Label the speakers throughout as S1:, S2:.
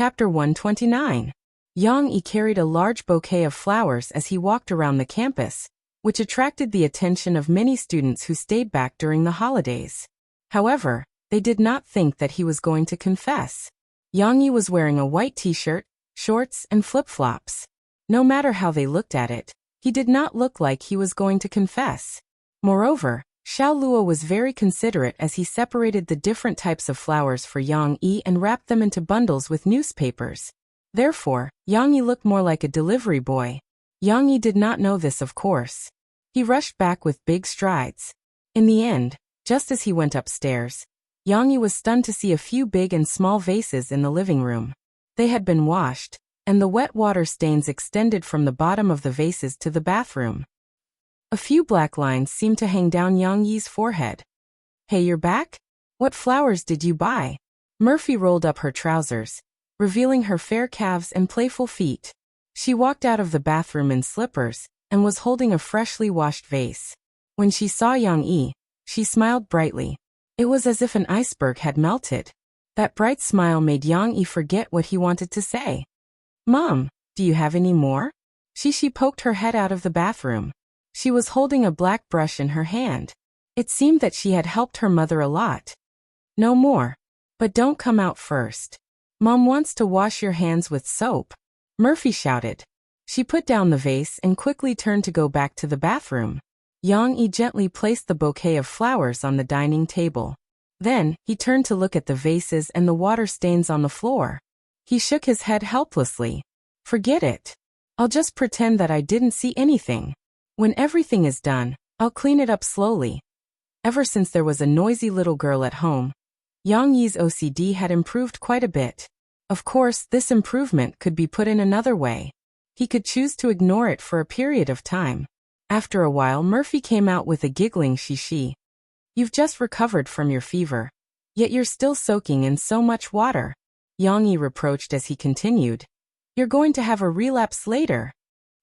S1: Chapter 129. Yang Yi carried a large bouquet of flowers as he walked around the campus, which attracted the attention of many students who stayed back during the holidays. However, they did not think that he was going to confess. Yang Yi was wearing a white t-shirt, shorts, and flip-flops. No matter how they looked at it, he did not look like he was going to confess. Moreover, Xiao Luo was very considerate as he separated the different types of flowers for Yang Yi and wrapped them into bundles with newspapers. Therefore, Yang Yi looked more like a delivery boy. Yang Yi did not know this, of course. He rushed back with big strides. In the end, just as he went upstairs, Yang Yi was stunned to see a few big and small vases in the living room. They had been washed, and the wet water stains extended from the bottom of the vases to the bathroom. A few black lines seemed to hang down Yang Yi's forehead. "Hey, you're back? What flowers did you buy?" Murphy rolled up her trousers, revealing her fair calves and playful feet. She walked out of the bathroom in slippers and was holding a freshly washed vase. When she saw Yang Yi, she smiled brightly. It was as if an iceberg had melted. That bright smile made Yang Yi forget what he wanted to say. "Mom, do you have any more?" She poked her head out of the bathroom. She was holding a black brush in her hand. It seemed that she had helped her mother a lot. "No more. But don't come out first. Mom wants to wash your hands with soap," Murphy shouted. She put down the vase and quickly turned to go back to the bathroom. Yang Yi gently placed the bouquet of flowers on the dining table. Then, he turned to look at the vases and the water stains on the floor. He shook his head helplessly. "Forget it. I'll just pretend that I didn't see anything. When everything is done, I'll clean it up slowly." Ever since there was a noisy little girl at home, Yang Yi's OCD had improved quite a bit. Of course, this improvement could be put in another way. He could choose to ignore it for a period of time. After a while, Murphy came out with a giggling she. "You've just recovered from your fever. Yet you're still soaking in so much water," Yang Yi reproached as he continued. "You're going to have a relapse later."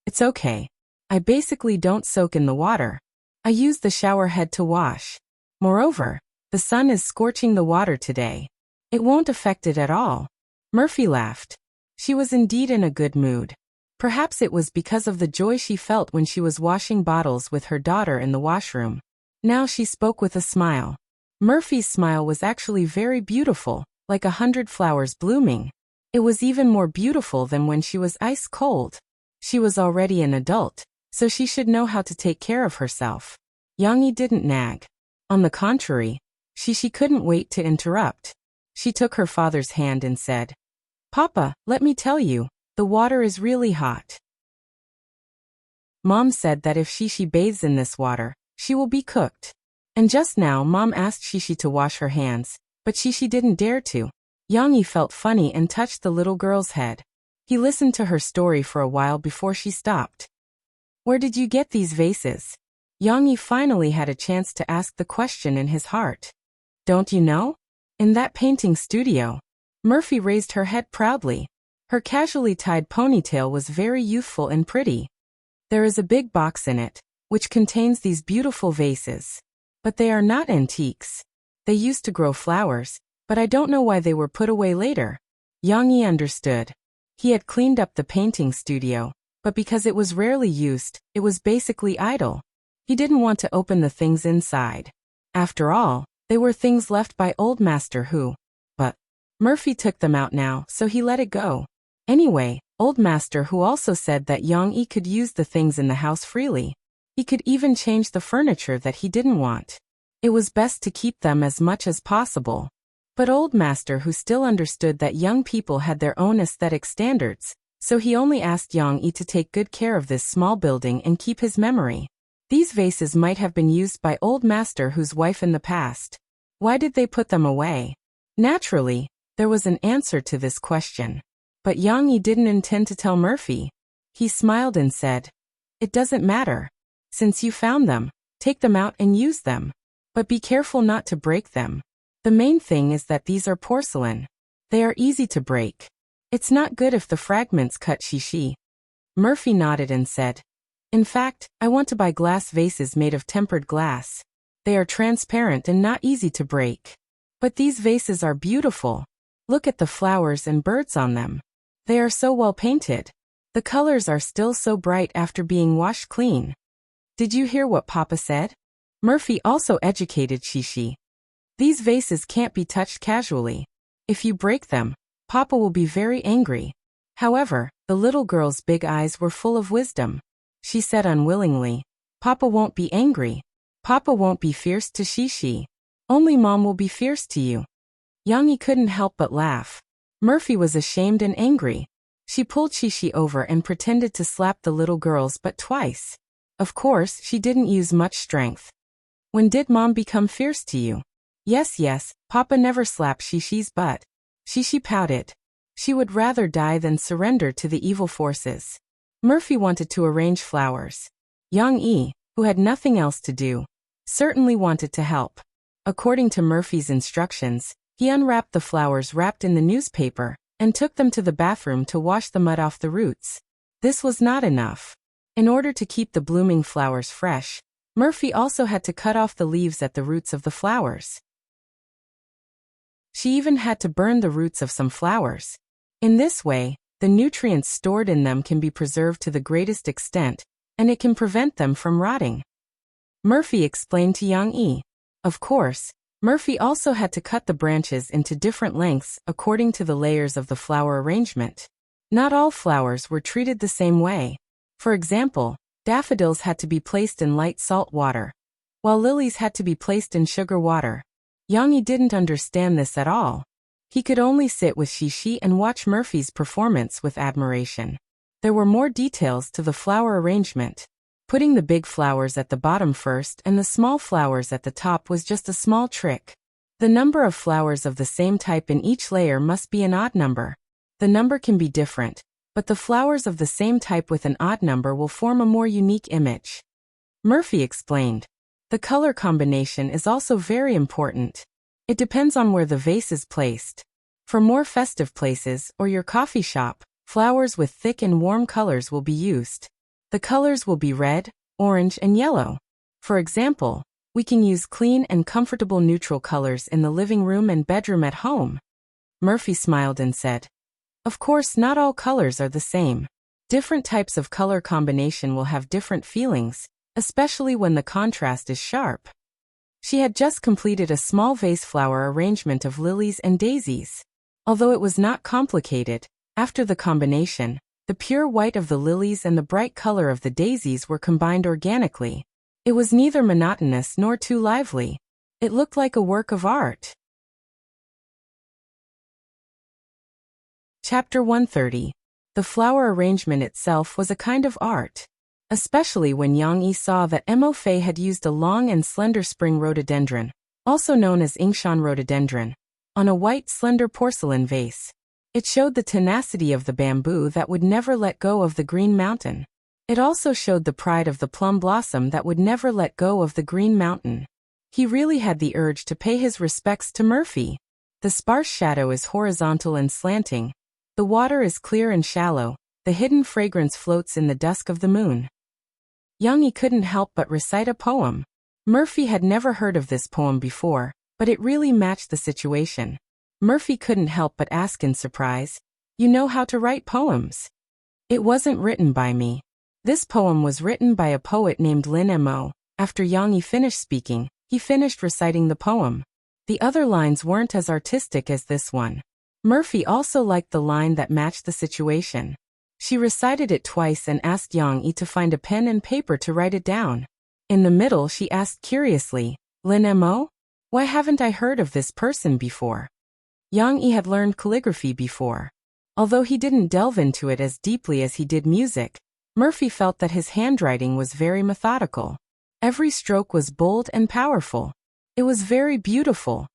S1: "It's okay. I basically don't soak in the water. I use the shower head to wash. Moreover, the sun is scorching the water today. It won't affect it at all." Murphy laughed. She was indeed in a good mood. Perhaps it was because of the joy she felt when she was washing bottles with her daughter in the washroom. Now she spoke with a smile. Murphy's smile was actually very beautiful, like 100 flowers blooming. It was even more beautiful than when she was ice cold. She was already an adult, so she should know how to take care of herself. Yang Yi didn't nag. On the contrary, she couldn't wait to interrupt. She took her father's hand and said, "Papa, let me tell you, the water is really hot. Mom said that if she bathes in this water, she will be cooked. And just now Mom asked she to wash her hands, but she didn't dare to." Yang Yi felt funny and touched the little girl's head. He listened to her story for a while before she stopped. "Where did you get these vases?" Yang Yi finally had a chance to ask the question in his heart. "Don't you know? In that painting studio." Murphy raised her head proudly. Her casually tied ponytail was very youthful and pretty. "There is a big box in it, which contains these beautiful vases. But they are not antiques. They used to grow flowers, but I don't know why they were put away later." Yang Yi understood. He had cleaned up the painting studio, but because it was rarely used, it was basically idle. He didn't want to open the things inside. After all, they were things left by Old Master Hu. But Murphy took them out now, so he let it go. Anyway, Old Master Hu also said that Yang Yi could use the things in the house freely. He could even change the furniture that he didn't want. It was best to keep them as much as possible. But Old Master Hu still understood that young people had their own aesthetic standards, so he only asked Yang Yi to take good care of this small building and keep his memory. These vases might have been used by Old Master Hu's wife in the past. Why did they put them away? Naturally, there was an answer to this question. But Yang Yi didn't intend to tell Murphy. He smiled and said, "It doesn't matter. Since you found them, take them out and use them. But be careful not to break them. The main thing is that these are porcelain. They are easy to break. It's not good if the fragments cut she. Murphy nodded and said, "In fact, I want to buy glass vases made of tempered glass. They are transparent and not easy to break. But these vases are beautiful. Look at the flowers and birds on them. They are so well painted. The colors are still so bright after being washed clean. Did you hear what Papa said? Murphy also educated Shishi. These vases can't be touched casually. If you break them, Papa will be very angry. However, the little girl's big eyes were full of wisdom. She said unwillingly, Papa won't be angry. Papa won't be fierce to Shishi. Only Mom will be fierce to you. Yangi couldn't help but laugh. Murphy was ashamed and angry. She pulled Shishi over and pretended to slap the little girl's butt twice. Of course, she didn't use much strength. When did Mom become fierce to you? Yes, Papa never slapped Shishi's butt. Shishi pouted. She would rather die than surrender to the evil forces. Murphy wanted to arrange flowers. Yang Yi, who had nothing else to do, certainly wanted to help. According to Murphy's instructions, he unwrapped the flowers wrapped in the newspaper and took them to the bathroom to wash the mud off the roots. This was not enough. In order to keep the blooming flowers fresh, Murphy also had to cut off the leaves at the roots of the flowers. She even had to burn the roots of some flowers. In this way, the nutrients stored in them can be preserved to the greatest extent, and it can prevent them from rotting. Murphy explained to Yang Yi. Of course, Murphy also had to cut the branches into different lengths according to the layers of the flower arrangement. Not all flowers were treated the same way. For example, daffodils had to be placed in light salt water, while lilies had to be placed in sugar water. Yang Yi didn't understand this at all. He could only sit with Shishi and watch Murphy's performance with admiration. There were more details to the flower arrangement. Putting the big flowers at the bottom first and the small flowers at the top was just a small trick. The number of flowers of the same type in each layer must be an odd number. The number can be different, but the flowers of the same type with an odd number will form a more unique image. Murphy explained. The color combination is also very important. It depends on where the vase is placed. For more festive places or your coffee shop, flowers with thick and warm colors will be used. The colors will be red, orange, and yellow. For example, we can use clean and comfortable neutral colors in the living room and bedroom at home. Murphy smiled and said, Of course, not all colors are the same. Different types of color combination will have different feelings, especially when the contrast is sharp. She had just completed a small vase flower arrangement of lilies and daisies. Although it was not complicated, after the combination, the pure white of the lilies and the bright color of the daisies were combined organically. It was neither monotonous nor too lively. It looked like a work of art. Chapter 130. The flower arrangement itself was a kind of art. Especially when Yang Yi saw that Mo Fei had used a long and slender spring rhododendron, also known as Ingshan rhododendron, on a white slender porcelain vase. It showed the tenacity of the bamboo that would never let go of the green mountain. It also showed the pride of the plum blossom that would never let go of the green mountain. He really had the urge to pay his respects to Murphy. The sparse shadow is horizontal and slanting. The water is clear and shallow. The hidden fragrance floats in the dusk of the moon. Yang Yi couldn't help but recite a poem. Murphy had never heard of this poem before, but it really matched the situation. Murphy couldn't help but ask in surprise, You know how to write poems? It wasn't written by me. This poem was written by a poet named Lin Mo. After Yang Yi finished speaking, he finished reciting the poem. The other lines weren't as artistic as this one. Murphy also liked the line that matched the situation. She recited it twice and asked Yang Yi to find a pen and paper to write it down. In the middle she asked curiously, Lin Mo? Why haven't I heard of this person before? Yang Yi had learned calligraphy before. Although he didn't delve into it as deeply as he did music, Murphy felt that his handwriting was very methodical. Every stroke was bold and powerful. It was very beautiful.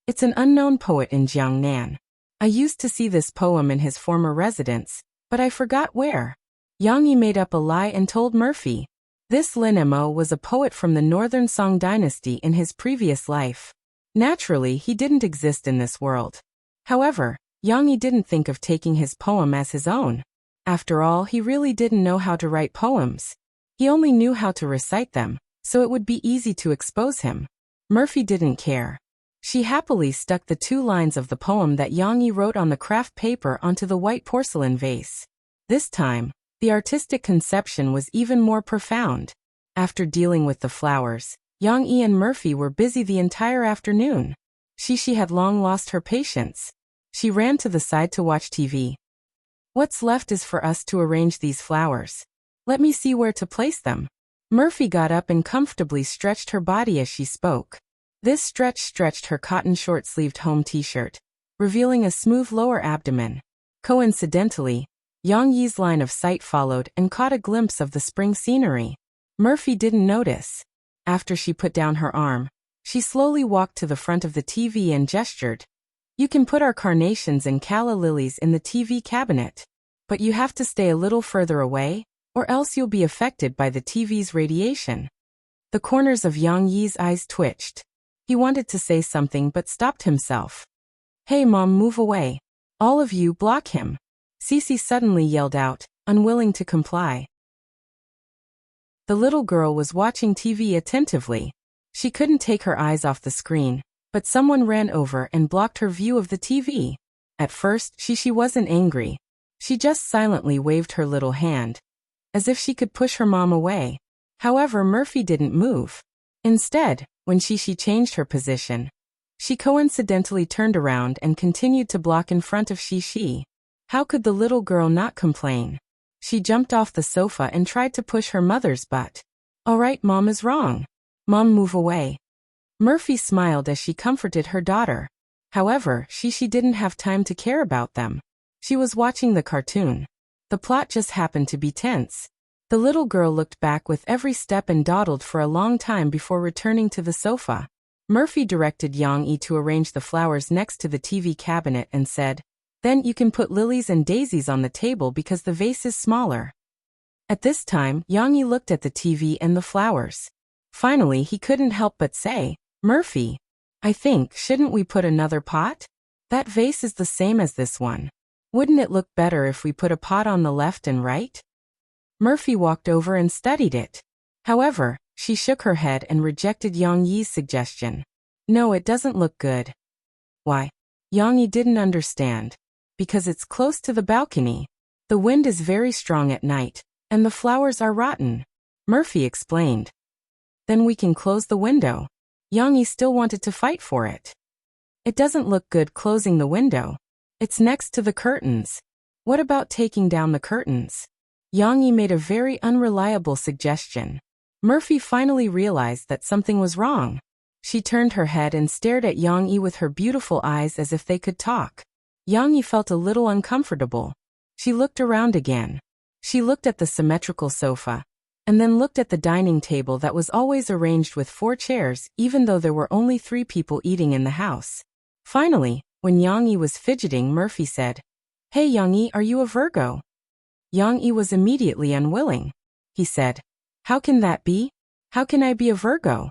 S1: It's an unknown poet in Jiangnan. I used to see this poem in his former residence, but I forgot where. Yang Yi made up a lie and told Murphy. This Lin Mo was a poet from the Northern Song dynasty in his previous life. Naturally, he didn't exist in this world. However, Yang Yi didn't think of taking his poem as his own. After all, he really didn't know how to write poems. He only knew how to recite them, so it would be easy to expose him. Murphy didn't care. She happily stuck the 2 lines of the poem that Yang Yi wrote on the craft paper onto the white porcelain vase. This time, the artistic conception was even more profound. After dealing with the flowers, Yang Yi and Murphy were busy the entire afternoon. She had long lost her patience. She ran to the side to watch TV. What's left is for us to arrange these flowers. Let me see where to place them. Murphy got up and comfortably stretched her body as she spoke. This stretch stretched her cotton short-sleeved home t-shirt, revealing a smooth lower abdomen. Coincidentally, Yang Yi's line of sight followed and caught a glimpse of the spring scenery. Murphy didn't notice. After she put down her arm, she slowly walked to the front of the TV and gestured. You can put our carnations and calla lilies in the TV cabinet, but you have to stay a little further away, or else you'll be affected by the TV's radiation. The corners of Yang Yi's eyes twitched. He wanted to say something but stopped himself. Hey Mom, move away. All of you block him. Cece suddenly yelled out, unwilling to comply. The little girl was watching TV attentively. She couldn't take her eyes off the screen, but someone ran over and blocked her view of the TV. At first, she wasn't angry. She just silently waved her little hand, as if she could push her mom away. However, Murphy didn't move. Instead, when she changed her position, she coincidentally turned around and continued to block in front of she. How could the little girl not complain? She jumped off the sofa and tried to push her mother's butt. All right, Mom is wrong. Mom, move away. Murphy smiled as she comforted her daughter. However, she didn't have time to care about them. She was watching the cartoon. The plot just happened to be tense. The little girl looked back with every step and dawdled for a long time before returning to the sofa. Murphy directed Yang Yi to arrange the flowers next to the TV cabinet and said, Then you can put lilies and daisies on the table because the vase is smaller. At this time, Yang Yi looked at the TV and the flowers. Finally, he couldn't help but say, Murphy, I think, shouldn't we put another pot? That vase is the same as this one. Wouldn't it look better if we put a pot on the left and right? Murphy walked over and studied it. However, she shook her head and rejected Yang Yi's suggestion. No, it doesn't look good. Why? Yang Yi didn't understand. Because it's close to the balcony. The wind is very strong at night, and the flowers are rotten. Murphy explained. Then we can close the window. Yang Yi still wanted to fight for it. It doesn't look good closing the window. It's next to the curtains. What about taking down the curtains? Yang Yi made a very unreliable suggestion. Murphy finally realized that something was wrong. She turned her head and stared at Yang Yi with her beautiful eyes as if they could talk. Yang Yi felt a little uncomfortable. She looked around again. She looked at the symmetrical sofa, and then looked at the dining table that was always arranged with 4 chairs, even though there were only 3 people eating in the house. Finally, when Yang Yi was fidgeting, Murphy said, Hey Yang Yi, are you a Virgo? Yang Yi was immediately unwilling. He said, How can that be? How can I be a Virgo?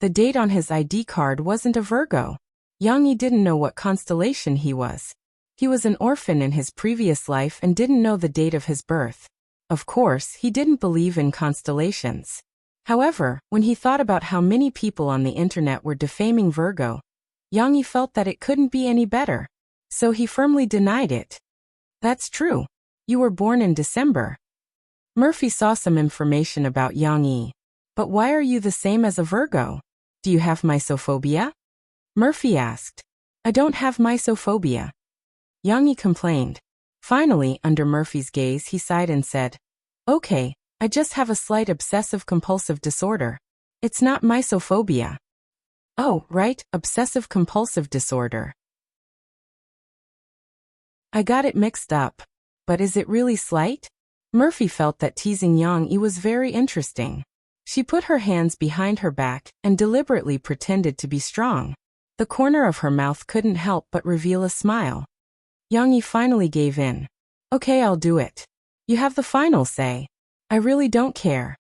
S1: The date on his ID card wasn't a Virgo. Yang Yi didn't know what constellation he was. He was an orphan in his previous life and didn't know the date of his birth. Of course, he didn't believe in constellations. However, when he thought about how many people on the internet were defaming Virgo, Yang Yi felt that it couldn't be any better. So he firmly denied it. That's true. You were born in December. Murphy saw some information about Yang Yi. But why are you the same as a Virgo? Do you have mysophobia? Murphy asked. I don't have mysophobia. Yang Yi complained. Finally, under Murphy's gaze, he sighed and said, Okay, I just have a slight obsessive-compulsive disorder. It's not mysophobia. Oh, right, obsessive-compulsive disorder. I got it mixed up. But is it really slight? Murphy felt that teasing Yang Yi was very interesting. She put her hands behind her back and deliberately pretended to be strong. The corner of her mouth couldn't help but reveal a smile. Yang Yi finally gave in. Okay, I'll do it. You have the final say. I really don't care.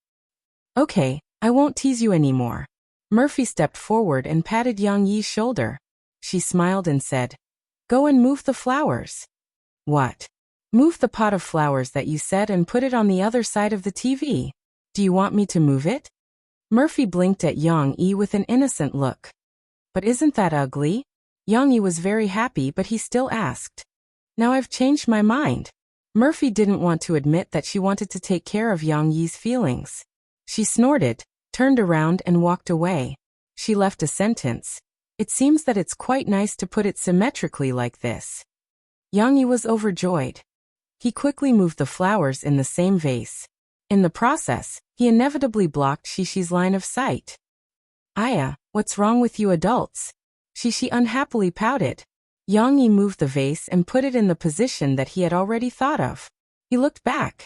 S1: Okay, I won't tease you anymore. Murphy stepped forward and patted Yang Yi's shoulder. She smiled and said, Go and move the flowers. What? Move the pot of flowers that you said and put it on the other side of the TV. Do you want me to move it? Murphy blinked at Yang Yi with an innocent look. But isn't that ugly? Yang Yi was very happy, but he still asked. Now I've changed my mind. Murphy didn't want to admit that she wanted to take care of Yang Yi's feelings. She snorted, turned around and walked away. She left a sentence. It seems that it's quite nice to put it symmetrically like this. Yang Yi was overjoyed. He quickly moved the flowers in the same vase. In the process, he inevitably blocked Shishi's line of sight. Aya, what's wrong with you adults? Shishi unhappily pouted. Yang Yi moved the vase and put it in the position that he had already thought of. He looked back.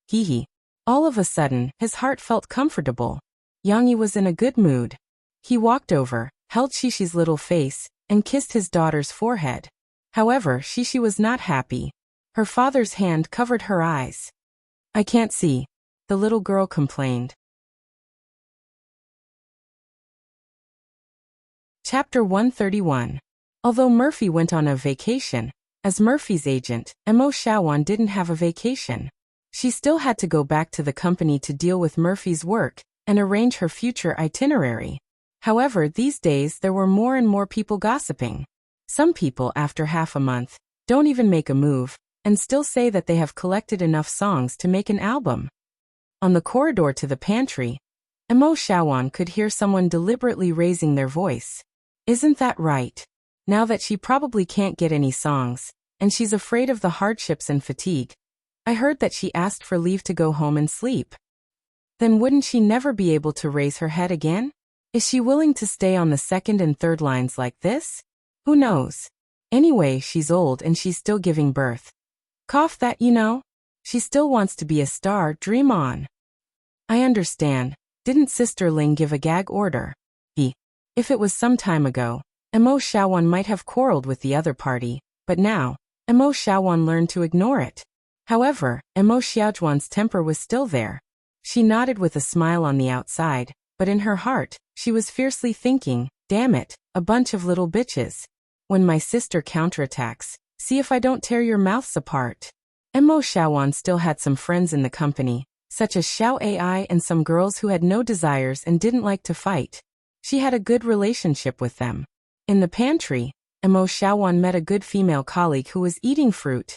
S1: Hee. All of a sudden, his heart felt comfortable. Yang Yi was in a good mood. He walked over, held Shishi's little face, and kissed his daughter's forehead. However, Shishi was not happy. Her father's hand covered her eyes. I can't see, the little girl complained. Chapter 131. Although Murphy went on a vacation, as Murphy's agent, Mo Xiaowan didn't have a vacation. She still had to go back to the company to deal with Murphy's work and arrange her future itinerary. However, these days there were more and more people gossiping. Some people, after half a month, don't even make a move, and still say that they have collected enough songs to make an album. On the corridor to the pantry, Mo Xiaowan could hear someone deliberately raising their voice. Isn't that right? Now that she probably can't get any songs, and she's afraid of the hardships and fatigue, I heard that she asked for leave to go home and sleep. Then wouldn't she never be able to raise her head again? Is she willing to stay on the second and third lines like this? Who knows? Anyway, she's old and she's still giving birth. Cough that, you know? She still wants to be a star, dream on. I understand. Didn't Sister Ling give a gag order? If it was some time ago, Mo Xiaowan might have quarreled with the other party, but now, Mo Xiaowan learned to ignore it. However, Mo Xiaojuan's temper was still there. She nodded with a smile on the outside, but in her heart, she was fiercely thinking, damn it, a bunch of little bitches. When my sister counterattacks, see if I don't tear your mouths apart. Mo Xiaowan still had some friends in the company, such as Xiao Ai and some girls who had no desires and didn't like to fight. She had a good relationship with them. In the pantry, Mo Xiaowan met a good female colleague who was eating fruit.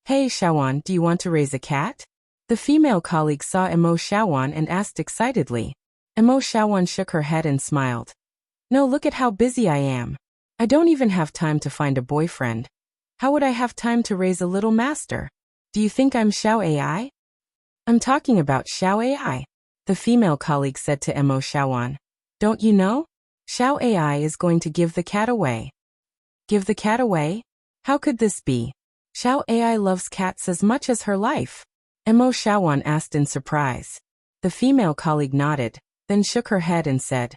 S1: Hey Xiaowan, do you want to raise a cat? The female colleague saw Mo Xiaowan and asked excitedly. Mo Xiaowan shook her head and smiled. No, look at how busy I am. I don't even have time to find a boyfriend. How would I have time to raise a little master? Do you think I'm Xiao Ai? I'm talking about Xiao Ai, the female colleague said to Mo Xiaowan. Don't you know? Xiao Ai is going to give the cat away. Give the cat away? How could this be? Xiao Ai loves cats as much as her life. Mo Xiaowan asked in surprise. The female colleague nodded, then shook her head and said,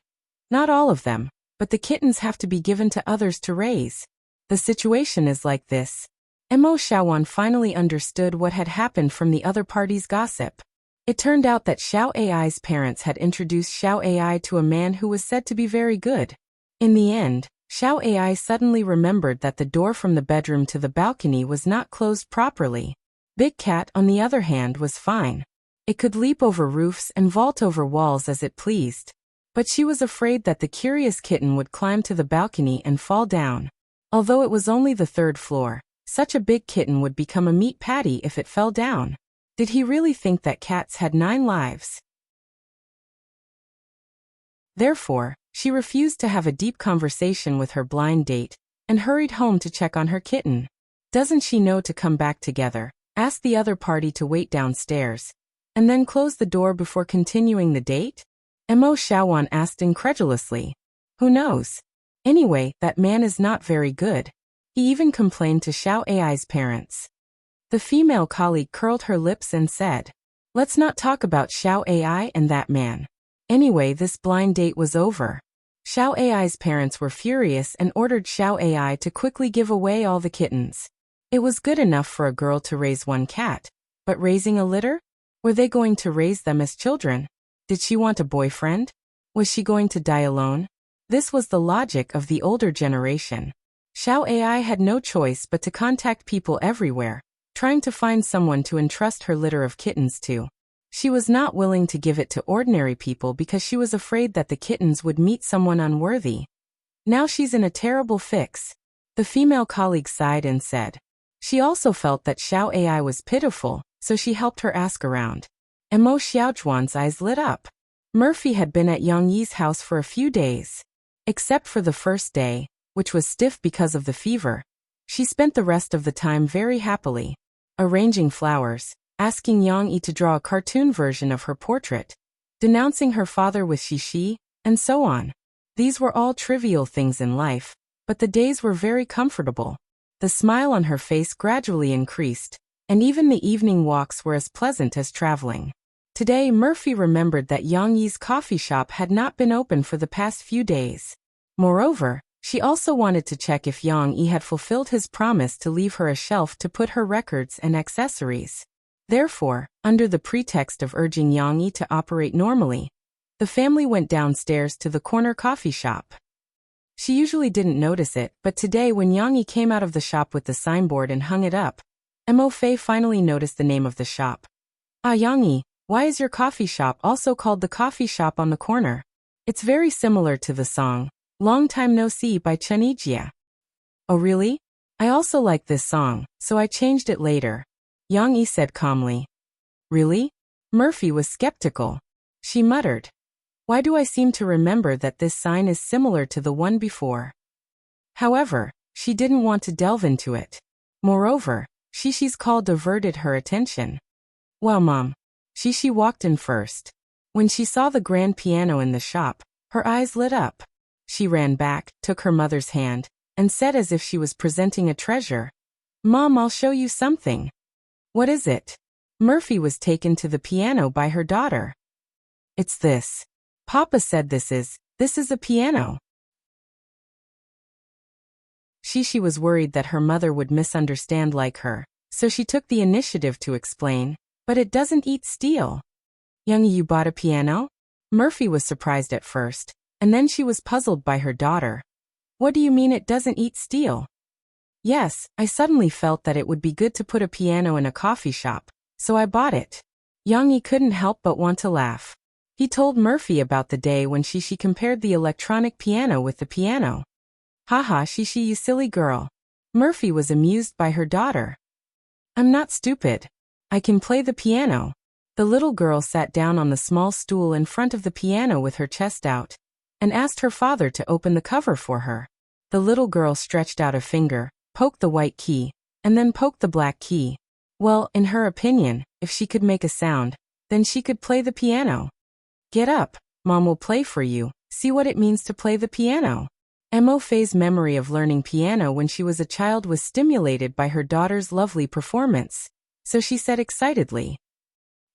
S1: not all of them, but the kittens have to be given to others to raise. The situation is like this. Mo Xiaowan finally understood what had happened from the other party's gossip. It turned out that Xiao Ai's parents had introduced Xiao Ai to a man who was said to be very good. In the end, Xiao Ai suddenly remembered that the door from the bedroom to the balcony was not closed properly. Big Cat, on the other hand, was fine. It could leap over roofs and vault over walls as it pleased. But she was afraid that the curious kitten would climb to the balcony and fall down. Although it was only the third floor, such a big kitten would become a meat patty if it fell down. Did he really think that cats had 9 lives? Therefore, she refused to have a deep conversation with her blind date, and hurried home to check on her kitten. Doesn't she know to come back together? Ask the other party to wait downstairs, and then close the door before continuing the date? Mo Xiaowan asked incredulously. Who knows? Anyway, that man is not very good. He even complained to Xiao Ai's parents. The female colleague curled her lips and said, let's not talk about Xiao Ai and that man. Anyway, this blind date was over. Xiao Ai's parents were furious and ordered Xiao Ai to quickly give away all the kittens. It was good enough for a girl to raise one cat, but raising a litter? Were they going to raise them as children? Did she want a boyfriend? Was she going to die alone? This was the logic of the older generation. Xiao Ai had no choice but to contact people everywhere, trying to find someone to entrust her litter of kittens to. She was not willing to give it to ordinary people because she was afraid that the kittens would meet someone unworthy. Now she's in a terrible fix. The female colleague sighed and said. She also felt that Xiao Ai was pitiful, so she helped her ask around. And Mo Xiaochuan's eyes lit up. Murphy had been at Yang Yi's house for a few days. Except for the first day, which was stiff because of the fever. She spent the rest of the time very happily, arranging flowers, asking Yang Yi to draw a cartoon version of her portrait, denouncing her father with Shishi, and so on. These were all trivial things in life, but the days were very comfortable. The smile on her face gradually increased, and even the evening walks were as pleasant as traveling. Today Murphy remembered that Yang Yi's coffee shop had not been open for the past few days. Moreover, she also wanted to check if Yang Yi had fulfilled his promise to leave her a shelf to put her records and accessories. Therefore, under the pretext of urging Yang Yi to operate normally, the family went downstairs to the corner coffee shop. She usually didn't notice it, but today when Yang Yi came out of the shop with the signboard and hung it up, Mo Fei finally noticed the name of the shop. Ah, Yang Yi, why is your coffee shop also called the coffee shop on the corner? It's very similar to the song, Long Time No See by Chen Yijia. Oh really? I also like this song, so I changed it later. Yang Yi said calmly. Really? Murphy was skeptical. She muttered. Why do I seem to remember that this sign is similar to the one before? However, she didn't want to delve into it. Moreover, Shishi's call diverted her attention. Well, Mom. Shishi walked in first. When she saw the grand piano in the shop, her eyes lit up. She ran back, took her mother's hand, and said as if she was presenting a treasure, Mom, I'll show you something. What is it? Murphy was taken to the piano by her daughter. It's this. Papa said this is a piano. Shishi was worried that her mother would misunderstand like her, so she took the initiative to explain, but it doesn't eat steel. Yang Yi, you bought a piano? Murphy was surprised at first, and then she was puzzled by her daughter. What do you mean it doesn't eat steel? Yes, I suddenly felt that it would be good to put a piano in a coffee shop, so I bought it. Yang Yi couldn't help but want to laugh. He told Murphy about the day when Shishi compared the electronic piano with the piano. Haha, Shishi, you silly girl. Murphy was amused by her daughter. I'm not stupid. I can play the piano. The little girl sat down on the small stool in front of the piano with her chest out, and asked her father to open the cover for her. The little girl stretched out a finger, poked the white key, and then poked the black key. Well, in her opinion, if she could make a sound, then she could play the piano. Get up, Mom will play for you, see what it means to play the piano. Mo Fei's memory of learning piano when she was a child was stimulated by her daughter's lovely performance, so she said excitedly.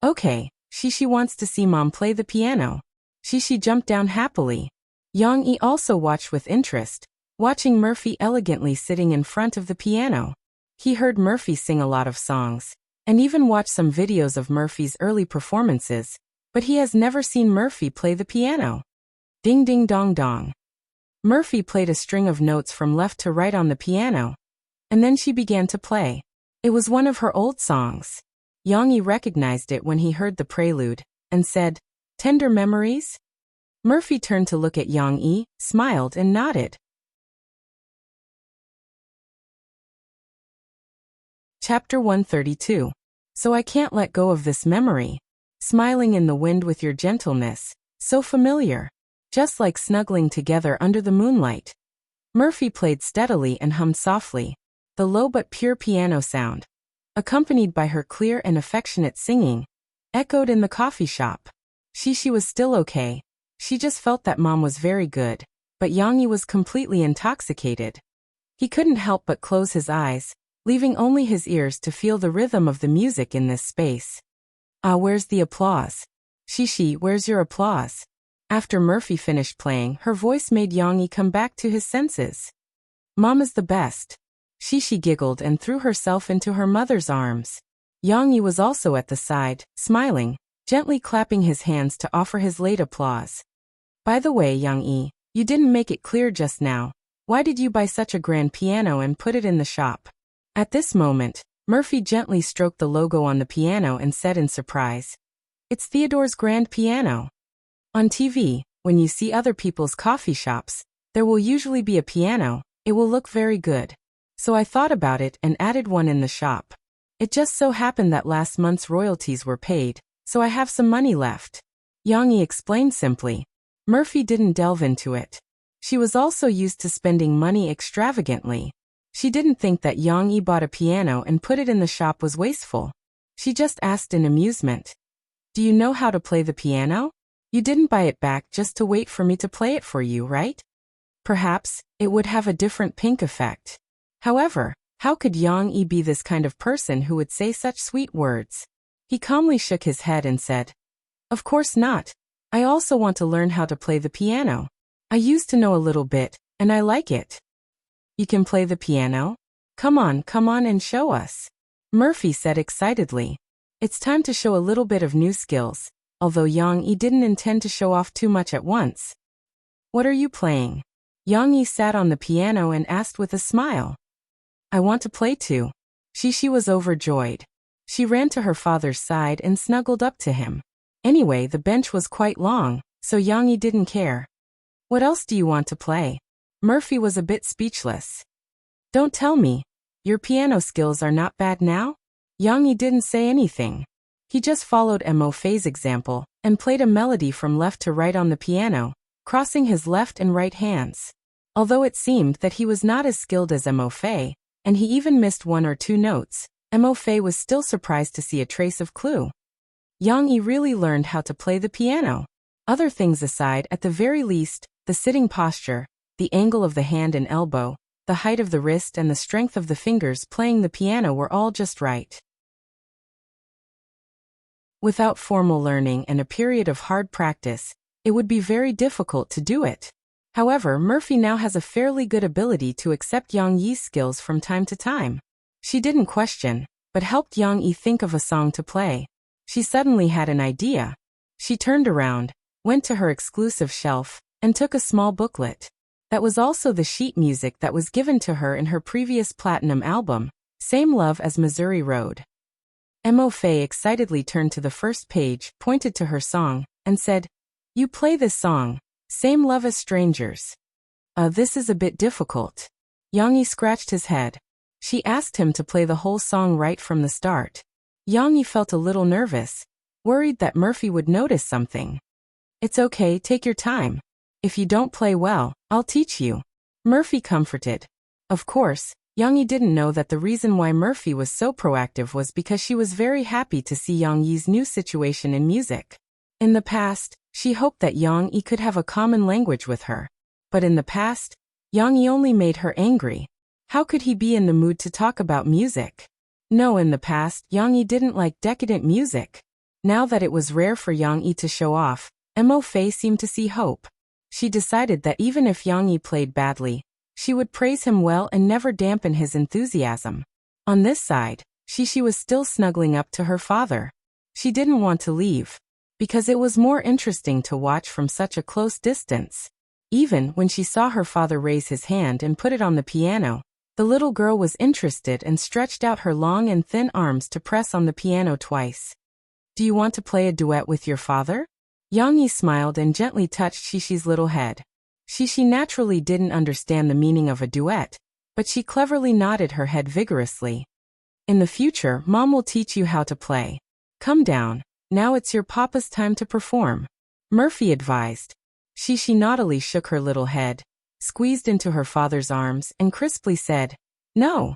S1: Okay, Shishi wants to see Mom play the piano. Shishi jumped down happily. Yang Yi also watched with interest, watching Murphy elegantly sitting in front of the piano. He heard Murphy sing a lot of songs, and even watched some videos of Murphy's early performances, but he has never seen Murphy play the piano. Ding ding dong dong. Murphy played a string of notes from left to right on the piano, and then she began to play. It was one of her old songs. Yang Yi recognized it when he heard the prelude, and said, Tender memories? Murphy turned to look at Yang Yi, smiled and nodded. Chapter 132. So I can't let go of this memory. Smiling in the wind with your gentleness, so familiar. Just like snuggling together under the moonlight. Murphy played steadily and hummed softly, the low but pure piano sound, accompanied by her clear and affectionate singing, echoed in the coffee shop. Shishi was still okay. She just felt that Mom was very good, but Yang Yi was completely intoxicated. He couldn't help but close his eyes, leaving only his ears to feel the rhythm of the music in this space. Ah, where's the applause? Shishi, where's your applause? After Murphy finished playing, her voice made Yang Yi come back to his senses. Mom is the best. Shishi giggled and threw herself into her mother's arms. Yang Yi was also at the side, smiling, gently clapping his hands to offer his late applause. By the way, Yang Yi, you didn't make it clear just now. Why did you buy such a grand piano and put it in the shop? At this moment, Murphy gently stroked the logo on the piano and said in surprise, It's Theodore's grand piano. On TV, when you see other people's coffee shops, There will usually be a piano. It will look very good. So I thought about it and added one in the shop. It just so happened that last month's royalties were paid, so I have some money left. Yang-yi explained simply. Murphy didn't delve into it. She was also used to spending money extravagantly. She didn't think that Yang-yi bought a piano and put it in the shop was wasteful. She just asked in amusement. Do you know how to play the piano? You didn't buy it back just to wait for me to play it for you, right? Perhaps, it would have a different pink effect. However, how could Yang-yi be this kind of person who would say such sweet words? He calmly shook his head and said, Of course not. I also want to learn how to play the piano. I used to know a little bit, and I like it. You can play the piano? Come on and show us. Murphy said excitedly. It's time to show a little bit of new skills, although Yang-yi didn't intend to show off too much at once. What are you playing? Yang-yi sat on the piano and asked with a smile. I want to play too. She was overjoyed. She ran to her father's side and snuggled up to him. Anyway, the bench was quite long, so Yang-yi didn't care. What else do you want to play? Murphy was a bit speechless. Don't tell me. Your piano skills are not bad now? Yang-yi didn't say anything. He just followed Mo-Fei's example and played a melody from left to right on the piano, crossing his left and right hands. Although it seemed that he was not as skilled as Mo-Fei, and he even missed one or two notes, Mo-Fei was still surprised to see a trace of clue. Yang-yi really learned how to play the piano. Other things aside, at the very least, the sitting posture, the angle of the hand and elbow, the height of the wrist and the strength of the fingers playing the piano were all just right. Without formal learning and a period of hard practice, it would be very difficult to do it. However, Murphy now has a fairly good ability to accept Yang-yi's skills from time to time. She didn't question, but helped Yang-yi think of a song to play. She suddenly had an idea. She turned around, went to her exclusive shelf, and took a small booklet. That was also the sheet music that was given to her in her previous platinum album, Same Love as Missouri Road. Mo-Fei excitedly turned to the first page, pointed to her song, and said, You play this song, Same Love as Strangers. This is a bit difficult. Yang-yi scratched his head. She asked him to play the whole song right from the start. Yang-yi felt a little nervous, worried that Murphy would notice something. It's okay, take your time. If you don't play well, I'll teach you. Murphy comforted. Of course, Yang-yi didn't know that the reason why Murphy was so proactive was because she was very happy to see Yang-yi's new situation in music. In the past, she hoped that Yang-yi could have a common language with her. But in the past, Yang-yi only made her angry. How could he be in the mood to talk about music? No, in the past, Yang-yi didn't like decadent music. Now that it was rare for Yang-yi to show off, Mo-Fei seemed to see hope. She decided that even if Yang-yi played badly, she would praise him well and never dampen his enthusiasm. On this side, she was still snuggling up to her father. She didn't want to leave, because it was more interesting to watch from such a close distance. Even when she saw her father raise his hand and put it on the piano, the little girl was interested and stretched out her long and thin arms to press on the piano twice. Do you want to play a duet with your father? Yang-yi smiled and gently touched Shishi's little head. Shishi naturally didn't understand the meaning of a duet, but she cleverly nodded her head vigorously. In the future, Mom will teach you how to play. Come down, now it's your papa's time to perform. Murphy advised. Shishi naughtily shook her little head, squeezed into her father's arms, and crisply said, No.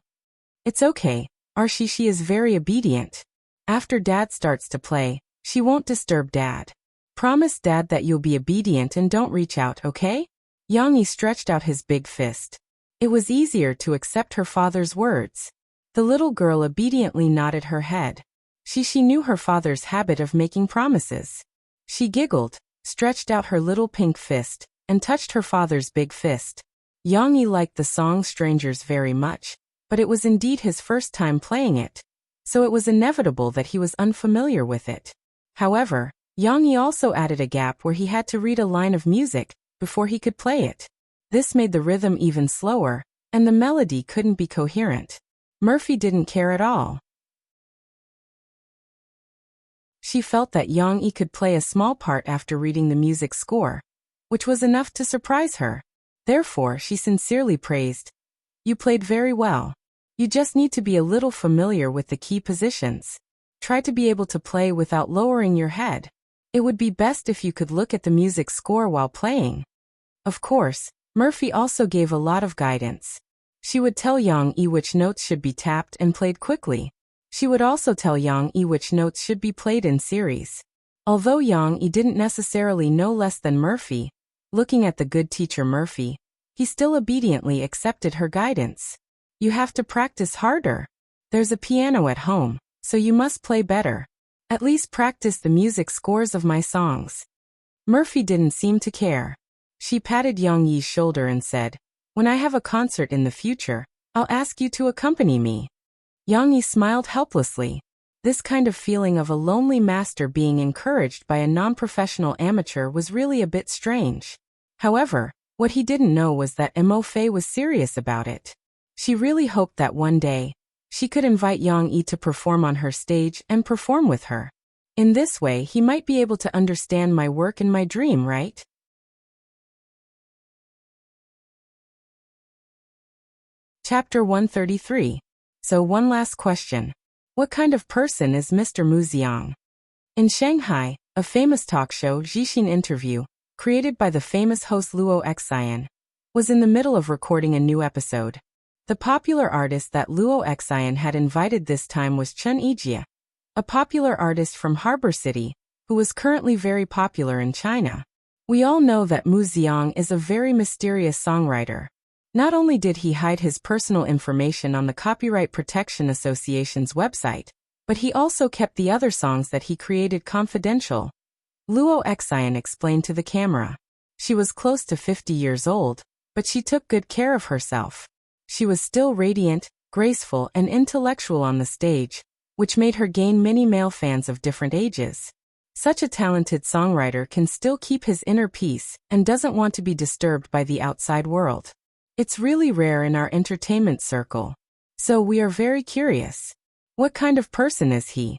S1: It's okay, our Shishi is very obedient. After Dad starts to play, she won't disturb Dad. Promise Dad that you'll be obedient and don't reach out, okay? Yang-yi stretched out his big fist. It was easier to accept her father's words. The little girl obediently nodded her head. She knew her father's habit of making promises. She giggled, stretched out her little pink fist, and touched her father's big fist. Yang-yi liked the song Strangers very much, but it was indeed his first time playing it, so it was inevitable that he was unfamiliar with it. However, Yang-yi also added a gap where he had to read a line of music before he could play it. This made the rhythm even slower, and the melody couldn't be coherent. Murphy didn't care at all. She felt that Yang-yi could play a small part after reading the music score, which was enough to surprise her. Therefore, she sincerely praised. You played very well. You just need to be a little familiar with the key positions. Try to be able to play without lowering your head. It would be best if you could look at the music score while playing. Of course, Murphy also gave a lot of guidance. She would tell Yang Yi which notes should be tapped and played quickly. She would also tell Yang Yi which notes should be played in series. Although Yang Yi didn't necessarily know less than Murphy, looking at the good teacher Murphy, he still obediently accepted her guidance. You have to practice harder. There's a piano at home, so you must play better. At least practice the music scores of my songs. Murphy didn't seem to care. She patted Yang Yi's shoulder and said, when I have a concert in the future, I'll ask you to accompany me. Yang Yi smiled helplessly. This kind of feeling of a lonely master being encouraged by a non-professional amateur was really a bit strange. However, what he didn't know was that Mo Fei was serious about it. She really hoped that one day, she could invite Yang Yi to perform on her stage and perform with her. In this way, he might be able to understand my work and my dream, right? Chapter 133. So one last question. What kind of person is Mr. Mu Xiang? In Shanghai, a famous talk show, Zhixin Interview, created by the famous host Luo Xian, was in the middle of recording a new episode. The popular artist that Luo Xian had invited this time was Chen Yijie, a popular artist from Harbor City, who was currently very popular in China. We all know that Mu Xiang is a very mysterious songwriter. Not only did he hide his personal information on the Copyright Protection Association's website, but he also kept the other songs that he created confidential. Luo Xian explained to the camera. She was close to 50 years old, but she took good care of herself. She was still radiant, graceful, and intellectual on the stage, which made her gain many male fans of different ages. Such a talented songwriter can still keep his inner peace and doesn't want to be disturbed by the outside world. It's really rare in our entertainment circle. So we are very curious. What kind of person is he?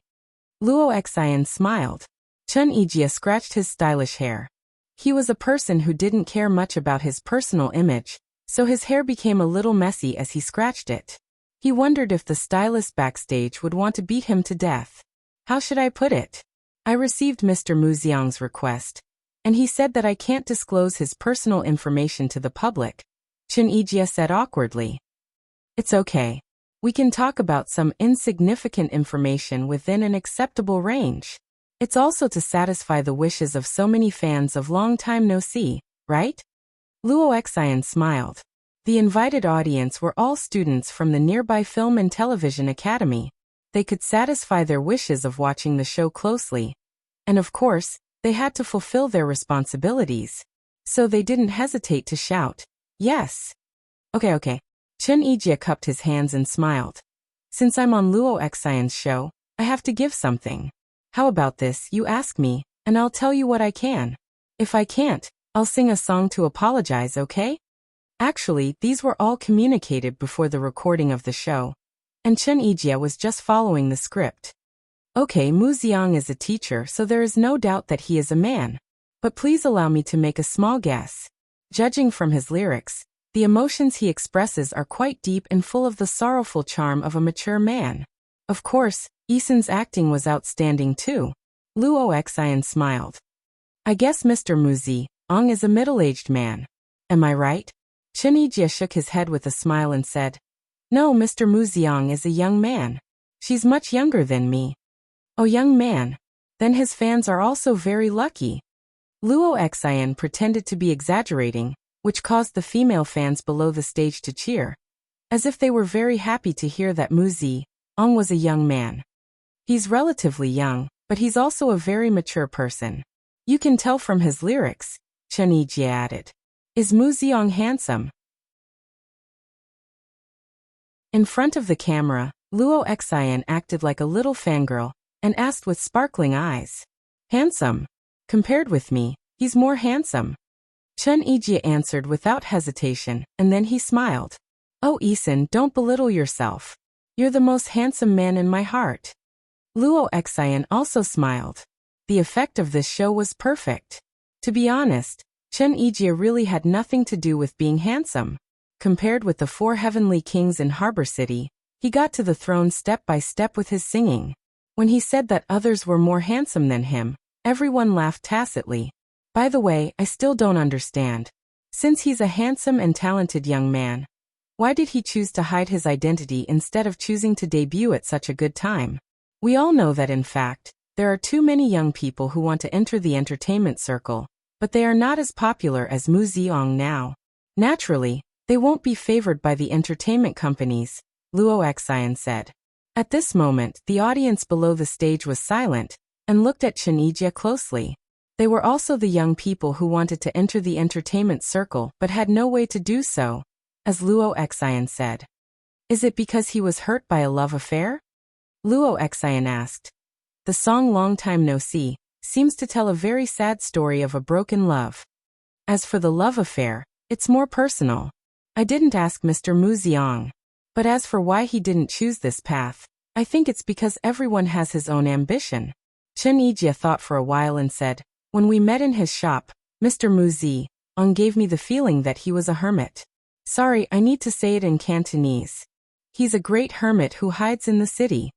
S1: Luo Xian smiled. Chen Yijie scratched his stylish hair. He was a person who didn't care much about his personal image, so his hair became a little messy as he scratched it. He wondered if the stylist backstage would want to beat him to death. How should I put it? I received Mr. Mu Xiang's request, and he said that I can't disclose his personal information to the public, Chen Yijie said awkwardly. It's okay. We can talk about some insignificant information within an acceptable range. It's also to satisfy the wishes of so many fans of long time no see, right? Luo Xian smiled. The invited audience were all students from the nearby Film and Television Academy. They could satisfy their wishes of watching the show closely. And of course, they had to fulfill their responsibilities. So they didn't hesitate to shout, yes. Okay. Chen Yijie cupped his hands and smiled. Since I'm on Luo Xian's show, I have to give something. How about this, you ask me, and I'll tell you what I can. If I can't, I'll sing a song to apologize, okay? Actually, these were all communicated before the recording of the show, and Chen Yijie was just following the script. Okay, Mu Xiang is a teacher, so there is no doubt that he is a man. But please allow me to make a small guess. Judging from his lyrics, the emotions he expresses are quite deep and full of the sorrowful charm of a mature man. Of course, Eason's acting was outstanding too. Luo Xian smiled. I guess Mr. Mu Xiang is a middle-aged man. Am I right? Chen Yijie shook his head with a smile and said, no, Mr. Mu Xiang is a young man. She's much younger than me. Oh, young man. Then his fans are also very lucky. Luo Xian pretended to be exaggerating, which caused the female fans below the stage to cheer, as if they were very happy to hear that Mu Xiang was a young man. He's relatively young, but he's also a very mature person. You can tell from his lyrics, Chen Yijie added. Is Mu Xiang handsome? In front of the camera, Luo Xian acted like a little fangirl and asked with sparkling eyes. Handsome? Compared with me, he's more handsome. Chen Yijie answered without hesitation, and then he smiled. Oh, Eason, don't belittle yourself. You're the most handsome man in my heart. Luo Xian also smiled. The effect of this show was perfect. To be honest, Chen Yijie really had nothing to do with being handsome. Compared with the 4 heavenly kings in Harbor City, he got to the throne step by step with his singing. When he said that others were more handsome than him, everyone laughed tacitly. By the way, I still don't understand. Since he's a handsome and talented young man, why did he choose to hide his identity instead of choosing to debut at such a good time? We all know that in fact, there are too many young people who want to enter the entertainment circle, but they are not as popular as Mu Ziong now. Naturally, they won't be favored by the entertainment companies, Luo Xian said. At this moment, the audience below the stage was silent and looked at Chen Yijie closely. They were also the young people who wanted to enter the entertainment circle but had no way to do so, as Luo Xian said. Is it because he was hurt by a love affair? Luo Xian asked. The song Long Time No See seems to tell a very sad story of a broken love. As for the love affair, it's more personal. I didn't ask Mr. Mu Ziong. But as for why he didn't choose this path, I think it's because everyone has his own ambition. Chen Yijie thought for a while and said, when we met in his shop, Mr. Mu Ziong gave me the feeling that he was a hermit. Sorry, I need to say it in Cantonese. He's a great hermit who hides in the city.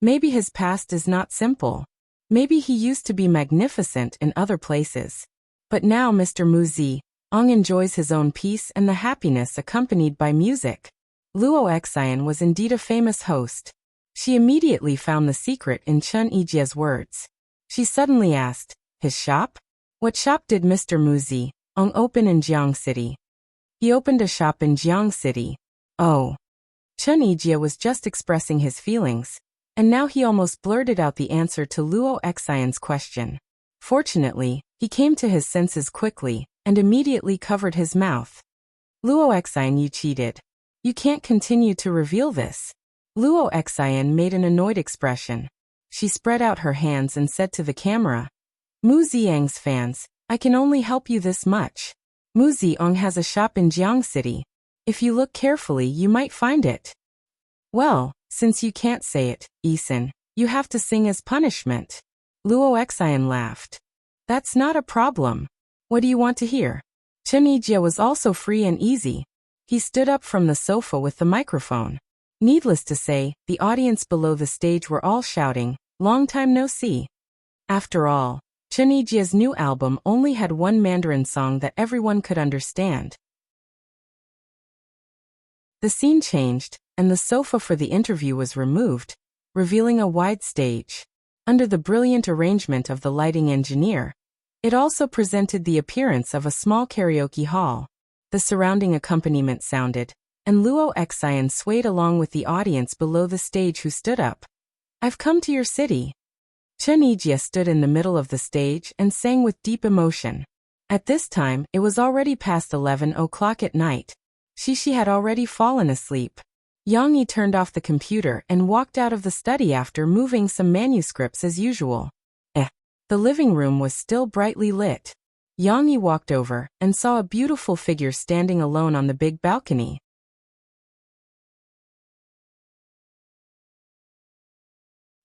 S1: Maybe his past is not simple. Maybe he used to be magnificent in other places. But now Mr. Mu Ziong enjoys his own peace and the happiness accompanied by music. Luo Xian was indeed a famous host. She immediately found the secret in Chen Yijie's words. She suddenly asked, his shop? What shop did Mr. Mu Ziong open in Jiang City? He opened a shop in Jiang City. Oh. Chen Yijie was just expressing his feelings, and now he almost blurted out the answer to Luo Xian's question. Fortunately, he came to his senses quickly and immediately covered his mouth. Luo Xian, you cheated. You can't continue to reveal this. Luo Xian made an annoyed expression. She spread out her hands and said to the camera, Mu Ziong's fans, I can only help you this much. Mu Ziong has a shop in Jiang City. If you look carefully, you might find it. Well, since you can't say it, Yisun, you have to sing as punishment. Luo Xian laughed. That's not a problem. What do you want to hear? Chen Yijie was also free and easy. He stood up from the sofa with the microphone. Needless to say, the audience below the stage were all shouting, Long time no see. After all, Chen Yijie's new album only had one Mandarin song that everyone could understand. The scene changed, and the sofa for the interview was removed, revealing a wide stage. Under the brilliant arrangement of the lighting engineer, it also presented the appearance of a small karaoke hall. The surrounding accompaniment sounded, and Luo Xian swayed along with the audience below the stage who stood up. I've come to your city. Chen Yijie stood in the middle of the stage and sang with deep emotion. At this time, it was already past 11 o'clock at night. Shishi had already fallen asleep. Yang Yi turned off the computer and walked out of the study after moving some manuscripts as usual. The living room was still brightly lit. Yang Yi walked over and saw a beautiful figure standing alone on the big balcony.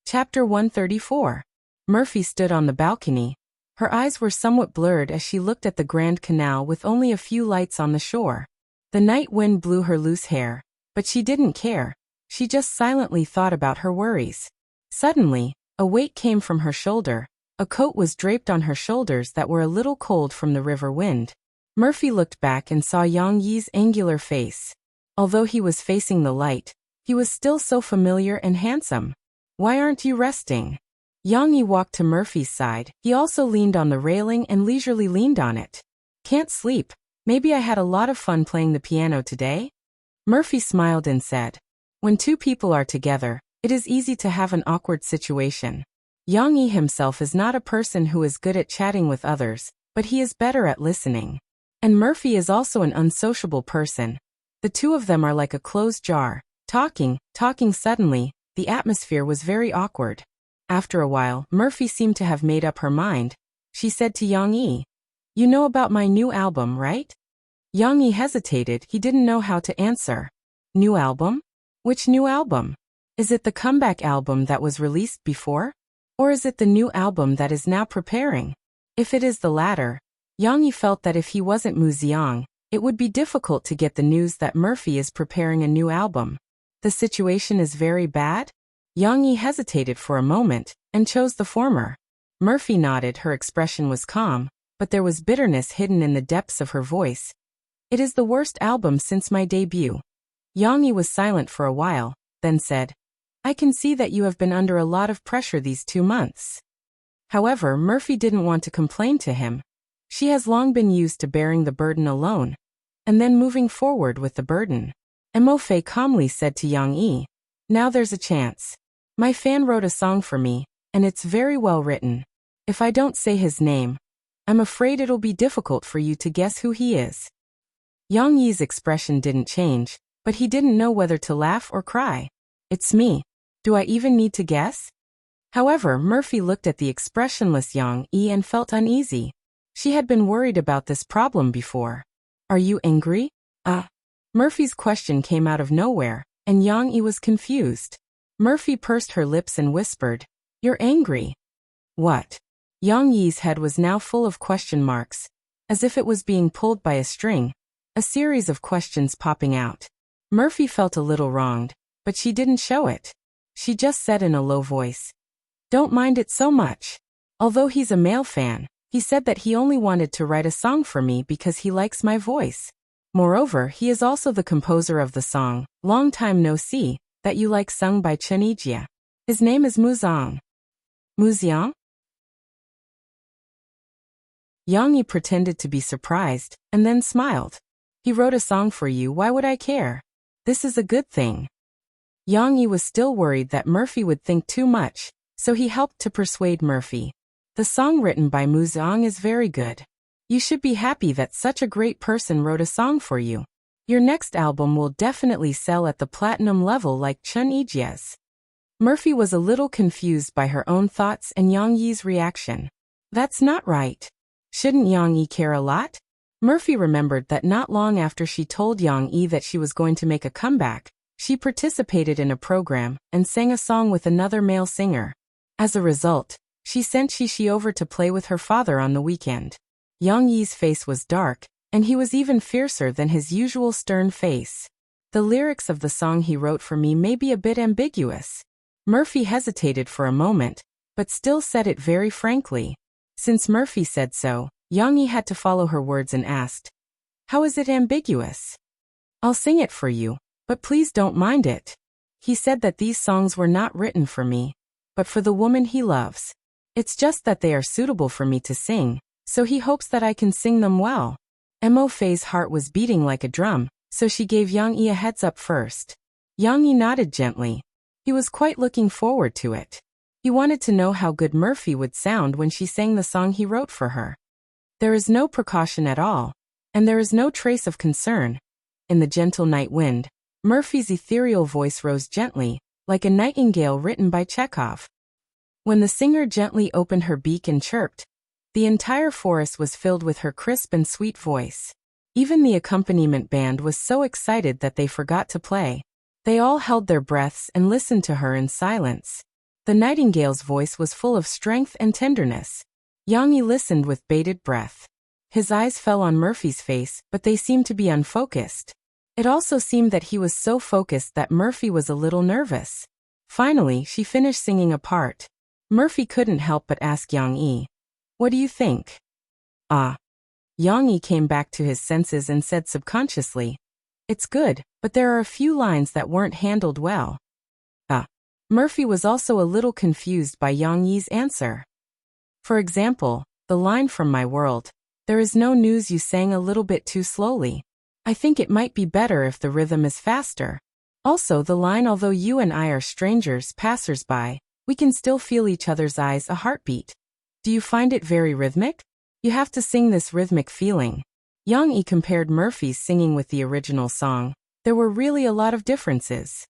S1: Chapter 134. Murphy stood on the balcony. Her eyes were somewhat blurred as she looked at the Grand Canal with only a few lights on the shore. The night wind blew her loose hair, but she didn't care. She just silently thought about her worries. Suddenly, a weight came from her shoulder. A coat was draped on her shoulders that were a little cold from the river wind. Murphy looked back and saw Yang Yi's angular face. Although he was facing the light, he was still so familiar and handsome. Why aren't you resting? Yang Yi walked to Murphy's side. He also leaned on the railing and leisurely leaned on it. Can't sleep. Maybe I had a lot of fun playing the piano today? Murphy smiled and said, when two people are together, it is easy to have an awkward situation. Yang Yi himself is not a person who is good at chatting with others, but he is better at listening. And Murphy is also an unsociable person. The two of them are like a closed jar, talking suddenly. The atmosphere was very awkward. After a while, Murphy seemed to have made up her mind. She said to Yang Yi, you know about my new album, right? Yang Yi hesitated. He didn't know how to answer. New album? Which new album? Is it the comeback album that was released before? Or is it the new album that is now preparing? If it is the latter, Yang Yi felt that if he wasn't Mu Xiang, it would be difficult to get the news that Murphy is preparing a new album. The situation is very bad? Yang Yi hesitated for a moment, and chose the former. Murphy nodded. Her expression was calm, but there was bitterness hidden in the depths of her voice. It is the worst album since my debut. Yang Yi was silent for a while, then said, I can see that you have been under a lot of pressure these 2 months. However, Murphy didn't want to complain to him. She has long been used to bearing the burden alone, and then moving forward with the burden. Mo Fei calmly said to Yang Yi, now there's a chance. My fan wrote a song for me, and it's very well written. If I don't say his name, I'm afraid it'll be difficult for you to guess who he is. Yang Yi's expression didn't change, but he didn't know whether to laugh or cry. It's me. Do I even need to guess? However, Murphy looked at the expressionless Yang Yi and felt uneasy. She had been worried about this problem before. Are you angry? Murphy's question came out of nowhere, and Yang Yi was confused. Murphy pursed her lips and whispered, You're angry. What? Yang Yi's head was now full of question marks, as if it was being pulled by a string, a series of questions popping out. Murphy felt a little wronged, but she didn't show it. She just said in a low voice, Don't mind it so much. Although he's a male fan, he said that he only wanted to write a song for me because he likes my voice. Moreover, he is also the composer of the song, Long Time No See, that you like sung by Chen Yijie. His name is Mu Xiang. Mu Xiang? Yang Yi pretended to be surprised, and then smiled. He wrote a song for you, why would I care? This is a good thing. Yang Yi was still worried that Murphy would think too much, so he helped to persuade Murphy. The song written by Mu Xiang is very good. You should be happy that such a great person wrote a song for you. Your next album will definitely sell at the platinum level like Chen Yijie's. Murphy was a little confused by her own thoughts and Yang Yi's reaction. That's not right. Shouldn't Yang Yi care a lot? Murphy remembered that not long after she told Yang Yi that she was going to make a comeback, she participated in a program and sang a song with another male singer. As a result, she sent Shishi over to play with her father on the weekend. Yang Yi's face was dark, and he was even fiercer than his usual stern face. The lyrics of the song he wrote for me may be a bit ambiguous. Murphy hesitated for a moment, but still said it very frankly. Since Murphy said so, Yang Yi had to follow her words and asked, How is it ambiguous? I'll sing it for you, but please don't mind it. He said that these songs were not written for me, but for the woman he loves. It's just that they are suitable for me to sing, so he hopes that I can sing them well. Mo Fei's heart was beating like a drum, so she gave Yang Yi a heads up first. Yang Yi nodded gently. He was quite looking forward to it. He wanted to know how good Murphy would sound when she sang the song he wrote for her. There is no precaution at all, and there is no trace of concern. In the gentle night wind, Murphy's ethereal voice rose gently, like a nightingale written by Chekhov. When the singer gently opened her beak and chirped, the entire forest was filled with her crisp and sweet voice. Even the accompaniment band was so excited that they forgot to play. They all held their breaths and listened to her in silence. The nightingale's voice was full of strength and tenderness. Yang Yi listened with bated breath. His eyes fell on Murphy's face, but they seemed to be unfocused. It also seemed that he was so focused that Murphy was a little nervous. Finally, she finished singing a part. Murphy couldn't help but ask Yang Yi, What do you think? Yang Yi came back to his senses and said subconsciously, It's good, but there are a few lines that weren't handled well. Murphy was also a little confused by Yang Yi's answer. For example, the line from My World, There is no news, you sang a little bit too slowly. I think it might be better if the rhythm is faster. Also the line, Although you and I are strangers, passers-by, we can still feel each other's eyes, a heartbeat. Do you find it very rhythmic? You have to sing this rhythmic feeling. Yang Yi compared Murphy's singing with the original song. There were really a lot of differences.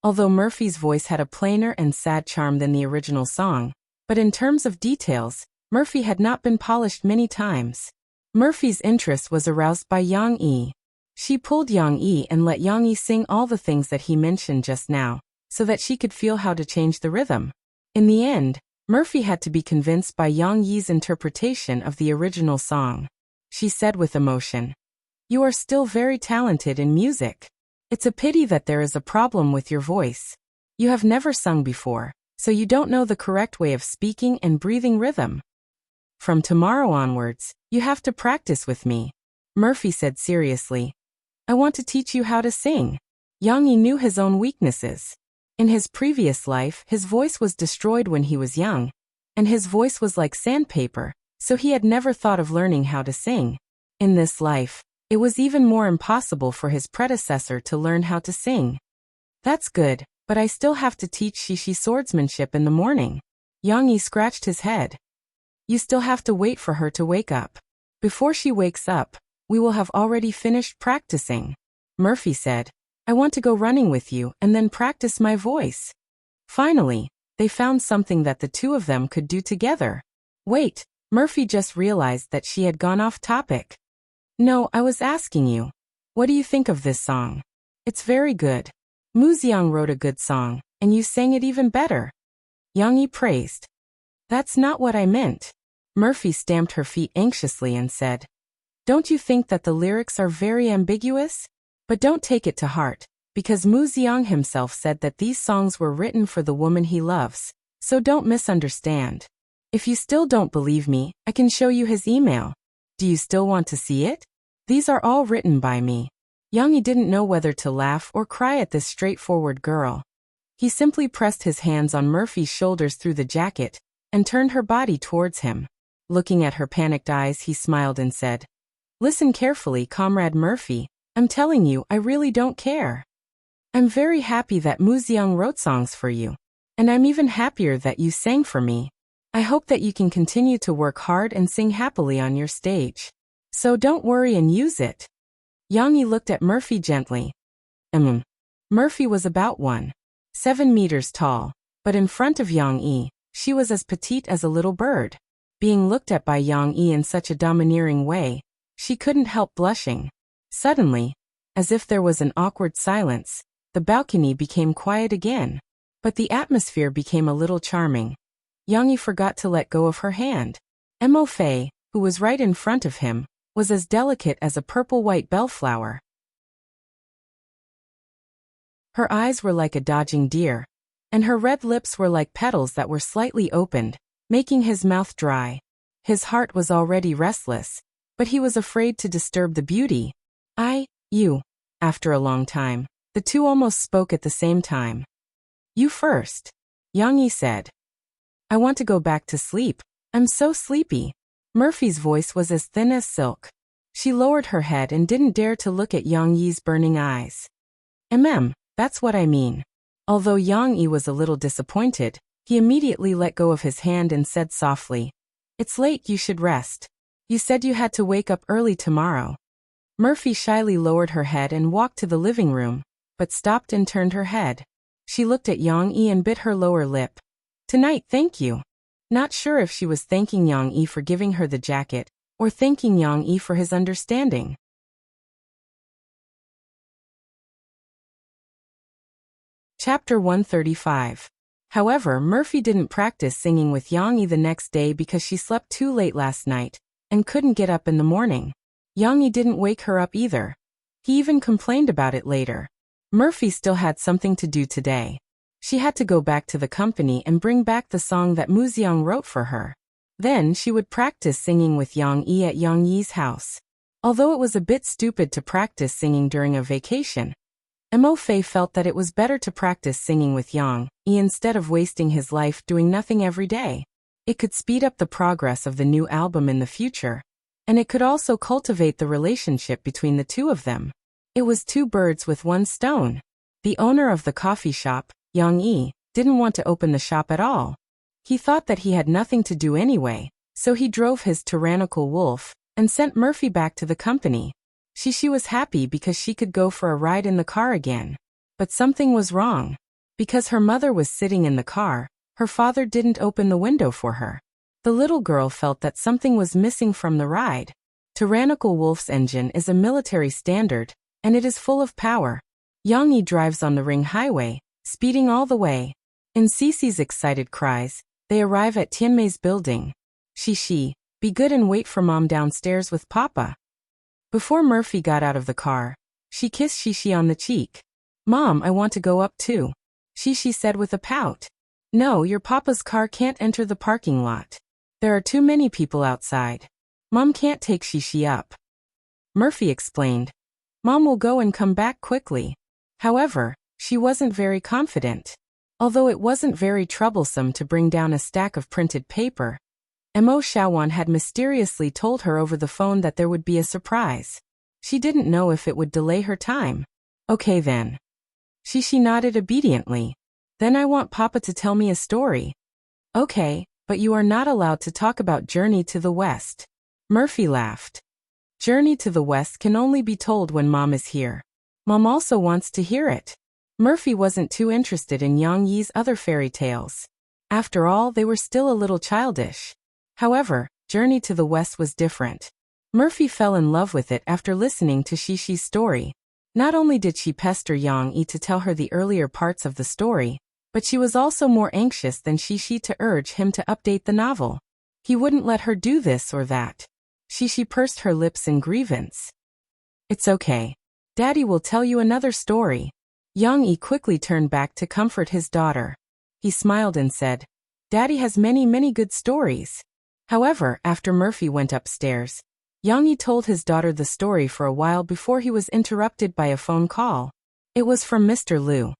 S1: Although Murphy's voice had a plainer and sad charm than the original song, but in terms of details, Murphy had not been polished many times. Murphy's interest was aroused by Yang Yi. She pulled Yang Yi and let Yang Yi sing all the things that he mentioned just now, so that she could feel how to change the rhythm. In the end, Murphy had to be convinced by Yang Yi's interpretation of the original song. She said with emotion, "You are still very talented in music. It's a pity that there is a problem with your voice. You have never sung before, so you don't know the correct way of speaking and breathing rhythm. From tomorrow onwards, you have to practice with me," Murphy said seriously. "I want to teach you how to sing." Yang Yi knew his own weaknesses. In his previous life, his voice was destroyed when he was young, and his voice was like sandpaper, so he had never thought of learning how to sing. In this life, it was even more impossible for his predecessor to learn how to sing. "That's good, but I still have to teach Shishi swordsmanship in the morning." Yang Yi scratched his head. "You still have to wait for her to wake up. Before she wakes up, we will have already finished practicing," Murphy said. "I want to go running with you and then practice my voice." Finally, they found something that the two of them could do together. "Wait," Murphy just realized that she had gone off topic. "No, I was asking you. What do you think of this song?" "It's very good. Mu Xiang wrote a good song, and you sang it even better," Yang Yi praised. "That's not what I meant." Murphy stamped her feet anxiously and said, "Don't you think that the lyrics are very ambiguous? But don't take it to heart, because Mu Xiang himself said that these songs were written for the woman he loves, so don't misunderstand. If you still don't believe me, I can show you his email. Do you still want to see it? These are all written by me." Yang Yi didn't know whether to laugh or cry at this straightforward girl. He simply pressed his hands on Murphy's shoulders through the jacket, and turned her body towards him. Looking at her panicked eyes, he smiled and said, "Listen carefully, Comrade Murphy. I'm telling you, I really don't care. I'm very happy that Mu Xiang wrote songs for you. And I'm even happier that you sang for me. I hope that you can continue to work hard and sing happily on your stage. So don't worry and use it." Yang Yi looked at Murphy gently. Murphy was about 1.7 meters tall, but in front of Yang Yi, she was as petite as a little bird. Being looked at by Yang Yi in such a domineering way, she couldn't help blushing. Suddenly, as if there was an awkward silence, the balcony became quiet again. But the atmosphere became a little charming. Yang Yi forgot to let go of her hand. Mo Fei, who was right in front of him, was as delicate as a purple-white bellflower. Her eyes were like a dodging deer, and her red lips were like petals that were slightly opened, making his mouth dry. His heart was already restless, but he was afraid to disturb the beauty. You. After a long time, the two almost spoke at the same time. "You first," Yang Yi said. "I want to go back to sleep. I'm so sleepy." Murphy's voice was as thin as silk. She lowered her head and didn't dare to look at Yang Yi's burning eyes. That's what I mean." Although Yang Yi was a little disappointed, he immediately let go of his hand and said softly, "It's late, you should rest. You said you had to wake up early tomorrow." Murphy shyly lowered her head and walked to the living room, but stopped and turned her head. She looked at Yang Yi and bit her lower lip. "Tonight, thank you." Not sure if she was thanking Yang Yi for giving her the jacket, or thanking Yang Yi for his understanding. Chapter 135. However, Murphy didn't practice singing with Yang Yi the next day because she slept too late last night, and couldn't get up in the morning. Yang Yi didn't wake her up either. He even complained about it later. Murphy still had something to do today. She had to go back to the company and bring back the song that Mu Xiang wrote for her. Then she would practice singing with Yang Yi at Yang Yi's house. Although it was a bit stupid to practice singing during a vacation, Mo Fei felt that it was better to practice singing with Yang Yi instead of wasting his life doing nothing every day. It could speed up the progress of the new album in the future, and it could also cultivate the relationship between the two of them. It was two birds with one stone. The owner of the coffee shop, Yang Yi, didn't want to open the shop at all. He thought that he had nothing to do anyway, so he drove his tyrannical wolf and sent Murphy back to the company. She was happy because she could go for a ride in the car again. But something was wrong. Because her mother was sitting in the car, her father didn't open the window for her. The little girl felt that something was missing from the ride. Tyrannical Wolf's engine is a military standard, and it is full of power. Yang Yi drives on the ring highway, speeding all the way. In Cece's excited cries, They arrive at Tianmei's building. Shishi, be good and wait for Mom downstairs with Papa. Before Murphy got out of the car, she kissed Shishi on the cheek. Mom, I want to go up too, Shishi said with a pout. No, your Papa's car can't enter the parking lot. There are too many people outside. Mom can't take Shishi up. Murphy explained. Mom will go and come back quickly. However, she wasn't very confident. Although it wasn't very troublesome to bring down a stack of printed paper, Mo Shawan had mysteriously told her over the phone that there would be a surprise. She didn't know if it would delay her time. Okay then. Shishi nodded obediently. Then I want Papa to tell me a story. Okay, but you are not allowed to talk about Journey to the West. Murphy laughed. Journey to the West can only be told when Mom is here. Mom also wants to hear it. Murphy wasn't too interested in Yang Yi's other fairy tales. After all, they were still a little childish. However, Journey to the West was different. Murphy fell in love with it after listening to Shishi's story. Not only did she pester Yang Yi to tell her the earlier parts of the story, but she was also more anxious than Shishi to urge him to update the novel. He wouldn't let her do this or that. Shishi pursed her lips in grievance. It's okay. Daddy will tell you another story. Yang Yi quickly turned back to comfort his daughter. He smiled and said, Daddy has many good stories. However, after Murphy went upstairs, Yang Yi told his daughter the story for a while before he was interrupted by a phone call. It was from Mr. Liu.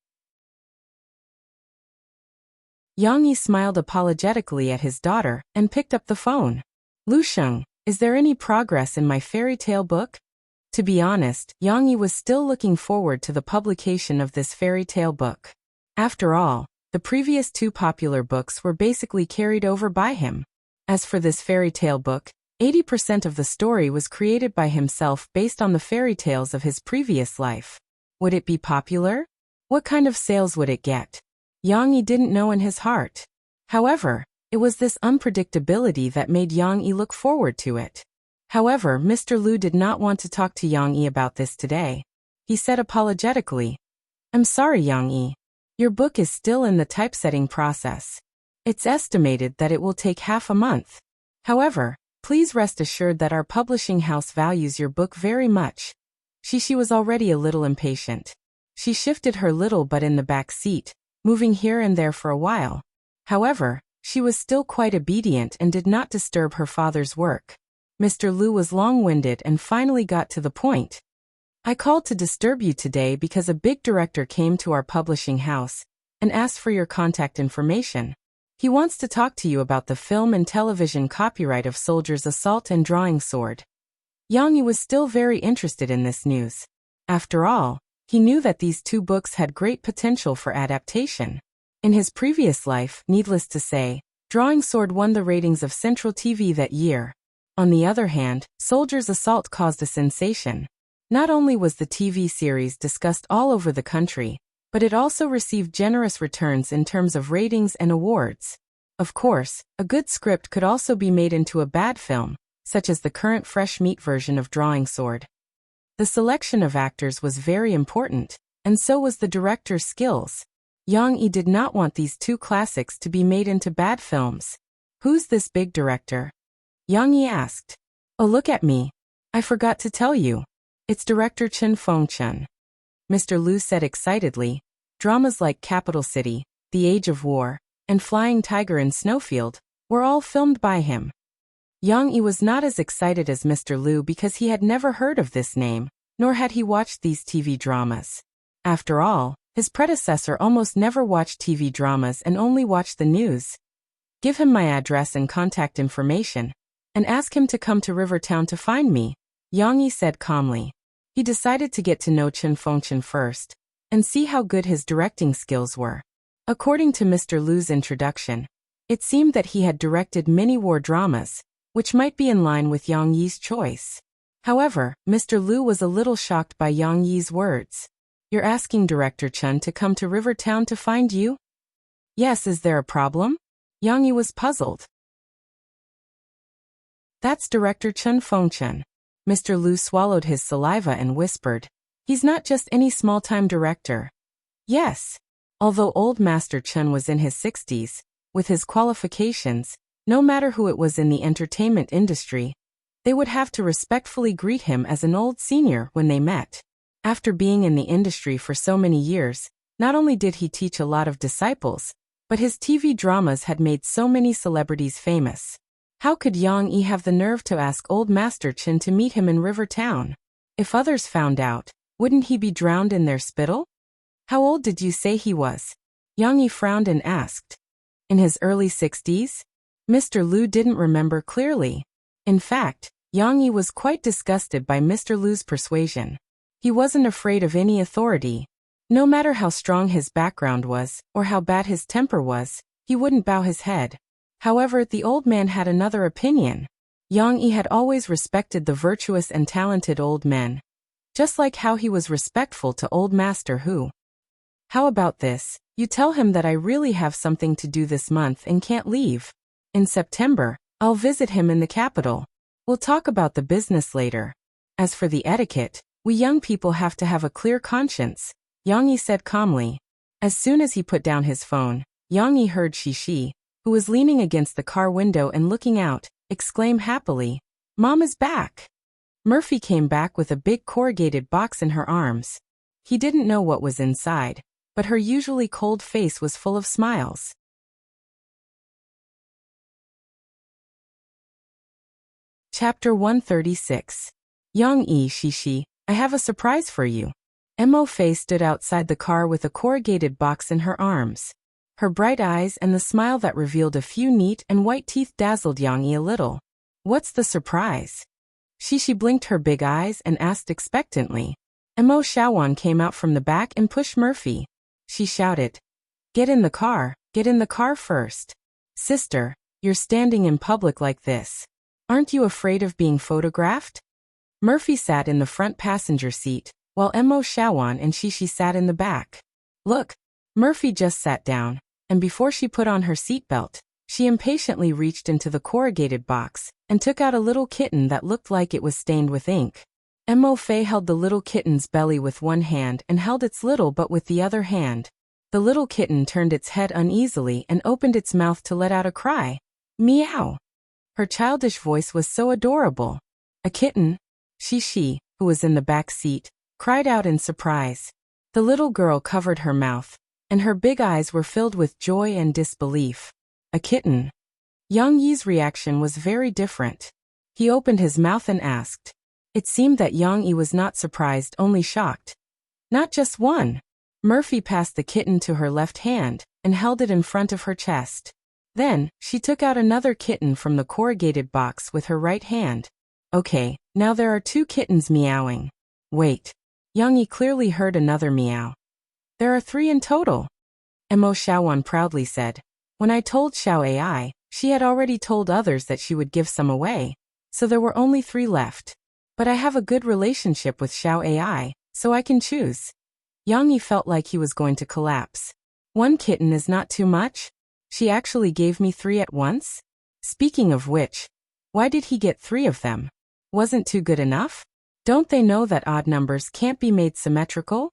S1: Yang Yi smiled apologetically at his daughter and picked up the phone. Lu Sheng, is there any progress in my fairy tale book? To be honest, Yang Yi was still looking forward to the publication of this fairy tale book. After all, the previous two popular books were basically carried over by him. As for this fairy tale book, 80% of the story was created by himself based on the fairy tales of his previous life. Would it be popular? What kind of sales would it get? Yang Yi didn't know in his heart. However, it was this unpredictability that made Yang Yi look forward to it. However, Mr. Liu did not want to talk to Yang Yi about this today. He said apologetically, I'm sorry, Yang Yi. Your book is still in the typesetting process. It's estimated that it will take half a month. However, please rest assured that our publishing house values your book very much. Shishi was already a little impatient. She shifted her little butt in the back seat, moving here and there for a while. However, she was still quite obedient and did not disturb her father's work. Mr. Liu was long-winded and finally got to the point. I called to disturb you today because a big director came to our publishing house and asked for your contact information. He wants to talk to you about the film and television copyright of Soldier's Assault and Drawing Sword. Yang Yi was still very interested in this news. After all, he knew that these two books had great potential for adaptation. In his previous life, needless to say, Drawing Sword won the ratings of Central TV that year. On the other hand, Soldier's Assault caused a sensation. Not only was the TV series discussed all over the country, but it also received generous returns in terms of ratings and awards. Of course, a good script could also be made into a bad film, such as the current fresh meat version of Drawing Sword. The selection of actors was very important, and so was the director's skills. Yang Yi did not want these two classics to be made into bad films. Who's this big director? Yang Yi asked. Oh, look at me. I forgot to tell you. It's director Chen Fengchen. Mr. Liu said excitedly. Dramas like Capital City, The Age of War, and Flying Tiger and Snowfield were all filmed by him. Yang Yi was not as excited as Mr. Liu because he had never heard of this name, nor had he watched these TV dramas. After all, his predecessor almost never watched TV dramas and only watched the news. Give him my address and contact information, and ask him to come to Rivertown to find me, Yang Yi said calmly. He decided to get to know Chen Fengchen first, and see how good his directing skills were. According to Mr. Liu's introduction, it seemed that he had directed many war dramas, which might be in line with Yang Yi's choice. However, Mr. Liu was a little shocked by Yang Yi's words. You're asking Director Chen to come to Rivertown to find you? Yes, is there a problem? Yang Yi was puzzled. That's Director Chen Fengchen. Mr. Liu swallowed his saliva and whispered. He's not just any small-time director. Yes. Although old Master Chen was in his 60s, With his qualifications, no matter who it was in the entertainment industry, they would have to respectfully greet him as an old senior when they met. After being in the industry for so many years, not only did he teach a lot of disciples, but his TV dramas had made so many celebrities famous. How could Yang Yi have the nerve to ask old Master Chen to meet him in River Town? If others found out, wouldn't he be drowned in their spittle? How old did you say he was? Yang Yi frowned and asked. In his early 60s? Mr. Liu didn't remember clearly. In fact, Yang Yi was quite disgusted by Mr. Liu's persuasion. He wasn't afraid of any authority. No matter how strong his background was, or how bad his temper was, he wouldn't bow his head. However, the old man had another opinion. Yang Yi had always respected the virtuous and talented old men, just like how he was respectful to old Master Hu. How about this? You tell him that I really have something to do this month and can't leave. In September, I'll visit him in the capital. We'll talk about the business later. As for the etiquette, we young people have to have a clear conscience, Yang Yi said calmly. As soon as he put down his phone, Yang Yi heard Shi, who was leaning against the car window and looking out, exclaim happily, "Mom is back!" Murphy came back with a big corrugated box in her arms. He didn't know what was inside, but her usually cold face was full of smiles. Chapter 136. Yang Yi, Shi, I have a surprise for you. Mo Fei stood outside the car with a corrugated box in her arms. Her bright eyes and the smile that revealed a few neat and white teeth dazzled Yang Yi a little. What's the surprise? Shi blinked her big eyes and asked expectantly. Mo Shaowan came out from the back and pushed Murphy. She shouted, get in the car first. Sister, you're standing in public like this. Aren't you afraid of being photographed? Murphy sat in the front passenger seat, while Mo Shaowan and Shi sat in the back. Look, Murphy just sat down, and before she put on her seatbelt, she impatiently reached into the corrugated box and took out a little kitten that looked like it was stained with ink. Mo Fei held the little kitten's belly with one hand and held its little butt with the other hand. The little kitten turned its head uneasily and opened its mouth to let out a cry. Meow! Her childish voice was so adorable. A kitten? Shi, who was in the back seat, cried out in surprise. The little girl covered her mouth, and her big eyes were filled with joy and disbelief. A kitten? Yang Yi's reaction was very different. He opened his mouth and asked. It seemed that Yang Yi was not surprised, only shocked. Not just one. Murphy passed the kitten to her left hand and held it in front of her chest. Then, she took out another kitten from the corrugated box with her right hand. Okay, now there are two kittens meowing. Wait. Yang Yi clearly heard another meow. There are three in total. Mo Shaowan proudly said. When I told Xiao AI, she had already told others that she would give some away, so there were only three left. But I have a good relationship with Xiao AI, so I can choose. Yang Yi felt like he was going to collapse. One kitten is not too much? She actually gave me three at once? Speaking of which, why did he get three of them? Wasn't two good enough? Don't they know that odd numbers can't be made symmetrical?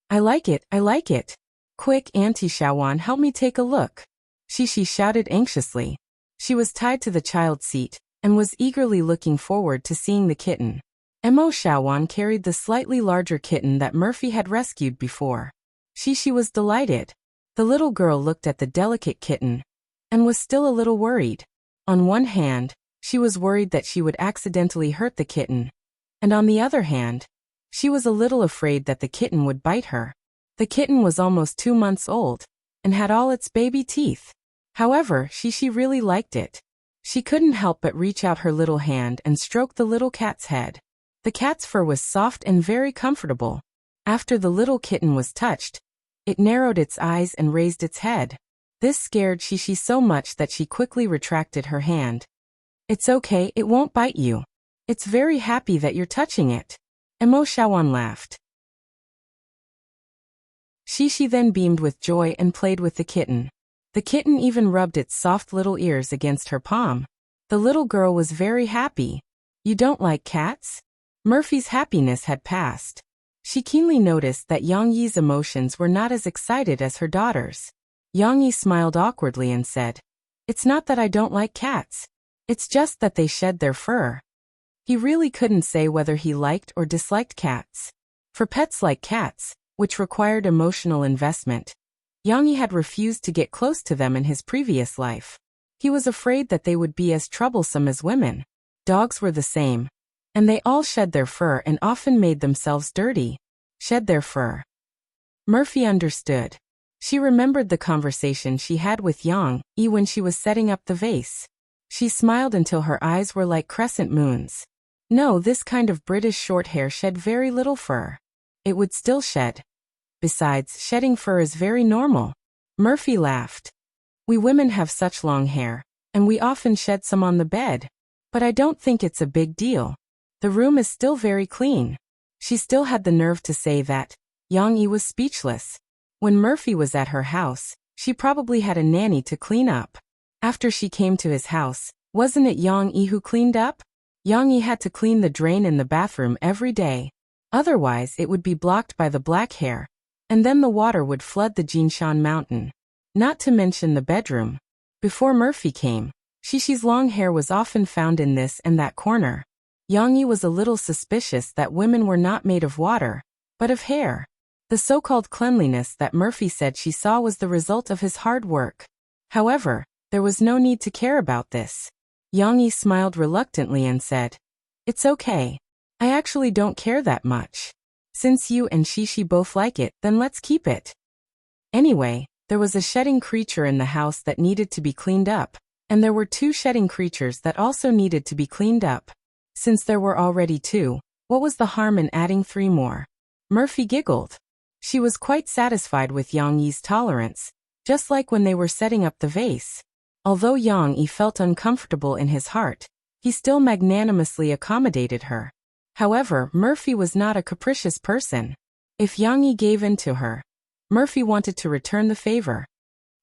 S1: I like it. Quick, Auntie Shaowan, help me take a look. Shi shouted anxiously. She was tied to the child seat and was eagerly looking forward to seeing the kitten. Mo Shaowan carried the slightly larger kitten that Murphy had rescued before. Shi was delighted. The little girl looked at the delicate kitten and was still a little worried. On one hand, she was worried that she would accidentally hurt the kitten, and on the other hand, she was a little afraid that the kitten would bite her. The kitten was almost 2 months old and had all its baby teeth. However, Shi really liked it. She couldn't help but reach out her little hand and stroke the little cat's head. The cat's fur was soft and very comfortable. After the little kitten was touched, it narrowed its eyes and raised its head. This scared Shi so much that she quickly retracted her hand. It's okay, it won't bite you. It's very happy that you're touching it. Mo Shaowan laughed. Shi then beamed with joy and played with the kitten. The kitten even rubbed its soft little ears against her palm. The little girl was very happy. You don't like cats? Murphy's happiness had passed. She keenly noticed that Yang Yi's emotions were not as excited as her daughter's. Yang Yi smiled awkwardly and said, "It's not that I don't like cats. It's just that they shed their fur." He really couldn't say whether he liked or disliked cats. For pets like cats, which required emotional investment, Yang Yi had refused to get close to them in his previous life. He was afraid that they would be as troublesome as women. Dogs were the same. And they all shed their fur and often made themselves dirty. Shed their fur. Murphy understood. She remembered the conversation she had with Yang Yi when she was setting up the vase. She smiled until her eyes were like crescent moons. No, this kind of British short hair shed very little fur. It would still shed. Besides, shedding fur is very normal. Murphy laughed. We women have such long hair, and we often shed some on the bed. But I don't think it's a big deal. The room is still very clean. She still had the nerve to say that. Yang Yi was speechless. When Murphy was at her house, she probably had a nanny to clean up. After she came to his house, wasn't it Yang Yi who cleaned up? Yang Yi had to clean the drain in the bathroom every day. Otherwise it would be blocked by the black hair, and then the water would flood the Jinshan mountain. Not to mention the bedroom. Before Murphy came, Shishi's long hair was often found in this and that corner. Yang Yi was a little suspicious that women were not made of water, but of hair. The so-called cleanliness that Murphy said she saw was the result of his hard work. However, there was no need to care about this. Yang Yi smiled reluctantly and said, "It's okay. I actually don't care that much. Since you and Shishi both like it, then let's keep it." Anyway, there was a shedding creature in the house that needed to be cleaned up, and there were 2 shedding creatures that also needed to be cleaned up. Since there were already 2, what was the harm in adding 3 more? Murphy giggled. She was quite satisfied with Yang Yi's tolerance, just like when they were setting up the vase. Although Yang Yi felt uncomfortable in his heart, he still magnanimously accommodated her. However, Murphy was not a capricious person. If Yang Yi gave in to her, Murphy wanted to return the favor.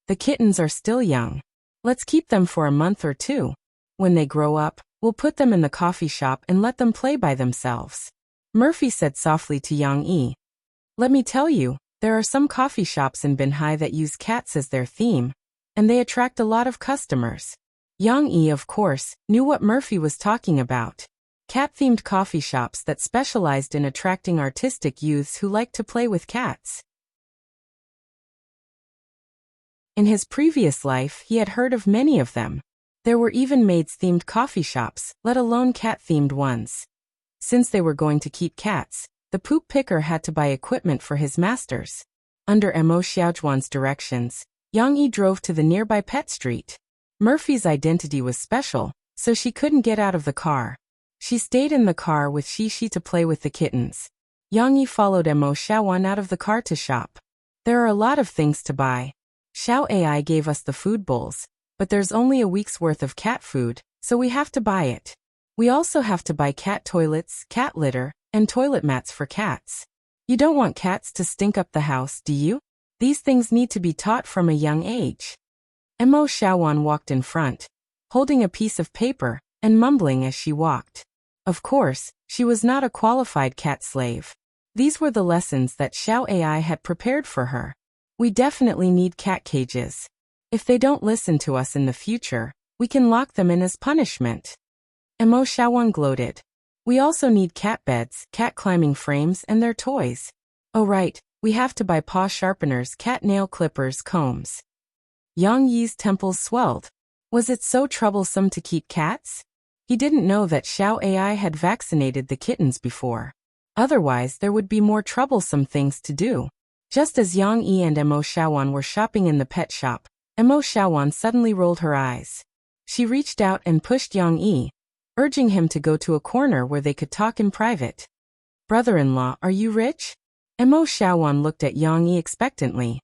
S1: The kittens are still young. Let's keep them for a month or 2. When they grow up, we'll put them in the coffee shop and let them play by themselves. Murphy said softly to Yang Yi. Let me tell you, there are some coffee shops in Binhai that use cats as their theme, and they attract a lot of customers. Yang Yi, of course, knew what Murphy was talking about. Cat-themed coffee shops that specialized in attracting artistic youths who liked to play with cats. In his previous life, he had heard of many of them. There were even maids-themed coffee shops, let alone cat-themed ones. Since they were going to keep cats, the poop picker had to buy equipment for his masters. Under Mo Xiaojuan's directions, Yang Yi drove to the nearby pet street. Murphy's identity was special, so she couldn't get out of the car. She stayed in the car with Shishi to play with the kittens. Yang Yi followed Mo Xiaojuan out of the car to shop. There are a lot of things to buy. Xiao AI gave us the food bowls, but there's only a week's worth of cat food, so we have to buy it. We also have to buy cat toilets, cat litter, and toilet mats for cats. You don't want cats to stink up the house, do you? These things need to be taught from a young age. Mo Xiaojuan walked in front, holding a piece of paper, and mumbling as she walked. Of course, she was not a qualified cat slave. These were the lessons that Xiao AI had prepared for her. We definitely need cat cages. If they don't listen to us in the future, we can lock them in as punishment. Mo Xiaojuan gloated. We also need cat beds, cat climbing frames, and their toys. Oh right, we have to buy paw sharpeners, cat nail clippers, combs. Yang Yi's temples swelled. Was it so troublesome to keep cats? He didn't know that Xiao AI had vaccinated the kittens before. Otherwise, there would be more troublesome things to do. Just as Yang Yi and Mo Xiaojuan were shopping in the pet shop, Mo Xiaojuan suddenly rolled her eyes. She reached out and pushed Yang Yi, urging him to go to a corner where they could talk in private. Brother-in-law, are you rich? Mo Xiaojuan looked at Yang Yi expectantly.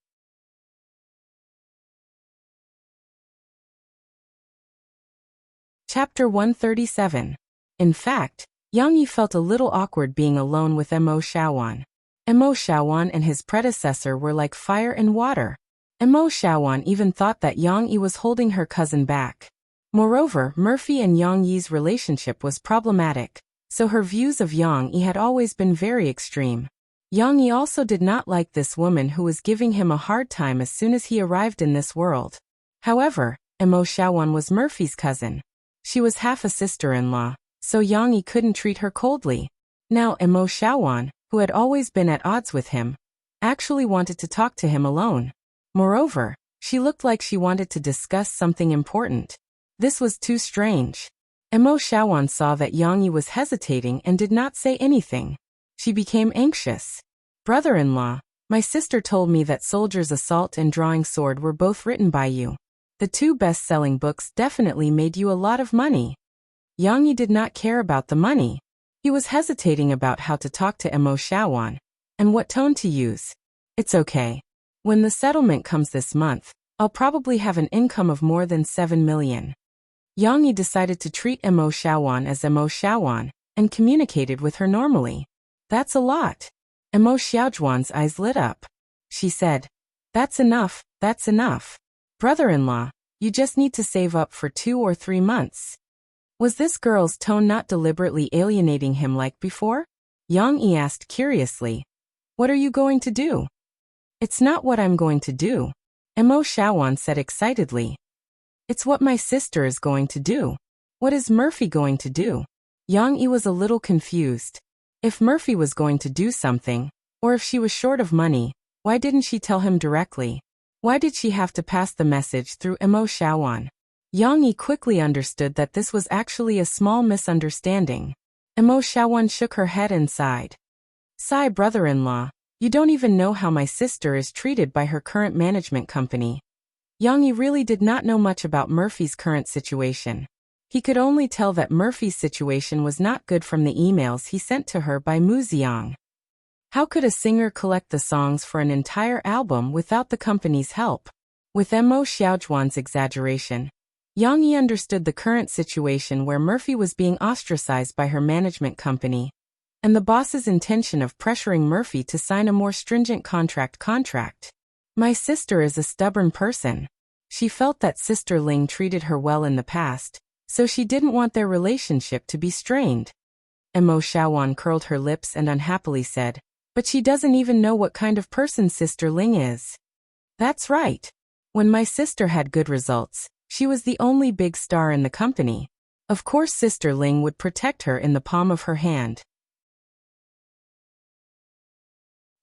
S1: Chapter 137. In fact, Yang Yi felt a little awkward being alone with Mo Xiaojuan. Mo Xiaojuan and his predecessor were like fire and water. Mo Xiaojuan even thought that Yang Yi was holding her cousin back. Moreover, Murphy and Yang Yi's relationship was problematic, so her views of Yang Yi had always been very extreme. Yang Yi also did not like this woman who was giving him a hard time as soon as he arrived in this world. However, Mo Xiaowan was Murphy's cousin. She was half a sister-in-law, so Yang Yi couldn't treat her coldly. Now Mo Xiaowan, who had always been at odds with him, actually wanted to talk to him alone. Moreover, she looked like she wanted to discuss something important. This was too strange. Mo Xiaowan saw that Yang Yi was hesitating and did not say anything. She became anxious. Brother-in-law, my sister told me that Soldier's Assault and Drawing Sword were both written by you. The two best-selling books definitely made you a lot of money. Yang Yi did not care about the money. He was hesitating about how to talk to Mo Xiaowan and what tone to use. It's okay. When the settlement comes this month, I'll probably have an income of more than 7 million. Yang Yi decided to treat Mo Xiaowan as Mo Xiaowan and communicated with her normally. That's a lot. Mo Xiaojuan's eyes lit up. She said, that's enough, that's enough. Brother-in-law, you just need to save up for 2 or 3 months. Was this girl's tone not deliberately alienating him like before? Yang Yi asked curiously. What are you going to do? It's not what I'm going to do. Mo Xiaowan said excitedly. It's what my sister is going to do. What is Murphy going to do? Yang Yi was a little confused. If Murphy was going to do something, or if she was short of money, why didn't she tell him directly? Why did she have to pass the message through Mo Xiaowan? Yang Yi quickly understood that this was actually a small misunderstanding. Mo Xiaowan shook her head and sighed. Sigh, brother-in-law, you don't even know how my sister is treated by her current management company. Yang Yi really did not know much about Murphy's current situation. He could only tell that Murphy's situation was not good from the emails he sent to her by Mu Xiang. How could a singer collect the songs for an entire album without the company's help? With Mo Xiaojuan's exaggeration, Yang Yi understood the current situation where Murphy was being ostracized by her management company, and the boss's intention of pressuring Murphy to sign a more stringent contract. My sister is a stubborn person. She felt that Sister Ling treated her well in the past, so she didn't want their relationship to be strained. Mo Xiaowan curled her lips and unhappily said, but she doesn't even know what kind of person Sister Ling is. That's right. When my sister had good results, she was the only big star in the company. Of course Sister Ling would protect her in the palm of her hand.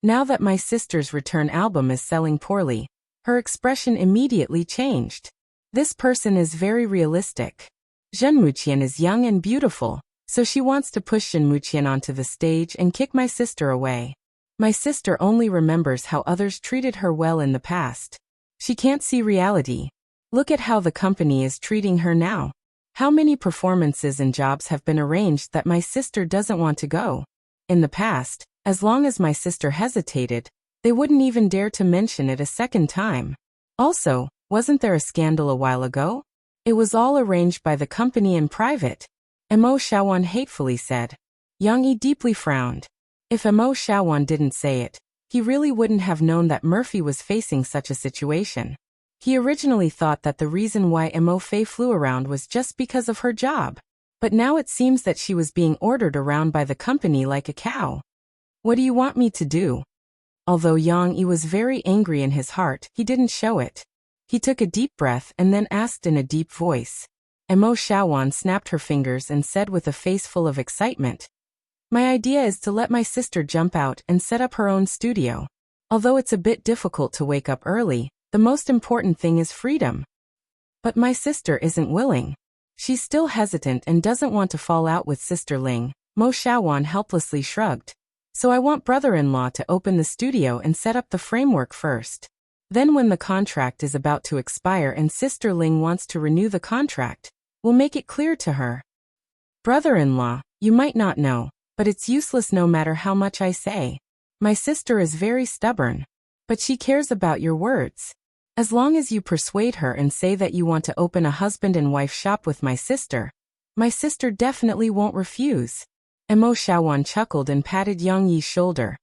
S1: Now that my sister's return album is selling poorly, her expression immediately changed. This person is very realistic. Zhen Muqian is young and beautiful, so she wants to push Zhen Muqian onto the stage and kick my sister away. My sister only remembers how others treated her well in the past. She can't see reality. Look at how the company is treating her now. How many performances and jobs have been arranged that my sister doesn't want to go? In the past, as long as my sister hesitated, they wouldn't even dare to mention it a second time. Also, wasn't there a scandal a while ago? It was all arranged by the company in private. Mo Xiaowan hatefully said. Yang Yi deeply frowned. If Mo Xiaowan didn't say it, he really wouldn't have known that Murphy was facing such a situation. He originally thought that the reason why Mo Fei flew around was just because of her job. But now it seems that she was being ordered around by the company like a cow. What do you want me to do? Although Yang Yi was very angry in his heart, he didn't show it. He took a deep breath and then asked in a deep voice. Mo Xiaowan snapped her fingers and said with a face full of excitement, my idea is to let my sister jump out and set up her own studio. Although it's a bit difficult to wake up early, the most important thing is freedom. But my sister isn't willing. She's still hesitant and doesn't want to fall out with Sister Ling. Mo Xiaowan helplessly shrugged. So I want brother-in-law to open the studio and set up the framework first. Then when the contract is about to expire and Sister Ling wants to renew the contract, we'll make it clear to her. Brother-in-law, you might not know, but it's useless no matter how much I say. My sister is very stubborn, but she cares about your words. As long as you persuade her and say that you want to open a husband and wife shop with my sister definitely won't refuse. Mo Xiaowan chuckled and patted Yang Yi's shoulder.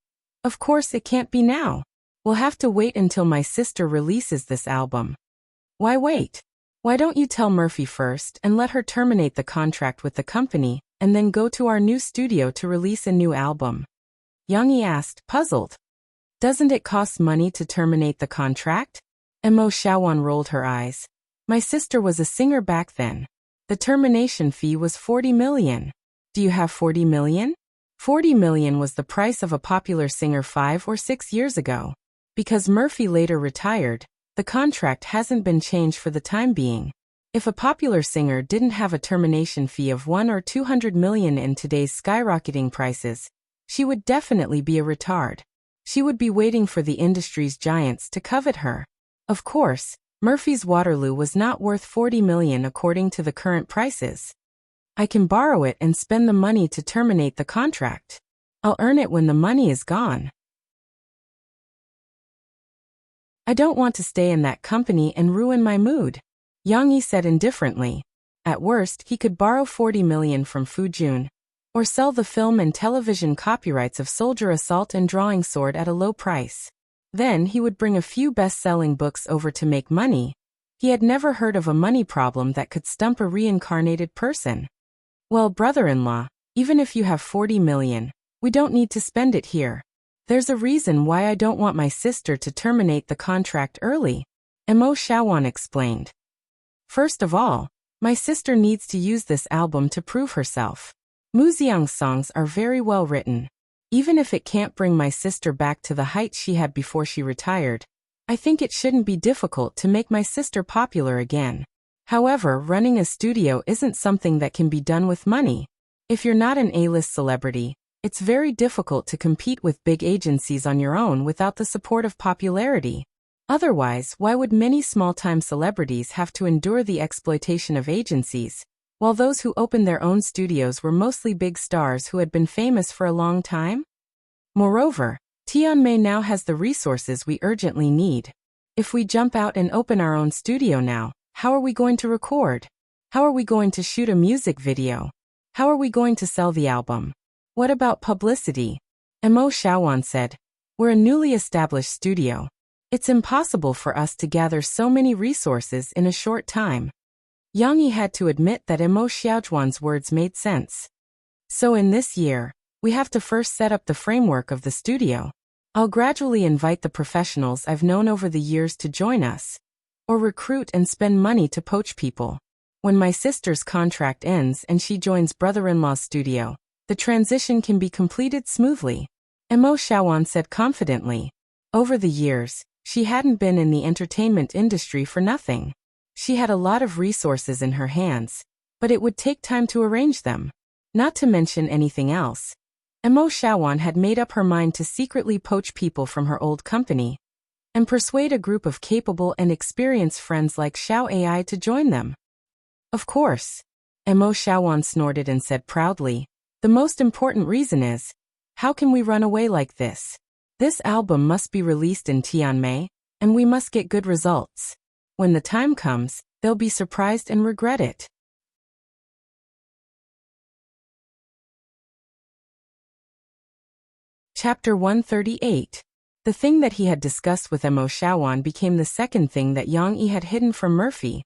S1: Of course it can't be now. We'll have to wait until my sister releases this album. Why wait? Why don't you tell Murphy first and let her terminate the contract with the company, and then go to our new studio to release a new album? Yang Yi asked, puzzled. Doesn't it cost money to terminate the contract? Mo Xiaowan rolled her eyes. My sister was a singer back then. The termination fee was 40 million. Do you have 40 million? 40 million was the price of a popular singer 5 or 6 years ago. Because Murphy later retired, the contract hasn't been changed for the time being. If a popular singer didn't have a termination fee of 1 or 200 million in today's skyrocketing prices, she would definitely be a retard. She would be waiting for the industry's giants to covet her. Of course, Murphy's Waterloo was not worth 40 million according to the current prices. I can borrow it and spend the money to terminate the contract. I'll earn it when the money is gone. I don't want to stay in that company and ruin my mood, Yang Yi said indifferently. At worst, he could borrow 40 million from Fu Jun, or sell the film and television copyrights of Soldier Assault and Drawing Sword at a low price. Then he would bring a few best-selling books over to make money. He had never heard of a money problem that could stump a reincarnated person. Well, brother-in-law, even if you have 40 million, we don't need to spend it here. There's a reason why I don't want my sister to terminate the contract early, Mo Xiaowan explained. First of all, my sister needs to use this album to prove herself. Muxiang's songs are very well written. Even if it can't bring my sister back to the heights she had before she retired, I think it shouldn't be difficult to make my sister popular again. However, running a studio isn't something that can be done with money. If you're not an A-list celebrity, it's very difficult to compete with big agencies on your own without the support of popularity. Otherwise, why would many small-time celebrities have to endure the exploitation of agencies, while those who opened their own studios were mostly big stars who had been famous for a long time? Moreover, Tianmei now has the resources we urgently need. If we jump out and open our own studio now, how are we going to record? How are we going to shoot a music video? How are we going to sell the album? What about publicity? Mo Xiaowan said. We're a newly established studio. It's impossible for us to gather so many resources in a short time. Yang Yi had to admit that Mo Xiaowan's words made sense. So in this year, we have to first set up the framework of the studio. I'll gradually invite the professionals I've known over the years to join us, or recruit and spend money to poach people. When my sister's contract ends and she joins brother-in-law's studio, the transition can be completed smoothly, Mo Xiaowan said confidently. Over the years, she hadn't been in the entertainment industry for nothing. She had a lot of resources in her hands, but it would take time to arrange them. Not to mention anything else, Mo Xiaowan had made up her mind to secretly poach people from her old company and persuade a group of capable and experienced friends like Xiao AI to join them. Of course, Mo Xiaowan snorted and said proudly, the most important reason is, how can we run away like this? This album must be released in Tianmei, and we must get good results. When the time comes, they'll be surprised and regret it. Chapter 138. The thing that he had discussed with Mo Xiaowan became the second thing that Yang Yi had hidden from Murphy.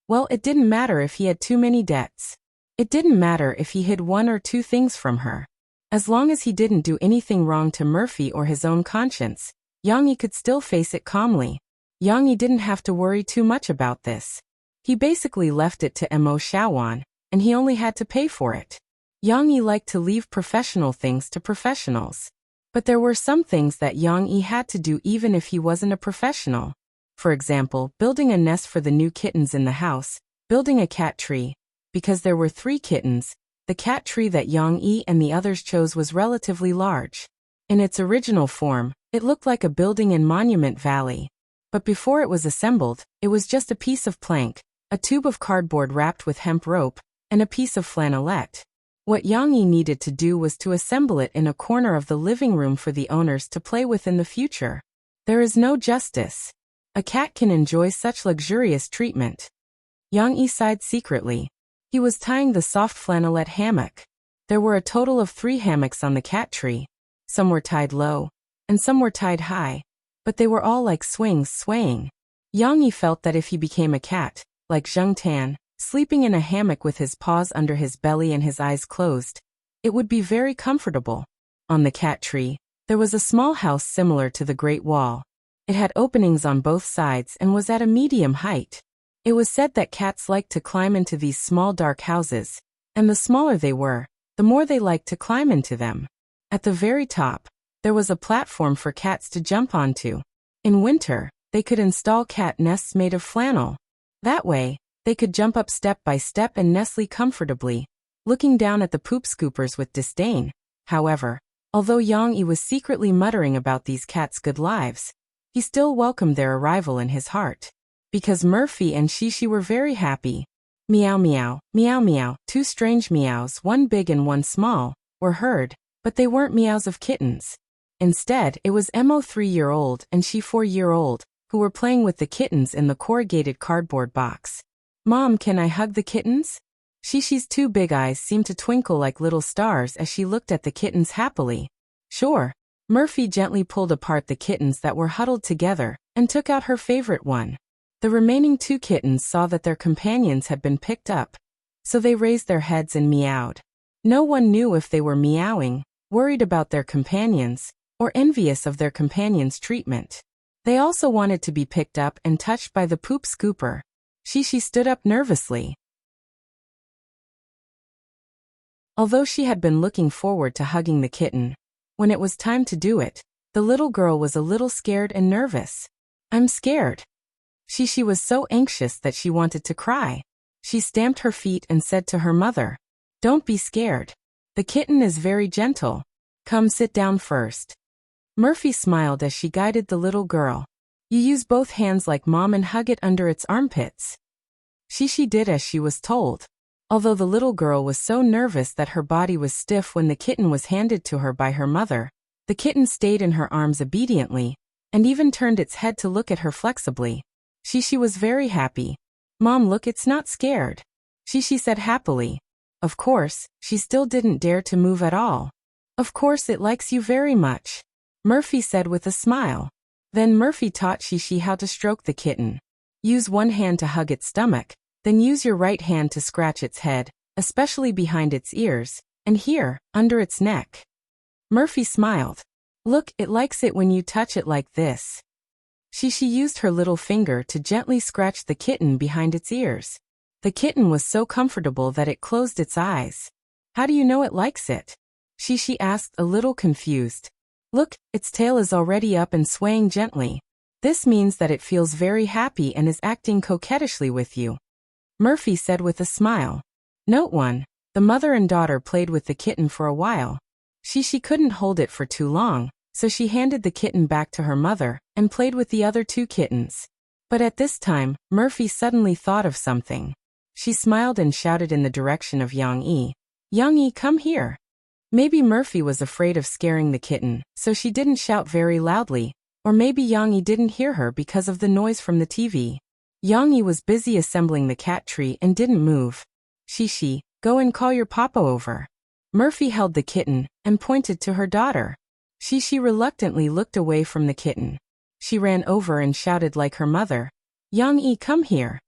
S1: Well, it didn't matter if he had too many debts. It didn't matter if he hid 1 or 2 things from her. As long as he didn't do anything wrong to Murphy or his own conscience, Yang Yi could still face it calmly. Yang Yi didn't have to worry too much about this. He basically left it to Mo Xiaowan, and he only had to pay for it. Yang Yi liked to leave professional things to professionals. But there were some things that Yang Yi had to do even if he wasn't a professional. For example, building a nest for the new kittens in the house, building a cat tree. Because there were 3 kittens, the cat tree that Yang Yi and the others chose was relatively large. In its original form, it looked like a building in Monument Valley. But before it was assembled, it was just a piece of plank, a tube of cardboard wrapped with hemp rope, and a piece of flannelette. What Yang Yi needed to do was to assemble it in a corner of the living room for the owners to play with in the future. There is no justice. A cat can enjoy such luxurious treatment. Yang Yi sighed secretly. He was tying the soft flannelette hammock. There were a total of 3 hammocks on the cat tree. Some were tied low, and some were tied high, but they were all like swings swaying. Yang Yi felt that if he became a cat, like Zheng Tan, sleeping in a hammock with his paws under his belly and his eyes closed, it would be very comfortable. On the cat tree, there was a small house similar to the Great Wall. It had openings on both sides and was at a medium height. It was said that cats liked to climb into these small dark houses, and the smaller they were, the more they liked to climb into them. At the very top, there was a platform for cats to jump onto. In winter, they could install cat nests made of flannel. That way, they could jump up step by step and nestle comfortably, looking down at the poop scoopers with disdain. However, although Yang Yi was secretly muttering about these cats' good lives, he still welcomed their arrival in his heart. Because Murphy and Shishi were very happy. Meow meow, meow meow, two strange meows, one big and one small, were heard, but they weren't meows of kittens. Instead, it was Mo 3-year-old and Shi 4-year-old, who were playing with the kittens in the corrugated cardboard box. Mom, can I hug the kittens? Shishi's two big eyes seemed to twinkle like little stars as she looked at the kittens happily. Sure. Murphy gently pulled apart the kittens that were huddled together and took out her favorite one. The remaining two kittens saw that their companions had been picked up, so they raised their heads and meowed. No one knew if they were meowing, worried about their companions, or envious of their companions' treatment. They also wanted to be picked up and touched by the poop scooper. Shishi stood up nervously. Although she had been looking forward to hugging the kitten, when it was time to do it, the little girl was a little scared and nervous. I'm scared. Shishi was so anxious that she wanted to cry. She stamped her feet and said to her mother, "Don't be scared. The kitten is very gentle. Come sit down first." Murphy smiled as she guided the little girl. You use both hands like mom and hug it under its armpits. Shishi did as she was told. Although the little girl was so nervous that her body was stiff when the kitten was handed to her by her mother, the kitten stayed in her arms obediently, and even turned its head to look at her flexibly. Shishi was very happy. Mom, look, it's not scared. Shishi said happily. Of course, she still didn't dare to move at all. Of course it likes you very much, Murphy said with a smile. Then Murphy taught Shishi how to stroke the kitten. Use one hand to hug its stomach, then use your right hand to scratch its head, especially behind its ears, and here, under its neck. Murphy smiled. Look, it likes it when you touch it like this. Shishi used her little finger to gently scratch the kitten behind its ears. The kitten was so comfortable that it closed its eyes. How do you know it likes it? Shishi asked, a little confused. Look, its tail is already up and swaying gently. This means that it feels very happy and is acting coquettishly with you, Murphy said with a smile. Note 1. The mother and daughter played with the kitten for a while. Shishi couldn't hold it for too long, so she handed the kitten back to her mother and played with the other two kittens. But at this time, Murphy suddenly thought of something. She smiled and shouted in the direction of Yang Yi. Yang Yi, come here. Maybe Murphy was afraid of scaring the kitten, so she didn't shout very loudly, or maybe Yang Yi didn't hear her because of the noise from the TV. Yang Yi was busy assembling the cat tree and didn't move. Shishi, go and call your papa over. Murphy held the kitten and pointed to her daughter. Shishi reluctantly looked away from the kitten. She ran over and shouted like her mother. Yang Yi, come here.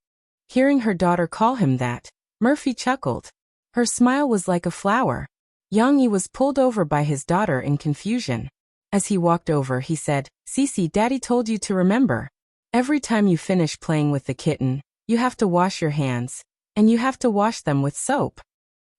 S1: Hearing her daughter call him that, Murphy chuckled. Her smile was like a flower. Yang Yi was pulled over by his daughter in confusion. As he walked over, he said, Sisi, Daddy told you to remember. Every time you finish playing with the kitten, you have to wash your hands, and you have to wash them with soap.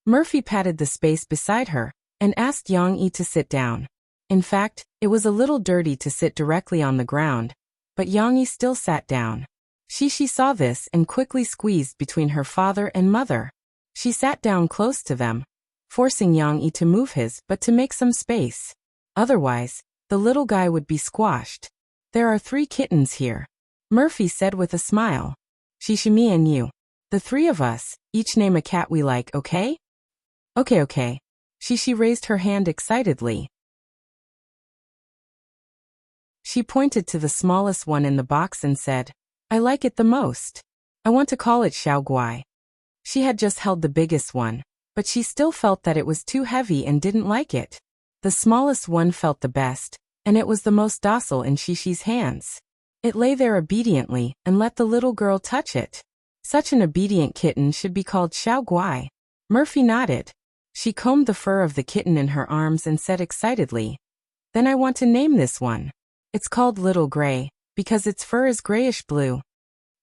S1: Murphy patted the space beside her and asked Yang Yi to sit down. In fact, it was a little dirty to sit directly on the ground, but Yang Yi still sat down. Shishi saw this and quickly squeezed between her father and mother. She sat down close to them, forcing Yang Yi to move his but to make some space. Otherwise, the little guy would be squashed. There are 3 kittens here, Murphy said with a smile. Shishi, me and you. The 3 of us, each name a cat we like, okay? Okay. Shishi raised her hand excitedly. She pointed to the smallest one in the box and said, I like it the most. I want to call it Xiao Guai. She had just held the biggest one, but she still felt that it was too heavy and didn't like it. The smallest one felt the best, and it was the most docile in Shishi's hands. It lay there obediently and let the little girl touch it. Such an obedient kitten should be called Xiao Guai. Murphy nodded. She combed the fur of the kitten in her arms and said excitedly, "Then I want to name this one. It's called Little Gray, because its fur is grayish-blue."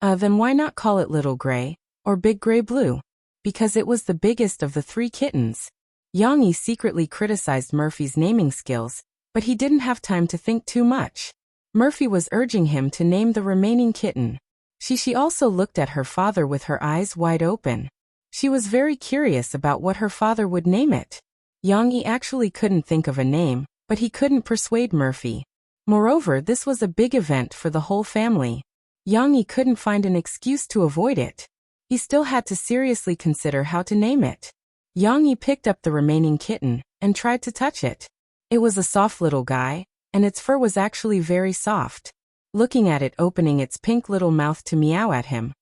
S1: Then why not call it Little Gray, or Big Gray Blue? Because it was the biggest of the 3 kittens. Yang secretly criticized Murphy's naming skills, but he didn't have time to think too much. Murphy was urging him to name the remaining kitten. She also looked at her father with her eyes wide open. She was very curious about what her father would name it. Yang actually couldn't think of a name, but he couldn't persuade Murphy. Moreover, this was a big event for the whole family. Yang couldn't find an excuse to avoid it. He still had to seriously consider how to name it. Yang picked up the remaining kitten and tried to touch it. It was a soft little guy, and its fur was actually very soft. Looking at it opening its pink little mouth to meow at him,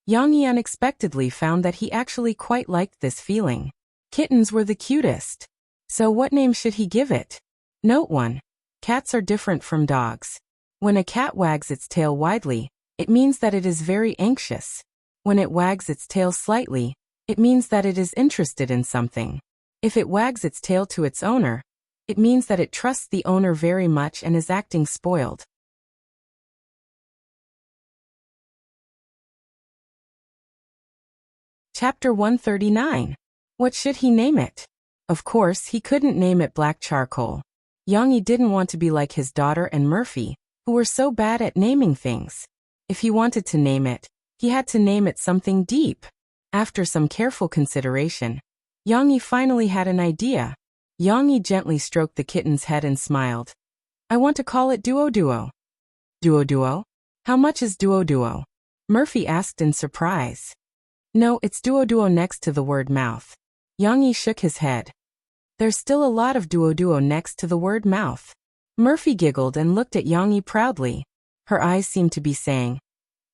S1: Yang unexpectedly found that he actually quite liked this feeling. Kittens were the cutest. So what name should he give it? Note 1. Cats are different from dogs. When a cat wags its tail widely, it means that it is very anxious. When it wags its tail slightly, it means that it is interested in something. If it wags its tail to its owner, it means that it trusts the owner very much and is acting spoiled. Chapter 139. What should he name it? Of course, he couldn't name it Black Charcoal. Yang didn't want to be like his daughter and Murphy, who were so bad at naming things. If he wanted to name it, he had to name it something deep. After some careful consideration, Yang finally had an idea. Yang gently stroked the kitten's head and smiled. "I want to call it Duo Duo." "Duo Duo? How much is Duo Duo?" Murphy asked in surprise. "No, it's Duo Duo next to the word mouth." Yang shook his head. "There's still a lot of Duo Duo next to the word mouth." Murphy giggled and looked at Yang proudly. Her eyes seemed to be saying,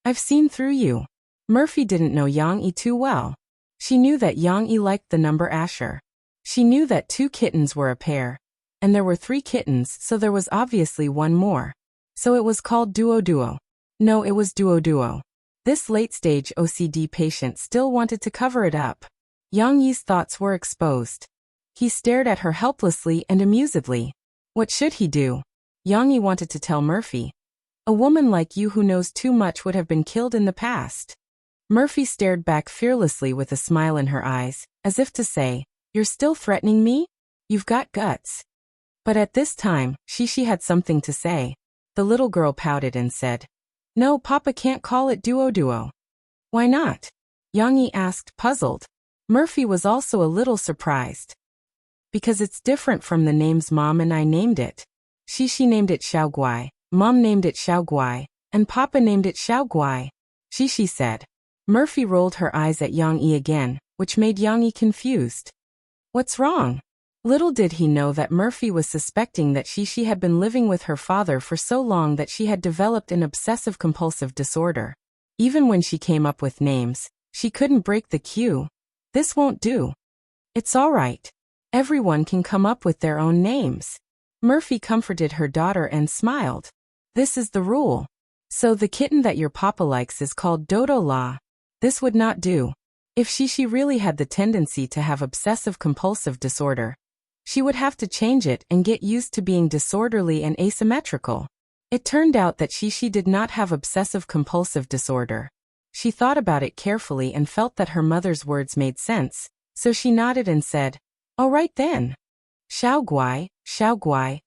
S1: "I've seen through you." Murphy didn't know Yang too well. She knew that Yang liked the number Asher. She knew that 2 kittens were a pair, and there were 3 kittens, so there was obviously one more. So it was called Duo Duo. No, it was Duo Duo. This late-stage OCD patient still wanted to cover it up. Yang thoughts were exposed. He stared at her helplessly and amusedly. What should he do? Yang wanted to tell Murphy, "A woman like you who knows too much would have been killed in the past." Murphy stared back fearlessly with a smile in her eyes, as if to say, "You're still threatening me? You've got guts." But at this time, she had something to say. The little girl pouted and said, "No, Papa can't call it Duo Duo." "Why not?" Yang asked, puzzled. Murphy was also a little surprised. "Because it's different from the names Mom and I named it. She named it Xiao Guai, Mom named it Xiao Guai, and Papa named it Xiao Guai," she said. Murphy rolled her eyes at Yang again, which made Yang confused. What's wrong? Little did he know that Murphy was suspecting that she had been living with her father for so long that she had developed an obsessive-compulsive disorder. Even when she came up with names, she couldn't break the cue. "This won't do." "It's all right. Everyone can come up with their own names." Murphy comforted her daughter and smiled. "This is the rule. So the kitten that your papa likes is called Dodo La. This would not do. If she really had the tendency to have obsessive-compulsive disorder, she would have to change it and get used to being disorderly and asymmetrical." It turned out that she did not have obsessive-compulsive disorder. She thought about it carefully and felt that her mother's words made sense, so she nodded and said, "All right then." Xiao Guai,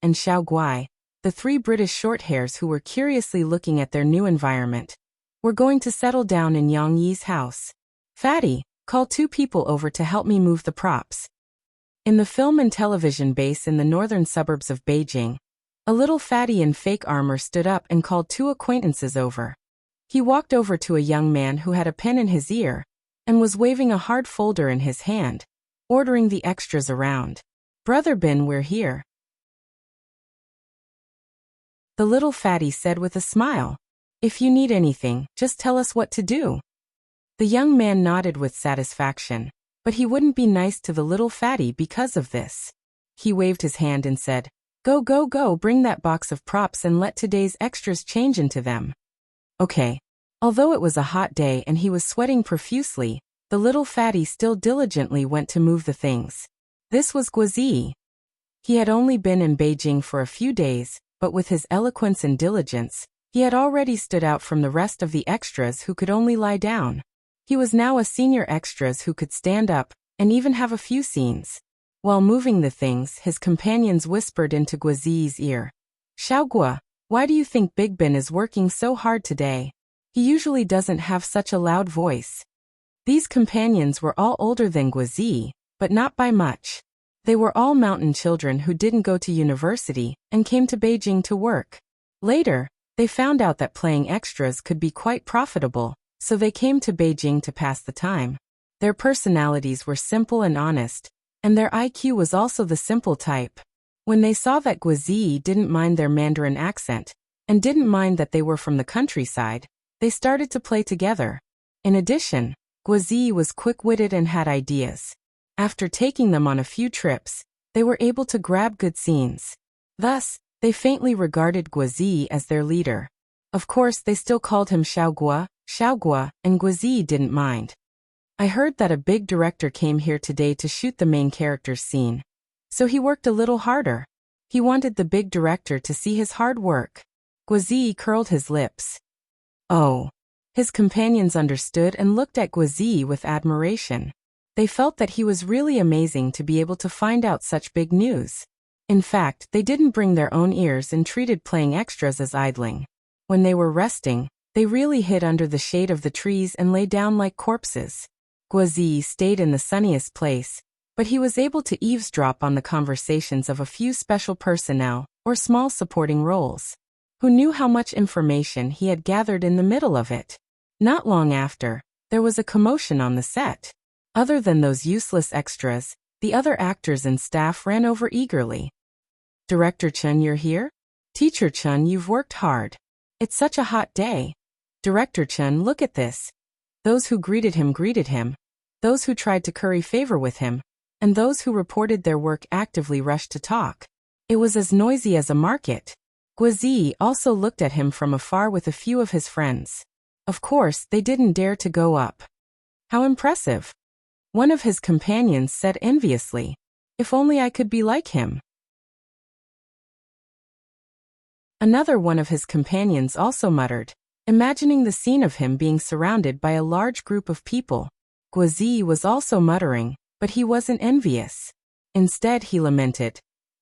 S1: and Xiao Guai, the 3 British shorthairs who were curiously looking at their new environment, were going to settle down in Yang house. "Fatty, call 2 people over to help me move the props." In the film and television base in the northern suburbs of Beijing, a little fatty in fake armor stood up and called 2 acquaintances over. He walked over to a young man who had a pen in his ear and was waving a hard folder in his hand, ordering the extras around. "Brother Bin, we're here," the little fatty said with a smile. "If you need anything, just tell us what to do." The young man nodded with satisfaction, but he wouldn't be nice to the little fatty because of this. He waved his hand and said, Go, bring that box of props and let today's extras change into them." Okay. Although it was a hot day and he was sweating profusely, the little fatty still diligently went to move the things. This was Guozi. He had only been in Beijing for a few days, but with his eloquence and diligence, he had already stood out from the rest of the extras who could only lie down. He was now a senior extra who could stand up, and even have a few scenes. While moving the things, his companions whispered into Guozi's ear. "Xiaoguo, why do you think Big Ben is working so hard today? He usually doesn't have such a loud voice." These companions were all older than Guozi, but not by much. They were all mountain children who didn't go to university and came to Beijing to work. Later, they found out that playing extras could be quite profitable, so they came to Beijing to pass the time. Their personalities were simple and honest, and their IQ was also the simple type. When they saw that Guozi didn't mind their Mandarin accent, and didn't mind that they were from the countryside, they started to play together. In addition, Guozi was quick-witted and had ideas. After taking them on a few trips, they were able to grab good scenes. Thus, they faintly regarded Guozi as their leader. Of course, they still called him Xiaoguo, and Guozi didn't mind. "I heard that a big director came here today to shoot the main character's scene. So he worked a little harder. He wanted the big director to see his hard work." Guozi curled his lips. Oh. His companions understood and looked at Guozi with admiration. They felt that he was really amazing to be able to find out such big news. In fact, they didn't bring their own ears and treated playing extras as idling. When they were resting, they really hid under the shade of the trees and lay down like corpses. Guozi stayed in the sunniest place, but he was able to eavesdrop on the conversations of a few special personnel, or small supporting roles, who knew how much information he had gathered in the middle of it. Not long after, there was a commotion on the set. Other than those useless extras, the other actors and staff ran over eagerly. "Director Chen, you're here? Teacher Chen, you've worked hard. It's such a hot day. Director Chen, look at this." Those who greeted him, those who tried to curry favor with him, and those who reported their work actively rushed to talk. It was as noisy as a market. Guozi also looked at him from afar with a few of his friends. Of course, they didn't dare to go up. "How impressive," one of his companions said enviously. "If only I could be like him." Another one of his companions also muttered, imagining the scene of him being surrounded by a large group of people. Guozi was also muttering, but he wasn't envious. Instead, he lamented,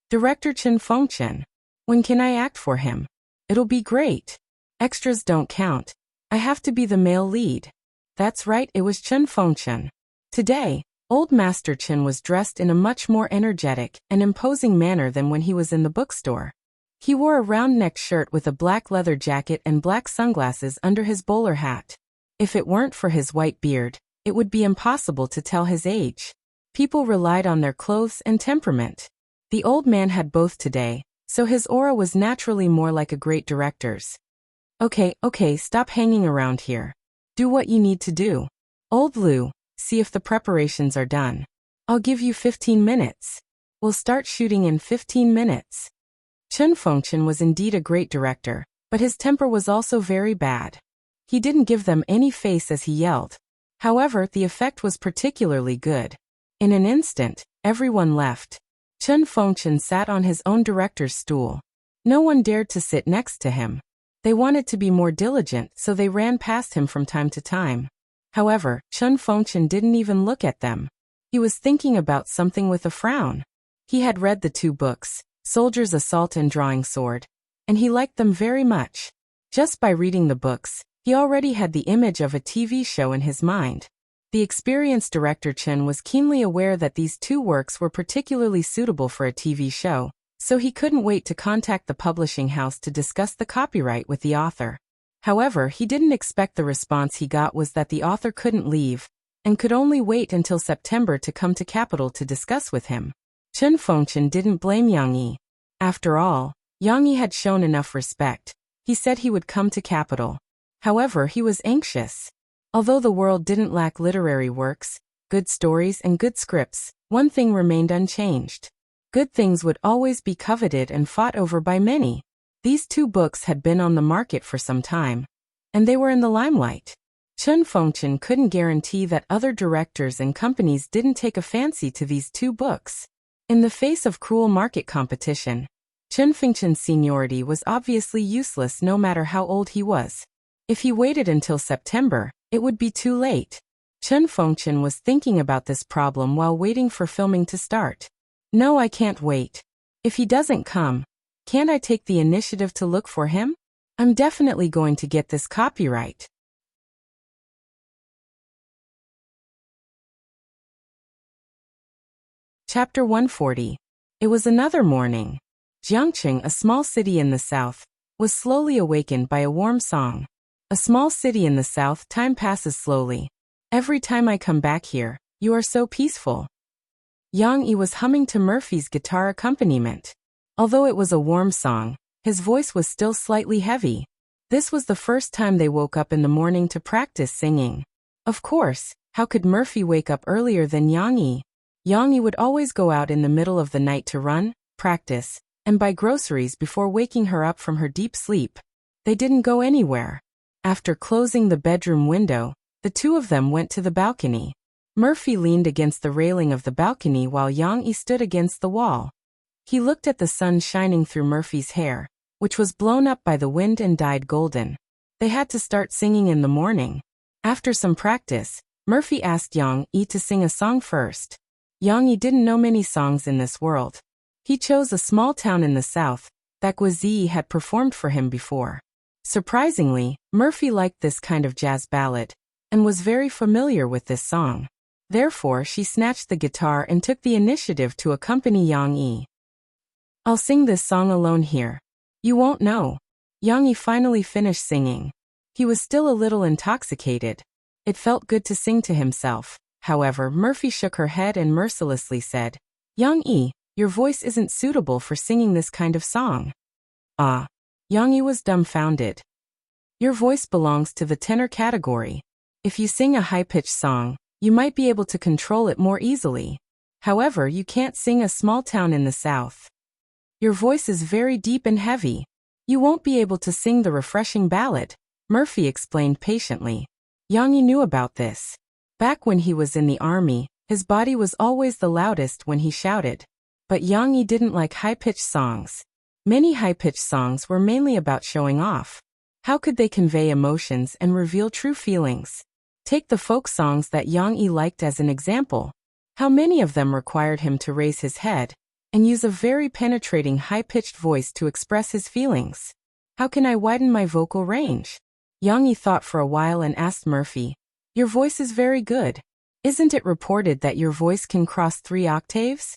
S1: "Director Chen Fengchen, when can I act for him? It'll be great. Extras don't count. I have to be the male lead." That's right, it was Chen Fengchen. Today, Old Master Chen was dressed in a much more energetic and imposing manner than when he was in the bookstore. He wore a round-necked shirt with a black leather jacket and black sunglasses under his bowler hat. If it weren't for his white beard, it would be impossible to tell his age. People relied on their clothes and temperament. The old man had both today, so his aura was naturally more like a great director's. Okay, stop hanging around here. Do what you need to do. Old Lu, see if the preparations are done. I'll give you 15 minutes. We'll start shooting in 15 minutes. Chen Fengchen was indeed a great director, but his temper was also very bad. He didn't give them any face as he yelled. However, the effect was particularly good. In an instant, everyone left. Chen Fengchen sat on his own director's stool. No one dared to sit next to him. They wanted to be more diligent, so they ran past him from time to time. However, Chen Fengchen didn't even look at them. He was thinking about something with a frown. He had read the 2 books, Soldier's Assault and Drawing Sword, and he liked them very much. Just by reading the books, he already had the image of a TV show in his mind. The experienced director Chen was keenly aware that these 2 works were particularly suitable for a TV show, so he couldn't wait to contact the publishing house to discuss the copyright with the author. However, he didn't expect the response he got was that the author couldn't leave, and could only wait until September to come to capital to discuss with him. Chen Fengchen didn't blame Yang Yi. After all, Yang Yi had shown enough respect. He said he would come to capital. However, he was anxious. Although the world didn't lack literary works, good stories and good scripts, one thing remained unchanged. Good things would always be coveted and fought over by many. These 2 books had been on the market for some time, and they were in the limelight. Chen Fengchen couldn't guarantee that other directors and companies didn't take a fancy to these 2 books. In the face of cruel market competition, Chen Fengchen's seniority was obviously useless no matter how old he was. If he waited until September, it would be too late. Chen Fengchen was thinking about this problem while waiting for filming to start. No, I can't wait. If he doesn't come, can't I take the initiative to look for him? I'm definitely going to get this copyright. Chapter 140. It was another morning. Jiangqing, a small city in the south, was slowly awakened by a warm song. A small city in the south, time passes slowly. Every time I come back here, you are so peaceful. Yang Yi was humming to Murphy's guitar accompaniment. Although it was a warm song, his voice was still slightly heavy. This was the first time they woke up in the morning to practice singing. Of course, how could Murphy wake up earlier than Yang Yi? Yang Yi would always go out in the middle of the night to run, practice, and buy groceries before waking her up from her deep sleep. They didn't go anywhere. After closing the bedroom window, the two of them went to the balcony. Murphy leaned against the railing of the balcony while Yang Yi stood against the wall. He looked at the sun shining through Murphy's hair, which was blown up by the wind and dyed golden. They had to start singing in the morning. After some practice, Murphy asked Yang Yi to sing a song first. Yang Yi didn't know many songs in this world. He chose a small town in the south that Guizi had performed for him before. Surprisingly, Murphy liked this kind of jazz ballad and was very familiar with this song. Therefore, she snatched the guitar and took the initiative to accompany Yang Yi. I'll sing this song alone here. You won't know. Yang Yi finally finished singing. He was still a little intoxicated. It felt good to sing to himself. However, Murphy shook her head and mercilessly said, Yang Yi, your voice isn't suitable for singing this kind of song. Ah. Yang Yi was dumbfounded. Your voice belongs to the tenor category. If you sing a high-pitched song, you might be able to control it more easily. However, you can't sing a small town in the south. Your voice is very deep and heavy. You won't be able to sing the refreshing ballad, Murphy explained patiently. Yang Yi knew about this. Back when he was in the army, his body was always the loudest when he shouted. But Yang Yi didn't like high-pitched songs. Many high-pitched songs were mainly about showing off. How could they convey emotions and reveal true feelings? Take the folk songs that Yang Yi liked as an example. How many of them required him to raise his head and use a very penetrating high-pitched voice to express his feelings? How can I widen my vocal range? Yang Yi thought for a while and asked Murphy, your voice is very good. Isn't it reported that your voice can cross 3 octaves?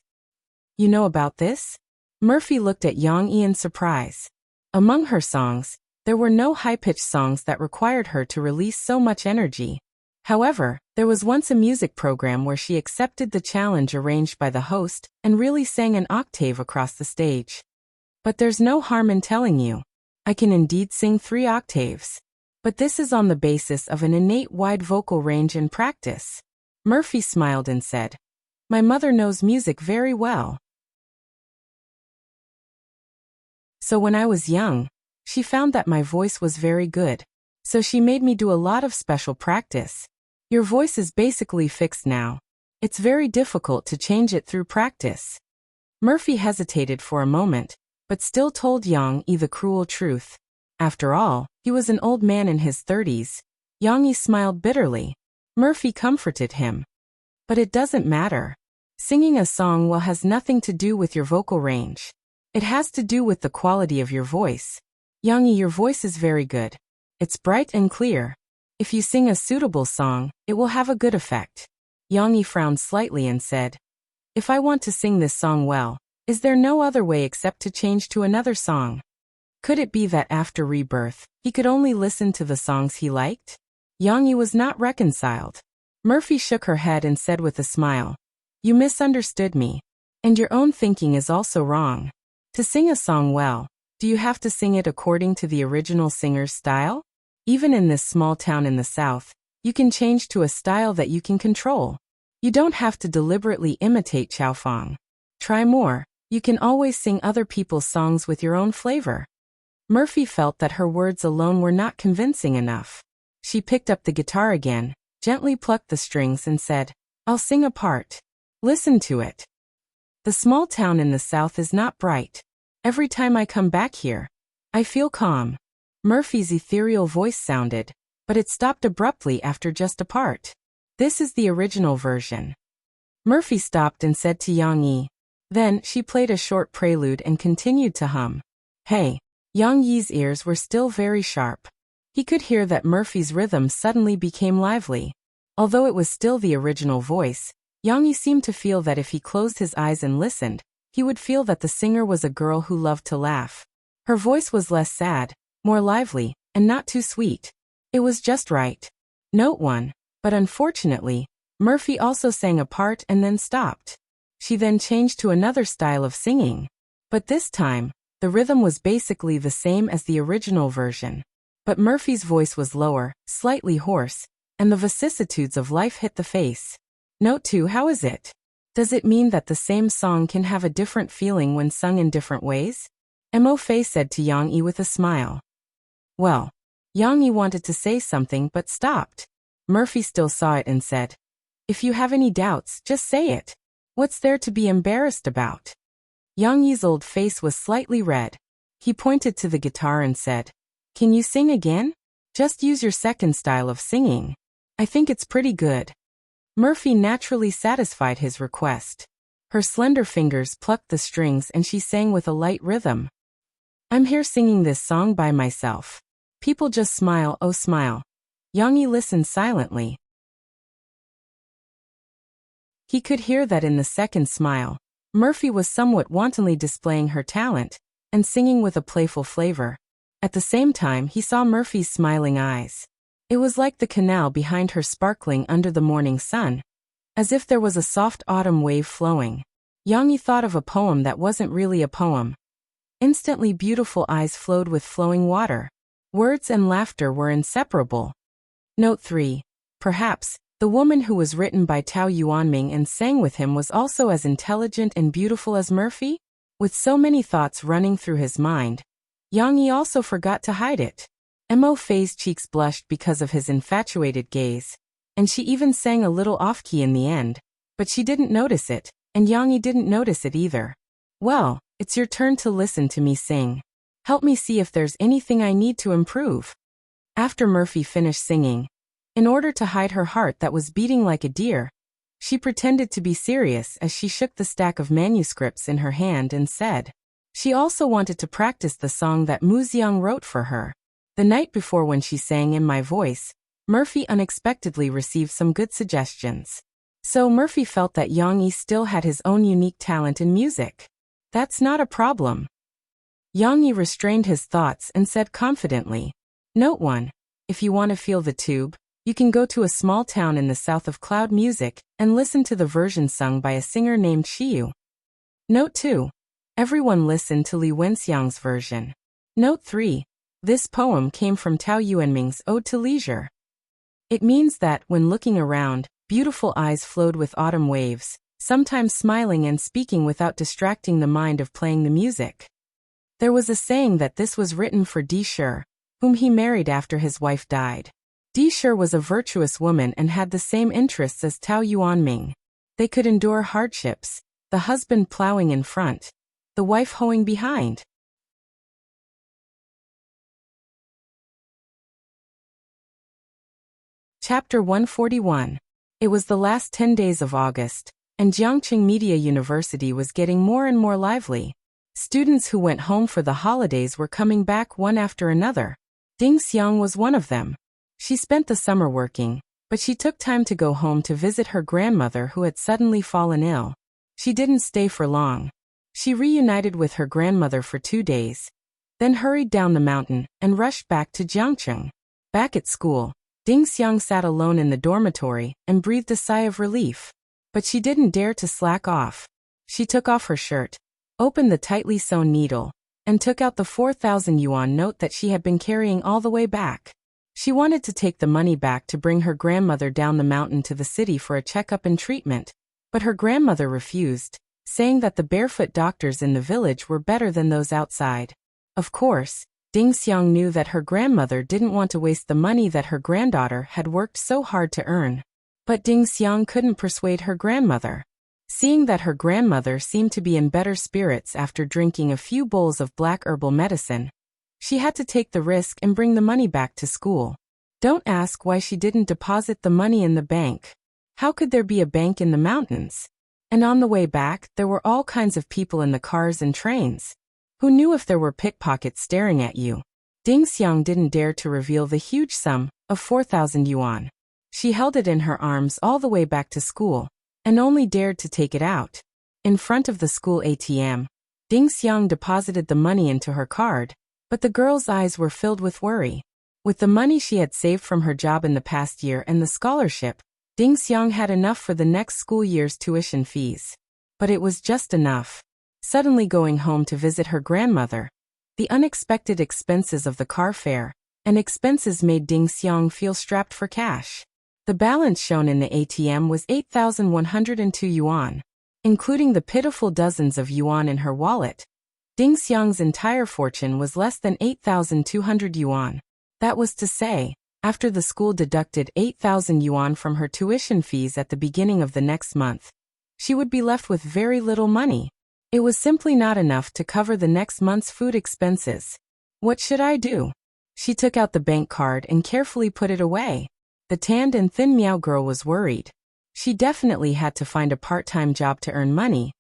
S1: You know about this? Murphy looked at Yang Yi in surprise. Among her songs, there were no high-pitched songs that required her to release so much energy. However, there was once a music program where she accepted the challenge arranged by the host and really sang an octave across the stage. But there's no harm in telling you. I can indeed sing 3 octaves. But this is on the basis of an innate wide vocal range and practice. Murphy smiled and said, my mother knows music very well. So when I was young, she found that my voice was very good. So she made me do a lot of special practice. Your voice is basically fixed now. It's very difficult to change it through practice. Murphy hesitated for a moment, but still told Yang Yi the cruel truth. After all, he was an old man in his 30s. Yang Yi smiled bitterly. Murphy comforted him. But it doesn't matter. Singing a song well has nothing to do with your vocal range. It has to do with the quality of your voice. Yang Yi, your voice is very good. It's bright and clear. If you sing a suitable song, it will have a good effect. Yang Yi frowned slightly and said, if I want to sing this song well, is there no other way except to change to another song? Could it be that after rebirth, he could only listen to the songs he liked? Yang Yi was not reconciled. Murphy shook her head and said with a smile, you misunderstood me. And your own thinking is also wrong. To sing a song well, do you have to sing it according to the original singer's style? Even in this small town in the south, you can change to a style that you can control. You don't have to deliberately imitate Qiaofang. Try more. You can always sing other people's songs with your own flavor. Murphy felt that her words alone were not convincing enough. She picked up the guitar again, gently plucked the strings and said, I'll sing a part. Listen to it. The small town in the south is not bright. Every time I come back here, I feel calm. Murphy's ethereal voice sounded, but it stopped abruptly after just a part. This is the original version. Murphy stopped and said to Yang Yi. Then, she played a short prelude and continued to hum. Hey! Yang Yi's ears were still very sharp. He could hear that Murphy's rhythm suddenly became lively. Although it was still the original voice, Yang Yi seemed to feel that if he closed his eyes and listened, he would feel that the singer was a girl who loved to laugh. Her voice was less sad, more lively, and not too sweet. It was just right. Note 1. But unfortunately, Murphy also sang a part and then stopped. She then changed to another style of singing. But this time, the rhythm was basically the same as the original version. But Murphy's voice was lower, slightly hoarse, and the vicissitudes of life hit the face. Note 2. How is it? Does it mean that the same song can have a different feeling when sung in different ways? Mo Fei said to Yang Yi with a smile. Well, Yang Yi wanted to say something but stopped. Murphy still saw it and said, If you have any doubts, just say it. What's there to be embarrassed about? Yang Yi's old face was slightly red. He pointed to the guitar and said, Can you sing again? Just use your second style of singing. I think it's pretty good. Murphy naturally satisfied his request. Her slender fingers plucked the strings and she sang with a light rhythm. I'm here singing this song by myself. People just smile, oh smile. Yang Yi listened silently. He could hear that in the second smile, Murphy was somewhat wantonly displaying her talent, and singing with a playful flavor. At the same time he saw Murphy's smiling eyes. It was like the canal behind her sparkling under the morning sun, as if there was a soft autumn wave flowing. Yang Yi thought of a poem that wasn't really a poem. Instantly beautiful eyes flowed with flowing water. Words and laughter were inseparable. Note 3. Perhaps, the woman who was written by Tao Yuanming and sang with him was also as intelligent and beautiful as Murphy? With so many thoughts running through his mind, Yang Yi also forgot to hide it. Mo Fei's cheeks blushed because of his infatuated gaze, and she even sang a little off-key in the end, but she didn't notice it, and Yang Yi didn't notice it either. Well, it's your turn to listen to me sing. Help me see if there's anything I need to improve. After Murphy finished singing, in order to hide her heart that was beating like a deer, she pretended to be serious as she shook the stack of manuscripts in her hand and said, she also wanted to practice the song that Mu Xiang wrote for her. The night before when she sang In My Voice, Murphy unexpectedly received some good suggestions. So Murphy felt that Yang Yi still had his own unique talent in music. That's not a problem. Yang Yi restrained his thoughts and said confidently, Note 1. If you want to feel the tube, you can go to a small town in the south of Cloud Music and listen to the version sung by a singer named Xiyu. Note 2. Everyone listen to Li Wenxiang's version. Note 3. This poem came from Tao Yuanming's Ode to Leisure. It means that, when looking around, beautiful eyes flowed with autumn waves, sometimes smiling and speaking without distracting the mind of playing the music. There was a saying that this was written for Di Shi, whom he married after his wife died. Di Shi was a virtuous woman and had the same interests as Tao Yuanming. They could endure hardships, the husband plowing in front, the wife hoeing behind. Chapter 141. It was the last 10 days of August, and Jiangqing Media University was getting more and more lively. Students who went home for the holidays were coming back one after another. Ding Xiang was one of them. She spent the summer working, but she took time to go home to visit her grandmother who had suddenly fallen ill. She didn't stay for long. She reunited with her grandmother for 2 days, then hurried down the mountain and rushed back to Jiangqing. Back at school, Ding Xiang sat alone in the dormitory and breathed a sigh of relief. But she didn't dare to slack off. She took off her shirt, opened the tightly sewn needle, and took out the 4,000 yuan note that she had been carrying all the way back. She wanted to take the money back to bring her grandmother down the mountain to the city for a checkup and treatment, but her grandmother refused, saying that the barefoot doctors in the village were better than those outside. Of course, Ding Xiang knew that her grandmother didn't want to waste the money that her granddaughter had worked so hard to earn. But Ding Xiang couldn't persuade her grandmother. Seeing that her grandmother seemed to be in better spirits after drinking a few bowls of black herbal medicine, she had to take the risk and bring the money back to school. Don't ask why she didn't deposit the money in the bank. How could there be a bank in the mountains? And on the way back, there were all kinds of people in the cars and trains. Who knew if there were pickpockets staring at you? Ding Xiang didn't dare to reveal the huge sum of 4,000 yuan. She held it in her arms all the way back to school, and only dared to take it out. In front of the school ATM, Ding Xiang deposited the money into her card, but the girl's eyes were filled with worry. With the money she had saved from her job in the past year and the scholarship, Ding Xiang had enough for the next school year's tuition fees. But it was just enough. Suddenly going home to visit her grandmother, the unexpected expenses of the car fare and expenses made Ding Xiang feel strapped for cash. The balance shown in the ATM was 8,102 yuan. Including the pitiful dozens of yuan in her wallet, Ding Xiang's entire fortune was less than 8,200 yuan. That was to say, after the school deducted 8,000 yuan from her tuition fees at the beginning of the next month, she would be left with very little money. It was simply not enough to cover the next month's food expenses. What should I do? She took out the bank card and carefully put it away. The tanned and thin Meow girl was worried. She definitely had to find a part-time job to earn money,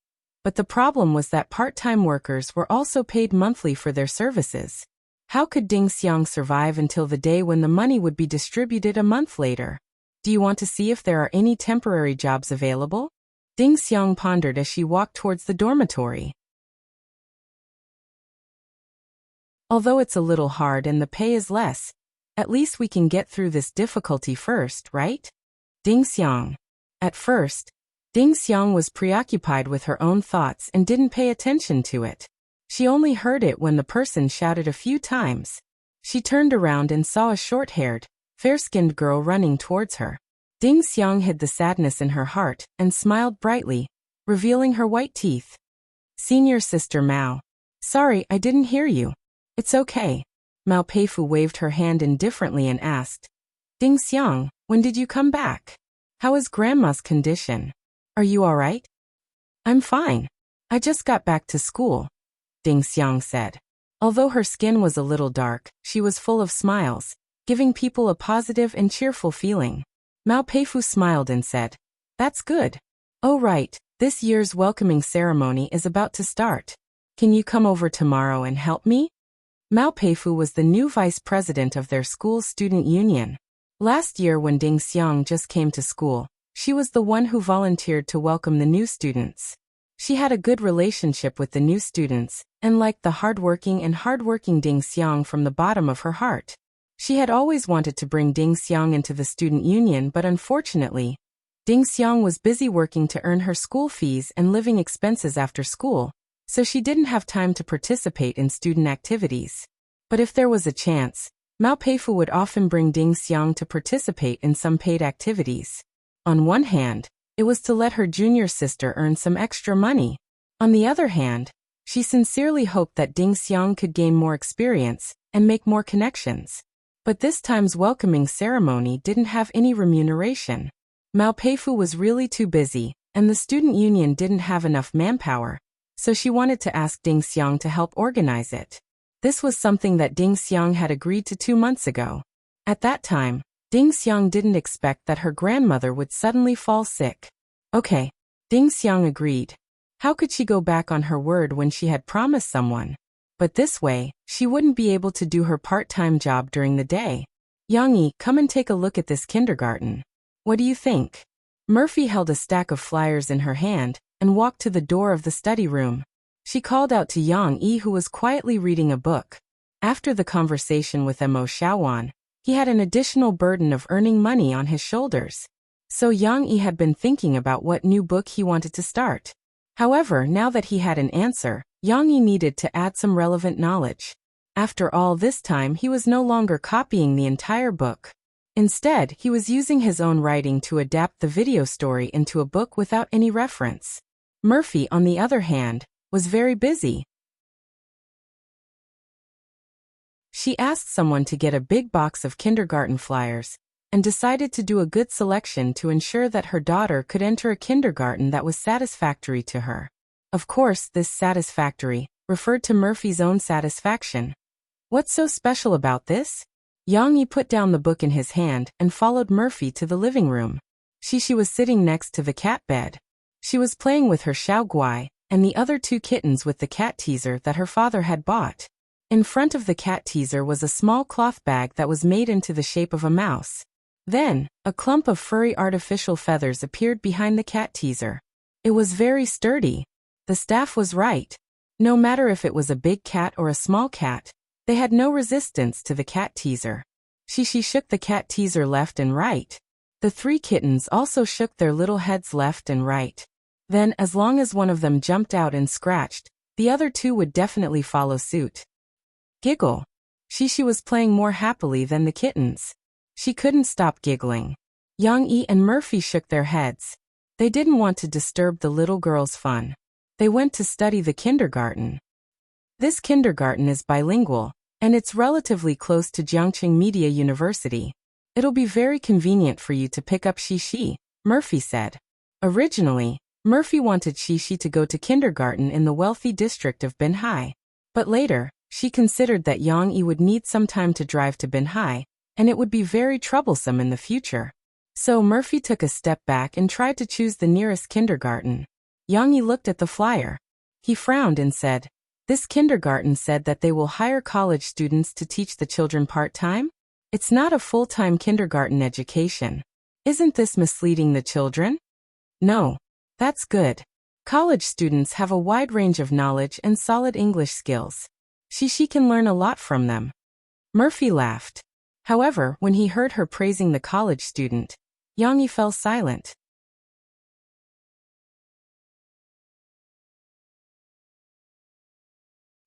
S1: but the problem was that part-time workers were also paid monthly for their services. How could Ding Xiang survive until the day when the money would be distributed a month later? Do you want to see if there are any temporary jobs available? Ding Xiang pondered as she walked towards the dormitory. Although it's a little hard and the pay is less, at least we can get through this difficulty first, right? Ding Xiang. At first, Ding Xiang was preoccupied with her own thoughts and didn't pay attention to it. She only heard it when the person shouted a few times. She turned around and saw a short-haired, fair-skinned girl running towards her. Ding Xiang hid the sadness in her heart and smiled brightly, revealing her white teeth. Senior Sister Mao. Sorry, I didn't hear you. It's okay. Mao Peifu waved her hand indifferently and asked, Ding Xiang, when did you come back? How is Grandma's condition? Are you all right? I'm fine. I just got back to school, Ding Xiang said. Although her skin was a little dark, she was full of smiles, giving people a positive and cheerful feeling. Mao Peifu smiled and said, That's good. Oh right, this year's welcoming ceremony is about to start. Can you come over tomorrow and help me? Mao Peifu was the new vice president of their school's student union. Last year when Ding Xiang just came to school, she was the one who volunteered to welcome the new students. She had a good relationship with the new students, and liked the hardworking Ding Xiang from the bottom of her heart. She had always wanted to bring Ding Xiang into the student union, but unfortunately, Ding Xiang was busy working to earn her school fees and living expenses after school, so she didn't have time to participate in student activities. But if there was a chance, Mao Peifu would often bring Ding Xiang to participate in some paid activities. On one hand, it was to let her junior sister earn some extra money. On the other hand, she sincerely hoped that Ding Xiang could gain more experience and make more connections. But this time's welcoming ceremony didn't have any remuneration. Mao Peifu was really too busy, and the student union didn't have enough manpower, so she wanted to ask Ding Xiang to help organize it. This was something that Ding Xiang had agreed to 2 months ago. At that time, Ding Xiang didn't expect that her grandmother would suddenly fall sick. Okay, Ding Xiang agreed. How could she go back on her word when she had promised someone? But this way, she wouldn't be able to do her part-time job during the day. Yang-yi, come and take a look at this kindergarten. What do you think? Murphy held a stack of flyers in her hand and walked to the door of the study room. She called out to Yang-yi, who was quietly reading a book. After the conversation with Mo Xiaowan, he had an additional burden of earning money on his shoulders. So Yang-yi had been thinking about what new book he wanted to start. However, now that he had an answer, Yang-yi needed to add some relevant knowledge. After all this time, he was no longer copying the entire book. Instead, he was using his own writing to adapt the video story into a book without any reference. Murphy, on the other hand, was very busy. She asked someone to get a big box of kindergarten flyers, and decided to do a good selection to ensure that her daughter could enter a kindergarten that was satisfactory to her. Of course, this satisfactory referred to Murphy's own satisfaction. What's so special about this? Yang Yi put down the book in his hand and followed Murphy to the living room. Shishi was sitting next to the cat bed. She was playing with her Xiao Guai and the other 2 kittens with the cat teaser that her father had bought. In front of the cat teaser was a small cloth bag that was made into the shape of a mouse. Then, a clump of furry artificial feathers appeared behind the cat teaser. It was very sturdy. The staff was right. No matter if it was a big cat or a small cat, they had no resistance to the cat teaser. Shishi shook the cat teaser left and right. The 3 kittens also shook their little heads left and right. Then, as long as one of them jumped out and scratched, the other 2 would definitely follow suit. Giggle. Shishi was playing more happily than the kittens. She couldn't stop giggling. Yang Yi and Murphy shook their heads. They didn't want to disturb the little girl's fun. They went to study the kindergarten. This kindergarten is bilingual, and it's relatively close to Jiangqing Media University. It'll be very convenient for you to pick up Shishi, Murphy said. Originally, Murphy wanted Shishi to go to kindergarten in the wealthy district of Binhai. But later, she considered that Yang Yi would need some time to drive to Binhai, and it would be very troublesome in the future. So Murphy took a step back and tried to choose the nearest kindergarten. Yang Yi looked at the flyer. He frowned and said, "This kindergarten said that they will hire college students to teach the children part-time? It's not a full-time kindergarten education. Isn't this misleading the children?" "No. That's good. College students have a wide range of knowledge and solid English skills. Shishi can learn a lot from them." Murphy laughed. However, when he heard her praising the college student, Yang Yi fell silent.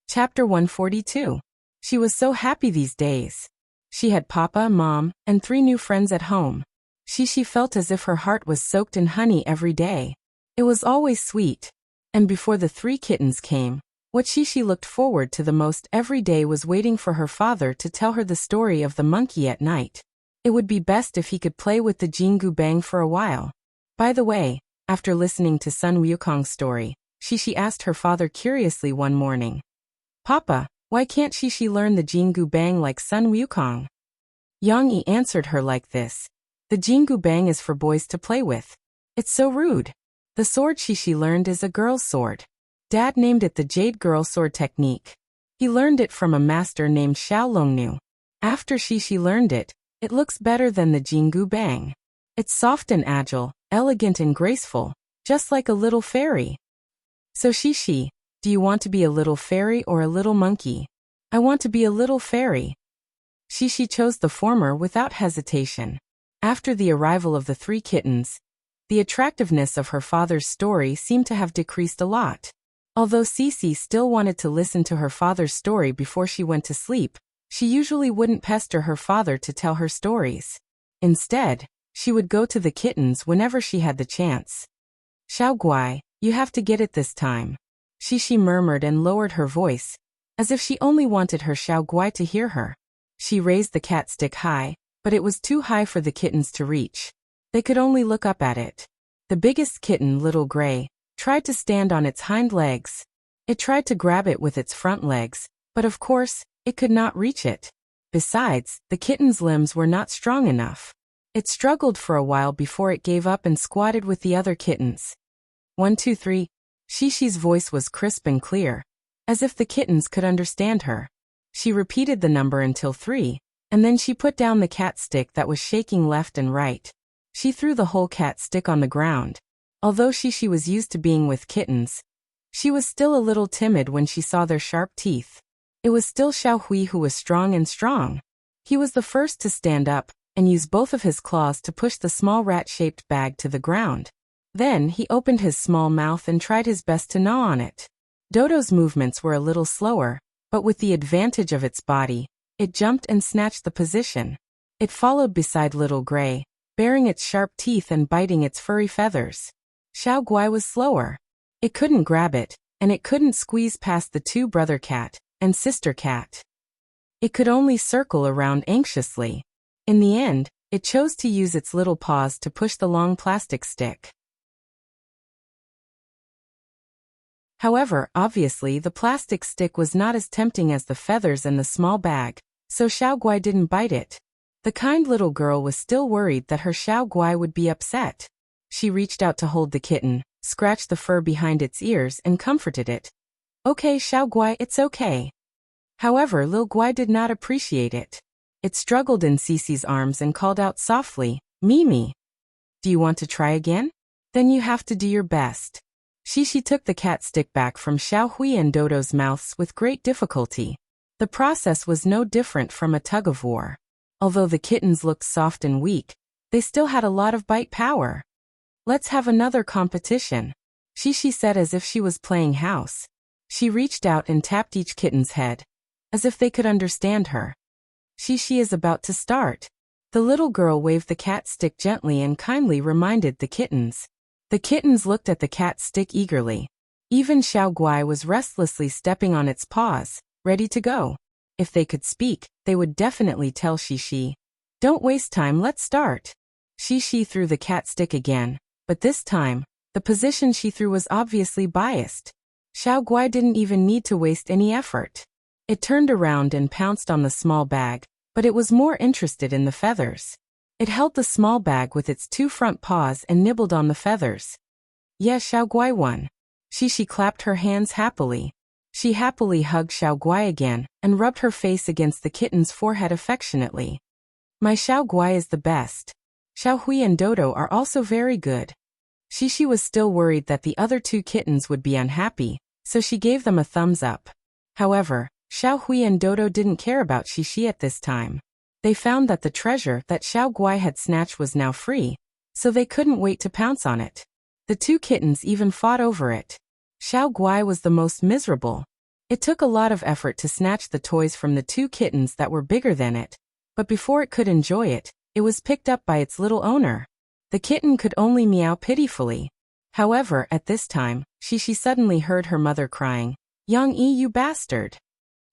S1: Chapter 142. She was so happy these days. She had Papa, Mom, and 3 new friends at home. Shishi felt as if her heart was soaked in honey every day. It was always sweet. And before the 3 kittens came, what Shishi looked forward to the most every day was waiting for her father to tell her the story of the monkey at night. It would be best if he could play with the Jingu Bang for a while. By the way, after listening to Sun Wukong's story, Shishi asked her father curiously one morning, "Papa, why can't Shishi learn the Jingu Bang like Sun Wukong?" Yang Yi answered her like this. "The Jingu Bang is for boys to play with. It's so rude. The sword Shishi learned is a girl's sword. Dad named it the Jade Girl Sword Technique. He learned it from a master named Xiao Longnu. After Shishi learned it, it looks better than the Jingu Bang. It's soft and agile, elegant and graceful, just like a little fairy." "So Shishi, do you want to be a little fairy or a little monkey?" "I want to be a little fairy." Shishi chose the former without hesitation. After the arrival of the 3 kittens, the attractiveness of her father's story seemed to have decreased a lot. Although Cece still wanted to listen to her father's story before she went to sleep, she usually wouldn't pester her father to tell her stories. Instead, she would go to the kittens whenever she had the chance. "Xiao Guai, you have to get it this time," Shishi murmured and lowered her voice, as if she only wanted her Xiao Guai to hear her. She raised the cat stick high, but it was too high for the kittens to reach. They could only look up at it. The biggest kitten, Little Gray, tried to stand on its hind legs. It tried to grab it with its front legs, but of course, it could not reach it. Besides, the kitten's limbs were not strong enough. It struggled for a while before it gave up and squatted with the other kittens. 1, 2, 3. Shishi's voice was crisp and clear, as if the kittens could understand her. She repeated the number until 3, and then she put down the cat stick that was shaking left and right. She threw the whole cat stick on the ground. Although Shishi was used to being with kittens, she was still a little timid when she saw their sharp teeth. It was still Xiao Hui who was strong. He was the first to stand up and use both of his claws to push the small rat-shaped bag to the ground. Then he opened his small mouth and tried his best to gnaw on it. Dodo's movements were a little slower, but with the advantage of its body, it jumped and snatched the position. It followed beside Little Gray, baring its sharp teeth and biting its furry feathers. Xiao Guai was slower. It couldn't grab it, and it couldn't squeeze past the 2 brother cat and sister cat. It could only circle around anxiously. In the end, It chose to use its little paws to push the long plastic stick. However, obviously the plastic stick was not as tempting as the feathers and the small bag, so Xiao Guai didn't bite it. The kind little girl was still worried that her Xiao Guai would be upset. She reached out to hold the kitten, scratched the fur behind its ears and comforted it. Okay, Xiao Guai, it's okay. However, Lil Guai did not appreciate it. It struggled in Cece's arms and called out softly, Mimi. Do you want to try again? Then you have to do your best. Shishi took the cat stick back from Xiao Hui and Dodo's mouths with great difficulty. The process was no different from a tug-of-war. Although the kittens looked soft and weak, they still had a lot of bite power. Let's have another competition, Shishi said as if she was playing house. She reached out and tapped each kitten's head, as if they could understand her. Shishi is about to start. The little girl waved the cat stick gently and kindly reminded the kittens. The kittens looked at the cat stick eagerly. Even Xiao Guai was restlessly stepping on its paws, ready to go. If they could speak, they would definitely tell Shishi. Don't waste time, let's start. Shishi threw the cat stick again, but this time, the position she threw was obviously biased. Xiao Guai didn't even need to waste any effort. It turned around and pounced on the small bag, but it was more interested in the feathers. It held the small bag with its two front paws and nibbled on the feathers. Yeah, Xiao Guai won. Shishi clapped her hands happily. She happily hugged Xiao Guai again and rubbed her face against the kitten's forehead affectionately. My Xiao Guai is the best. Xiao Hui and Dodo are also very good. Shishi was still worried that the other two kittens would be unhappy, so she gave them a thumbs up. However, Xiao Hui and Dodo didn't care about Shishi at this time. They found that the treasure that Xiao Guai had snatched was now free, so they couldn't wait to pounce on it. The two kittens even fought over it. Xiao Guai was the most miserable. It took a lot of effort to snatch the toys from the two kittens that were bigger than it, but before it could enjoy it, it was picked up by its little owner. The kitten could only meow pitifully. However, at this time, Shishi suddenly heard her mother crying, Yang Yi, you bastard!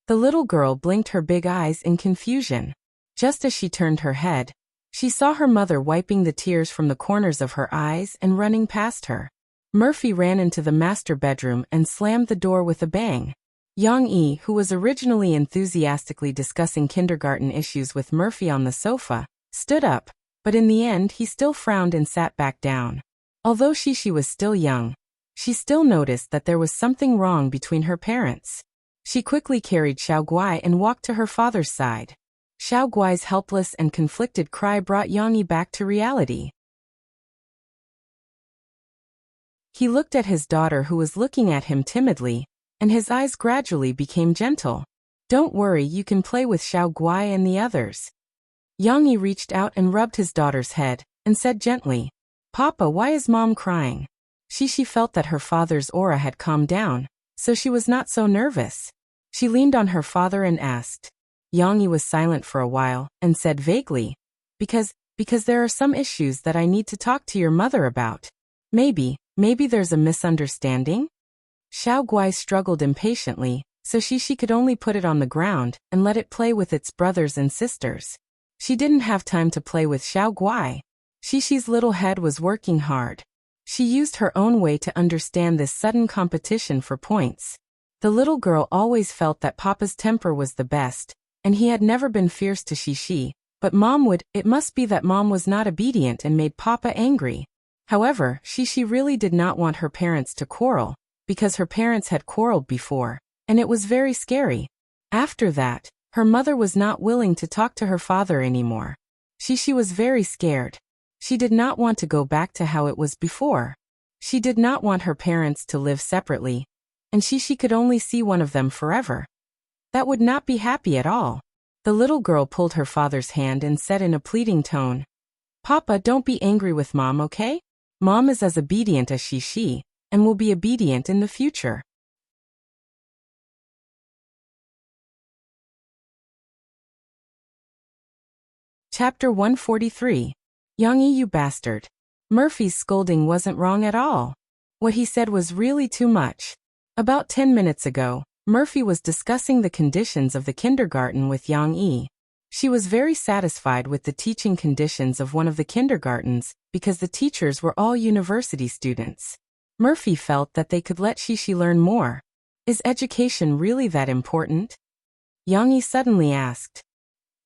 S1: The little girl blinked her big eyes in confusion. Just as she turned her head, she saw her mother wiping the tears from the corners of her eyes and running past her. Murphy ran into the master bedroom and slammed the door with a bang. Yang Yi, who was originally enthusiastically discussing kindergarten issues with Murphy on the sofa, stood up, but in the end he still frowned and sat back down. Although Shishi was still young, she still noticed that there was something wrong between her parents. She quickly carried Xiao Guai and walked to her father's side. Xiao Guai's helpless and conflicted cry brought Yang Yi back to reality. He looked at his daughter who was looking at him timidly, and his eyes gradually became gentle. Don't worry, you can play with Xiao Guai and the others. Yang Yi reached out and rubbed his daughter's head, and said gently, Papa, why is Mom crying? Shishi felt that her father's aura had calmed down, so she was not so nervous. She leaned on her father and asked. Yang Yi was silent for a while, and said vaguely, Because there are some issues that I need to talk to your mother about. Maybe there's a misunderstanding? Xiao Guai struggled impatiently, so Shishi could only put it on the ground and let it play with its brothers and sisters. She didn't have time to play with Xiao Guai. Shishi's little head was working hard. She used her own way to understand this sudden competition for points. The little girl always felt that Papa's temper was the best, and he had never been fierce to Shishi, but it must be that Mom was not obedient and made Papa angry. However, Shishi really did not want her parents to quarrel, because her parents had quarreled before, and it was very scary. After that, her mother was not willing to talk to her father anymore. Shishi was very scared. She did not want to go back to how it was before. She did not want her parents to live separately, and Shishi could only see one of them forever. That would not be happy at all. The little girl pulled her father's hand and said in a pleading tone, Papa, don't be angry with Mom, okay? Mom is as obedient as Shishi, and will be obedient in the future. Chapter 143. Yang Yi, you bastard. Murphy's scolding wasn't wrong at all. What he said was really too much. About 10 minutes ago, Murphy was discussing the conditions of the kindergarten with Yang Yi. She was very satisfied with the teaching conditions of one of the kindergartens because the teachers were all university students. Murphy felt that they could let Shishi learn more. Is education really that important? Yang-yi suddenly asked.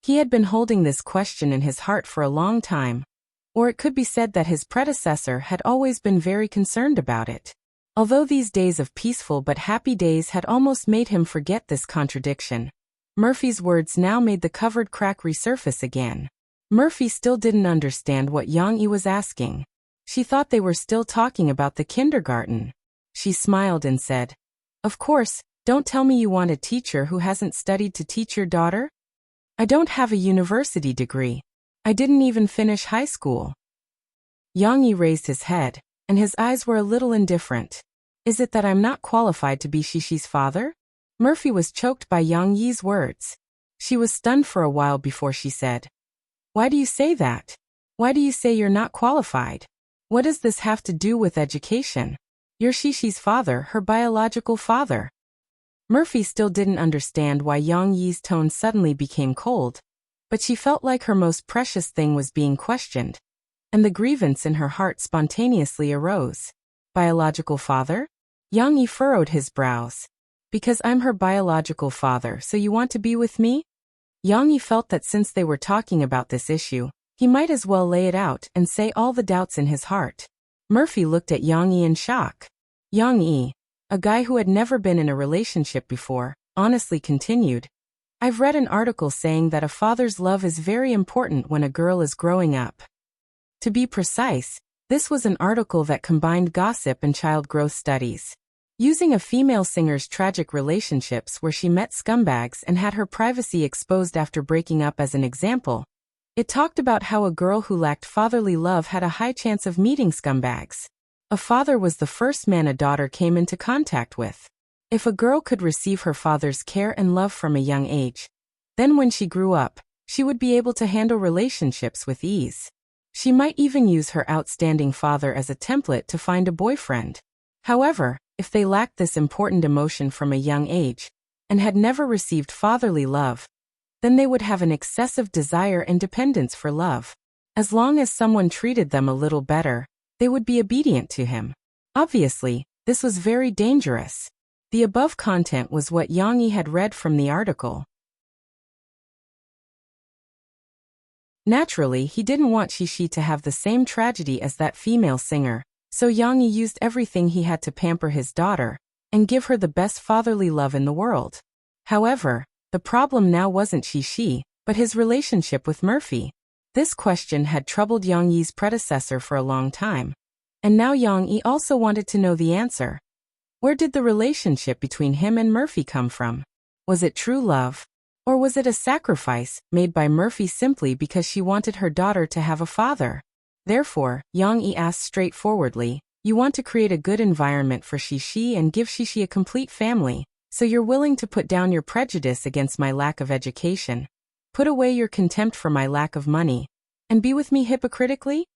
S1: He had been holding this question in his heart for a long time. Or it could be said that his predecessor had always been very concerned about it. Although these days of peaceful but happy days had almost made him forget this contradiction, Murphy's words now made the covered crack resurface again. Murphy still didn't understand what Yang-yi was asking. She thought they were still talking about the kindergarten. She smiled and said, "Of course, don't tell me you want a teacher who hasn't studied to teach your daughter? I don't have a university degree. I didn't even finish high school." Yang-yi raised his head, and his eyes were a little indifferent. Is it that I'm not qualified to be Shishi's father? Murphy was choked by Yang-yi's words. She was stunned for a while before she said, "Why do you say that? Why do you say you're not qualified? What does this have to do with education? You're Shishi's father, her biological father." Murphy still didn't understand why Yang-yi's tone suddenly became cold, but she felt like her most precious thing was being questioned, and the grievance in her heart spontaneously arose. Biological father? Yang-yi furrowed his brows. Because I'm her biological father, so you want to be with me? Yang-yi felt that since they were talking about this issue, he might as well lay it out and say all the doubts in his heart. Murphy looked at Yang-yi in shock. Yang-yi, a guy who had never been in a relationship before, honestly continued, "I've read an article saying that a father's love is very important when a girl is growing up." To be precise, this was an article that combined gossip and child growth studies. Using a female singer's tragic relationships where she met scumbags and had her privacy exposed after breaking up as an example, it talked about how a girl who lacked fatherly love had a high chance of meeting scumbags. A father was the first man a daughter came into contact with. If a girl could receive her father's care and love from a young age, then when she grew up, she would be able to handle relationships with ease. She might even use her outstanding father as a template to find a boyfriend. However, if they lacked this important emotion from a young age, and had never received fatherly love, then they would have an excessive desire and dependence for love. As long as someone treated them a little better, they would be obedient to him. Obviously, this was very dangerous. The above content was what Yang-yi had read from the article. Naturally, he didn't want Shishi to have the same tragedy as that female singer, so Yang-yi used everything he had to pamper his daughter and give her the best fatherly love in the world. However, the problem now wasn't Shishi, but his relationship with Murphy. This question had troubled Yang-yi's predecessor for a long time, and now Yang-yi also wanted to know the answer. Where did the relationship between him and Murphy come from? Was it true love? Or was it a sacrifice made by Murphy simply because she wanted her daughter to have a father? Therefore, Yang-yi asked straightforwardly, "You want to create a good environment for Shishi and give Shishi a complete family, so you're willing to put down your prejudice against my lack of education, put away your contempt for my lack of money, and be with me hypocritically?"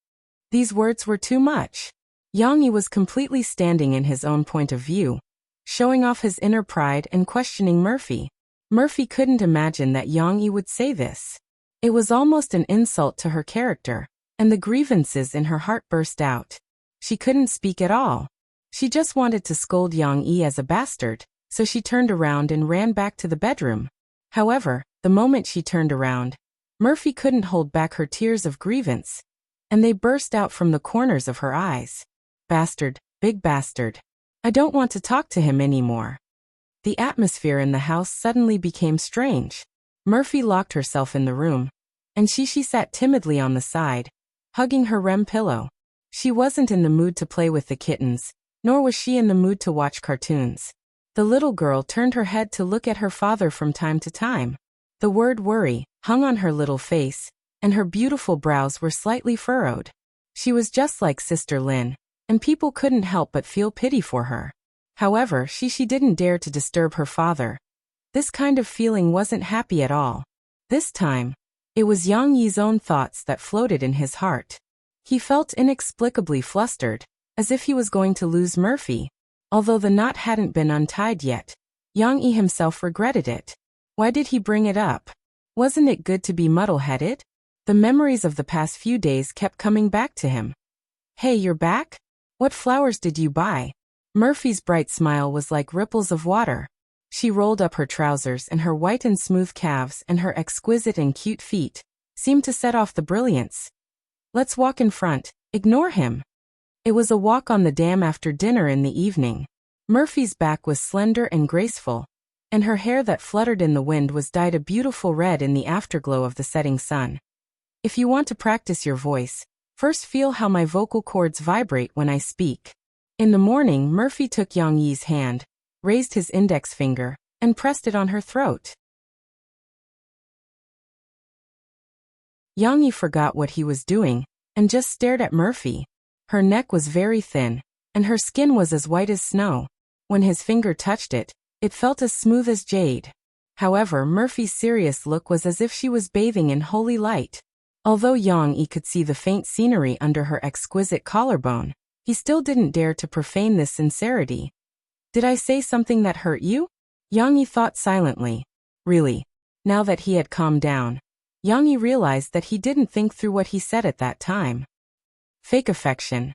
S1: These words were too much. Yang-yi was completely standing in his own point of view, showing off his inner pride and questioning Murphy. Murphy couldn't imagine that Yang-yi would say this. It was almost an insult to her character, and the grievances in her heart burst out. She couldn't speak at all. She just wanted to scold Yang-yi as a bastard, so she turned around and ran back to the bedroom. However, the moment she turned around, Murphy couldn't hold back her tears of grievance, and they burst out from the corners of her eyes. "Bastard, big bastard. I don't want to talk to him anymore." The atmosphere in the house suddenly became strange. Murphy locked herself in the room, and Shishi sat timidly on the side, hugging her REM pillow. She wasn't in the mood to play with the kittens, nor was she in the mood to watch cartoons. The little girl turned her head to look at her father from time to time. The word worry hung on her little face, and her beautiful brows were slightly furrowed. She was just like Sister Lin, and people couldn't help but feel pity for her. However, Shishi didn't dare to disturb her father. This kind of feeling wasn't happy at all. This time, it was Yang-yi's own thoughts that floated in his heart. He felt inexplicably flustered, as if he was going to lose Murphy. Although the knot hadn't been untied yet, Yang-yi himself regretted it. Why did he bring it up? Wasn't it good to be muddle-headed? The memories of the past few days kept coming back to him. Hey, you're back? What flowers did you buy? Murphy's bright smile was like ripples of water. She rolled up her trousers, and her white and smooth calves and her exquisite and cute feet seemed to set off the brilliance. Let's walk in front. Ignore him. It was a walk on the dam after dinner in the evening. Murphy's back was slender and graceful, and her hair that fluttered in the wind was dyed a beautiful red in the afterglow of the setting sun. If you want to practice your voice, first feel how my vocal cords vibrate when I speak. In the morning, Murphy took Yang Yi's hand, raised his index finger, and pressed it on her throat. Yang Yi forgot what he was doing and just stared at Murphy. Her neck was very thin, and her skin was as white as snow. When his finger touched it, it felt as smooth as jade. However, Murphy's serious look was as if she was bathing in holy light. Although Yang Yi could see the faint scenery under her exquisite collarbone, he still didn't dare to profane this sincerity. Did I say something that hurt you? Yang Yi thought silently. Really? Now that he had calmed down, Yang Yi realized that he didn't think through what he said at that time. Fake affection.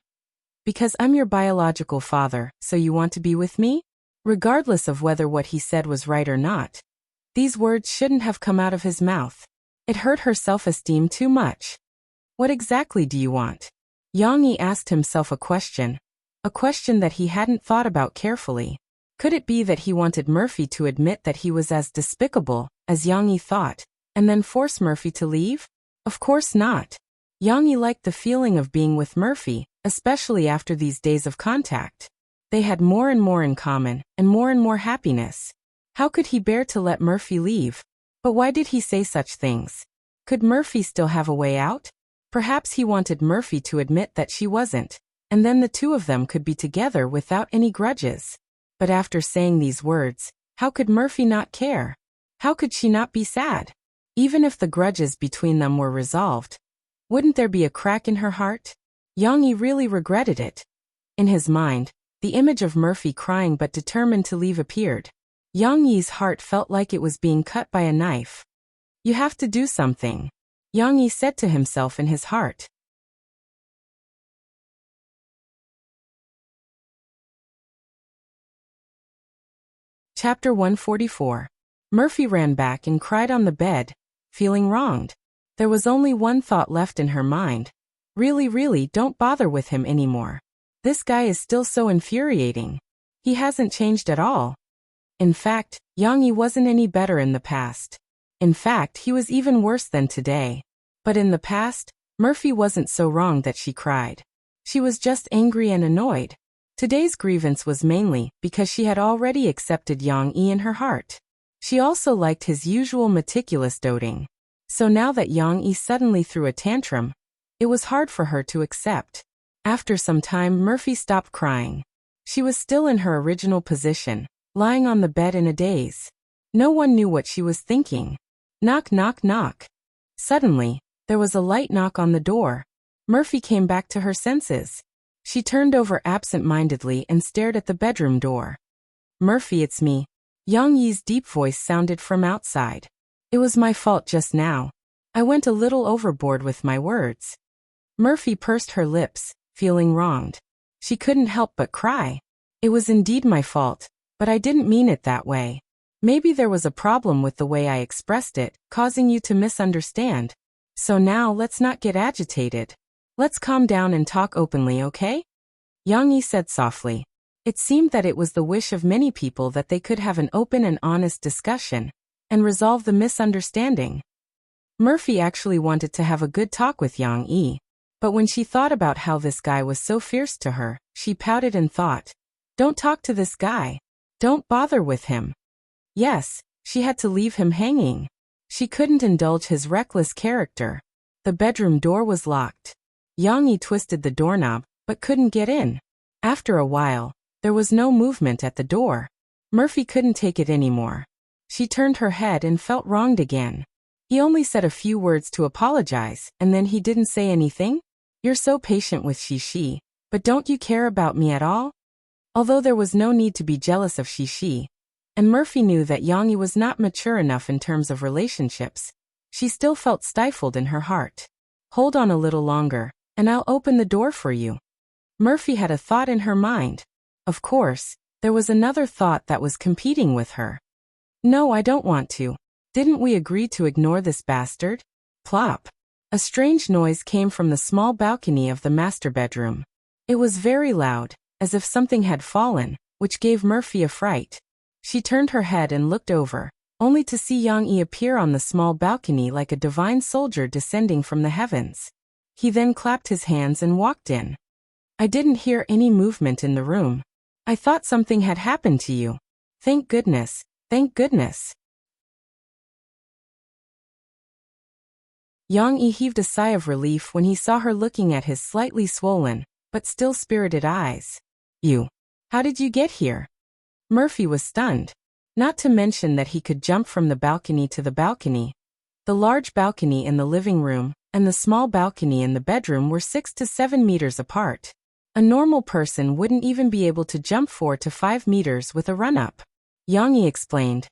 S1: Because I'm your biological father, so you want to be with me? Regardless of whether what he said was right or not. These words shouldn't have come out of his mouth. It hurt her self-esteem too much. What exactly do you want? Yang Yi asked himself a question that he hadn't thought about carefully. Could it be that he wanted Murphy to admit that he was as despicable as Yang Yi thought, and then force Murphy to leave? Of course not. Yang Yi liked the feeling of being with Murphy, especially after these days of contact. They had more and more in common, and more happiness. How could he bear to let Murphy leave? But why did he say such things? Could Murphy still have a way out? Perhaps he wanted Murphy to admit that she wasn't, and then the two of them could be together without any grudges. But after saying these words, how could Murphy not care? How could she not be sad? Even if the grudges between them were resolved, wouldn't there be a crack in her heart? Yang Yi really regretted it. In his mind, the image of Murphy crying but determined to leave appeared. Yang Yi's heart felt like it was being cut by a knife. You have to do something, Yang Yi said to himself in his heart. Chapter 144. Murphy ran back and cried on the bed, feeling wronged. There was only one thought left in her mind. Really, don't bother with him anymore. This guy is still so infuriating. He hasn't changed at all. In fact, Yang Yi wasn't any better in the past. In fact, he was even worse than today. But in the past, Murphy wasn't so wrong that she cried. She was just angry and annoyed. Today's grievance was mainly because she had already accepted Yang Yi in her heart. She also liked his usual meticulous doting. So now that Yang Yi suddenly threw a tantrum, it was hard for her to accept. After some time, Murphy stopped crying. She was still in her original position, lying on the bed in a daze. No one knew what she was thinking. Knock, knock, knock. Suddenly, there was a light knock on the door. Murphy came back to her senses. She turned over absent-mindedly and stared at the bedroom door. Murphy, it's me. Yang Yi's deep voice sounded from outside. It was my fault just now. I went a little overboard with my words. Murphy pursed her lips, feeling wronged. She couldn't help but cry. It was indeed my fault, but I didn't mean it that way. Maybe there was a problem with the way I expressed it, causing you to misunderstand. So now let's not get agitated. Let's calm down and talk openly, okay? Yang Yi said softly. It seemed that it was the wish of many people that they could have an open and honest discussion and resolve the misunderstanding. Murphy actually wanted to have a good talk with Yang Yi, but when she thought about how this guy was so fierce to her, she pouted and thought, don't talk to this guy. Don't bother with him. Yes, she had to leave him hanging. She couldn't indulge his reckless character. The bedroom door was locked. Yang Yi twisted the doorknob, but couldn't get in. After a while, there was no movement at the door. Murphy couldn't take it anymore. She turned her head and felt wronged again. He only said a few words to apologize, and then he didn't say anything? You're so patient with Shishi, but don't you care about me at all? Although there was no need to be jealous of Shishi, and Murphy knew that Yang Yi was not mature enough in terms of relationships, she still felt stifled in her heart. Hold on a little longer, and I'll open the door for you. Murphy had a thought in her mind. Of course, there was another thought that was competing with her. No, I don't want to. Didn't we agree to ignore this bastard? Plop. A strange noise came from the small balcony of the master bedroom. It was very loud, as if something had fallen, which gave Murphy a fright. She turned her head and looked over, only to see Yang Yi appear on the small balcony like a divine soldier descending from the heavens. He then clapped his hands and walked in. I didn't hear any movement in the room. I thought something had happened to you. Thank goodness, thank goodness. Yang Yi heaved a sigh of relief when he saw her looking at his slightly swollen, but still spirited eyes. You. How did you get here? Murphy was stunned. Not to mention that he could jump from the balcony to the balcony. The large balcony in the living room and the small balcony in the bedroom were 6 to 7 meters apart. A normal person wouldn't even be able to jump 4 to 5 meters with a run-up. Yang Yi explained.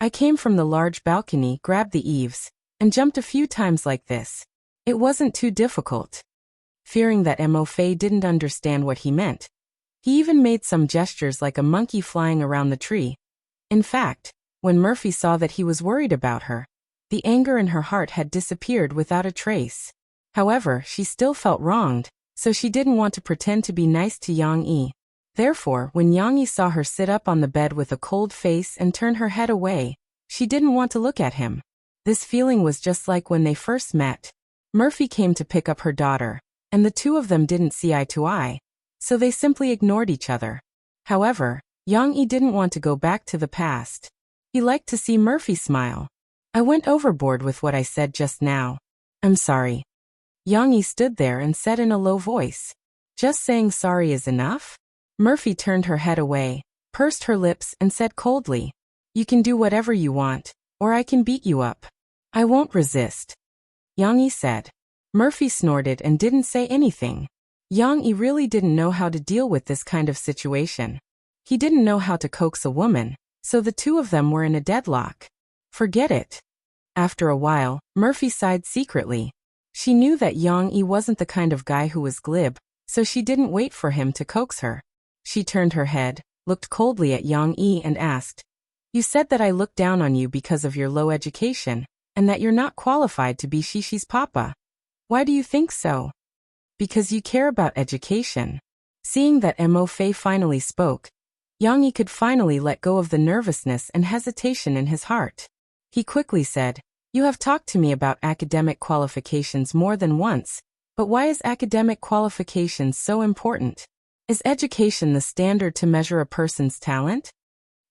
S1: I came from the large balcony, grabbed the eaves, and jumped a few times like this. It wasn't too difficult. Fearing that Mo Fei didn't understand what he meant, he even made some gestures like a monkey flying around the tree. In fact, when Murphy saw that he was worried about her, the anger in her heart had disappeared without a trace. However, she still felt wronged, so she didn't want to pretend to be nice to Yang Yi. Therefore, when Yang Yi saw her sit up on the bed with a cold face and turn her head away, she didn't want to look at him. This feeling was just like when they first met. Murphy came to pick up her daughter, and the two of them didn't see eye to eye, so they simply ignored each other. However, Yang Yi didn't want to go back to the past. He liked to see Murphy smile. I went overboard with what I said just now. I'm sorry. Yang Yi stood there and said in a low voice. Just saying sorry is enough? Murphy turned her head away, pursed her lips and said coldly. You can do whatever you want, or I can beat you up. I won't resist. Yang Yi said. Murphy snorted and didn't say anything. Yang Yi really didn't know how to deal with this kind of situation. He didn't know how to coax a woman, so the two of them were in a deadlock. Forget it. After a while, Murphy sighed secretly. She knew that Yang Yi wasn't the kind of guy who was glib, so she didn't wait for him to coax her. She turned her head, looked coldly at Yang Yi and asked, You said that I looked down on you because of your low education, and that you're not qualified to be Shishi's papa. Why do you think so? Because you care about education. Seeing that Mo Fei finally spoke, Yang Yi could finally let go of the nervousness and hesitation in his heart. He quickly said, You have talked to me about academic qualifications more than once, but why is academic qualifications so important? Is education the standard to measure a person's talent?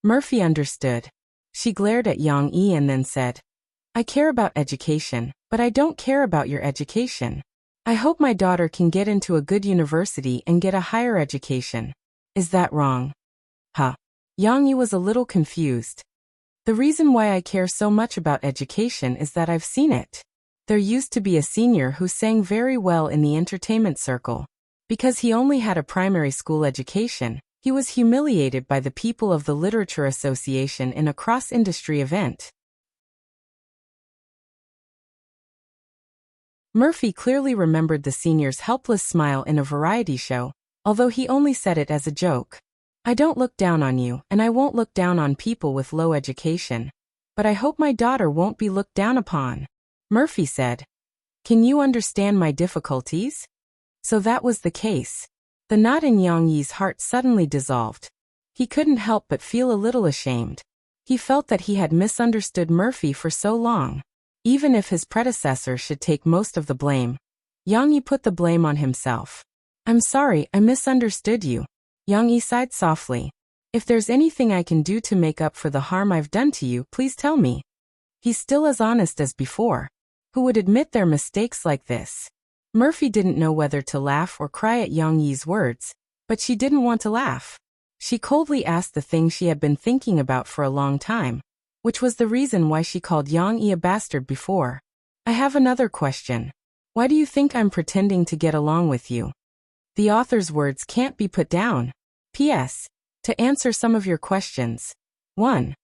S1: Murphy understood. She glared at Yang Yi and then said, I care about education, but I don't care about your education. I hope my daughter can get into a good university and get a higher education. Is that wrong? Huh. Yang Yi was a little confused. The reason why I care so much about education is that I've seen it. There used to be a senior who sang very well in the entertainment circle. Because he only had a primary school education, he was humiliated by the people of the Literature Association in a cross-industry event. Murphy clearly remembered the senior's helpless smile in a variety show, although he only said it as a joke. I don't look down on you, and I won't look down on people with low education. But I hope my daughter won't be looked down upon. Murphy said. Can you understand my difficulties? So that was the case. The knot in Yang Yi's heart suddenly dissolved. He couldn't help but feel a little ashamed. He felt that he had misunderstood Murphy for so long. Even if his predecessor should take most of the blame, Yang Yi put the blame on himself. I'm sorry, I misunderstood you. Yang Yi sighed softly. If there's anything I can do to make up for the harm I've done to you, please tell me. He's still as honest as before. Who would admit their mistakes like this? Murphy didn't know whether to laugh or cry at Yang Yi's words, but she didn't want to laugh. She coldly asked the thing she had been thinking about for a long time, which was the reason why she called Yang Yi a bastard before. I have another question. Why do you think I'm pretending to get along with you? The author's words can't be put down. P.S. To answer some of your questions. 1.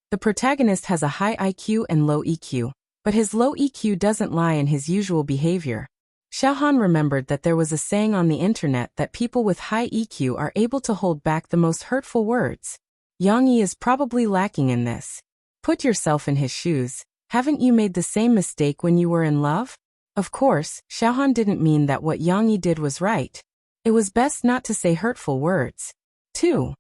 S1: The protagonist has a high IQ and low EQ, But his low EQ doesn't lie in his usual behavior. Xiaohan remembered that there was a saying on the internet that people with high EQ are able to hold back the most hurtful words. Yang Yi is probably lacking in this. Put yourself in his shoes. Haven't you made the same mistake when you were in love? Of course, Xiaohan didn't mean that what Yang Yi did was right. It was best not to say hurtful words. 2.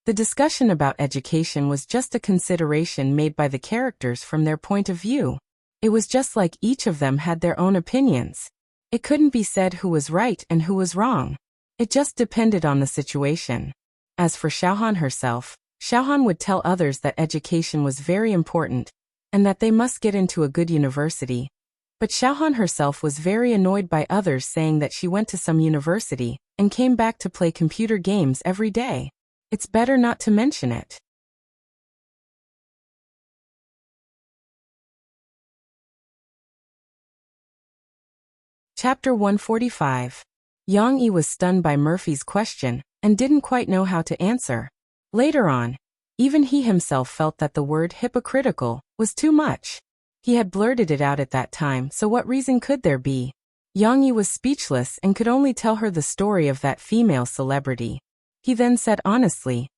S1: The discussion about education was just a consideration made by the characters from their point of view. It was just like each of them had their own opinions. It couldn't be said who was right and who was wrong. It just depended on the situation. As for Xiaohan herself, Xiaohan would tell others that education was very important, and that they must get into a good university. But Xiaohan herself was very annoyed by others saying that she went to some university, and came back to play computer games every day. It's better not to mention it. Chapter 145. Yang Yi was stunned by Murphy's question, and didn't quite know how to answer. Later on, even he himself felt that the word hypocritical was too much. He had blurted it out at that time, so what reason could there be? Yang Yi was speechless and could only tell her the story of that female celebrity. He then said honestly,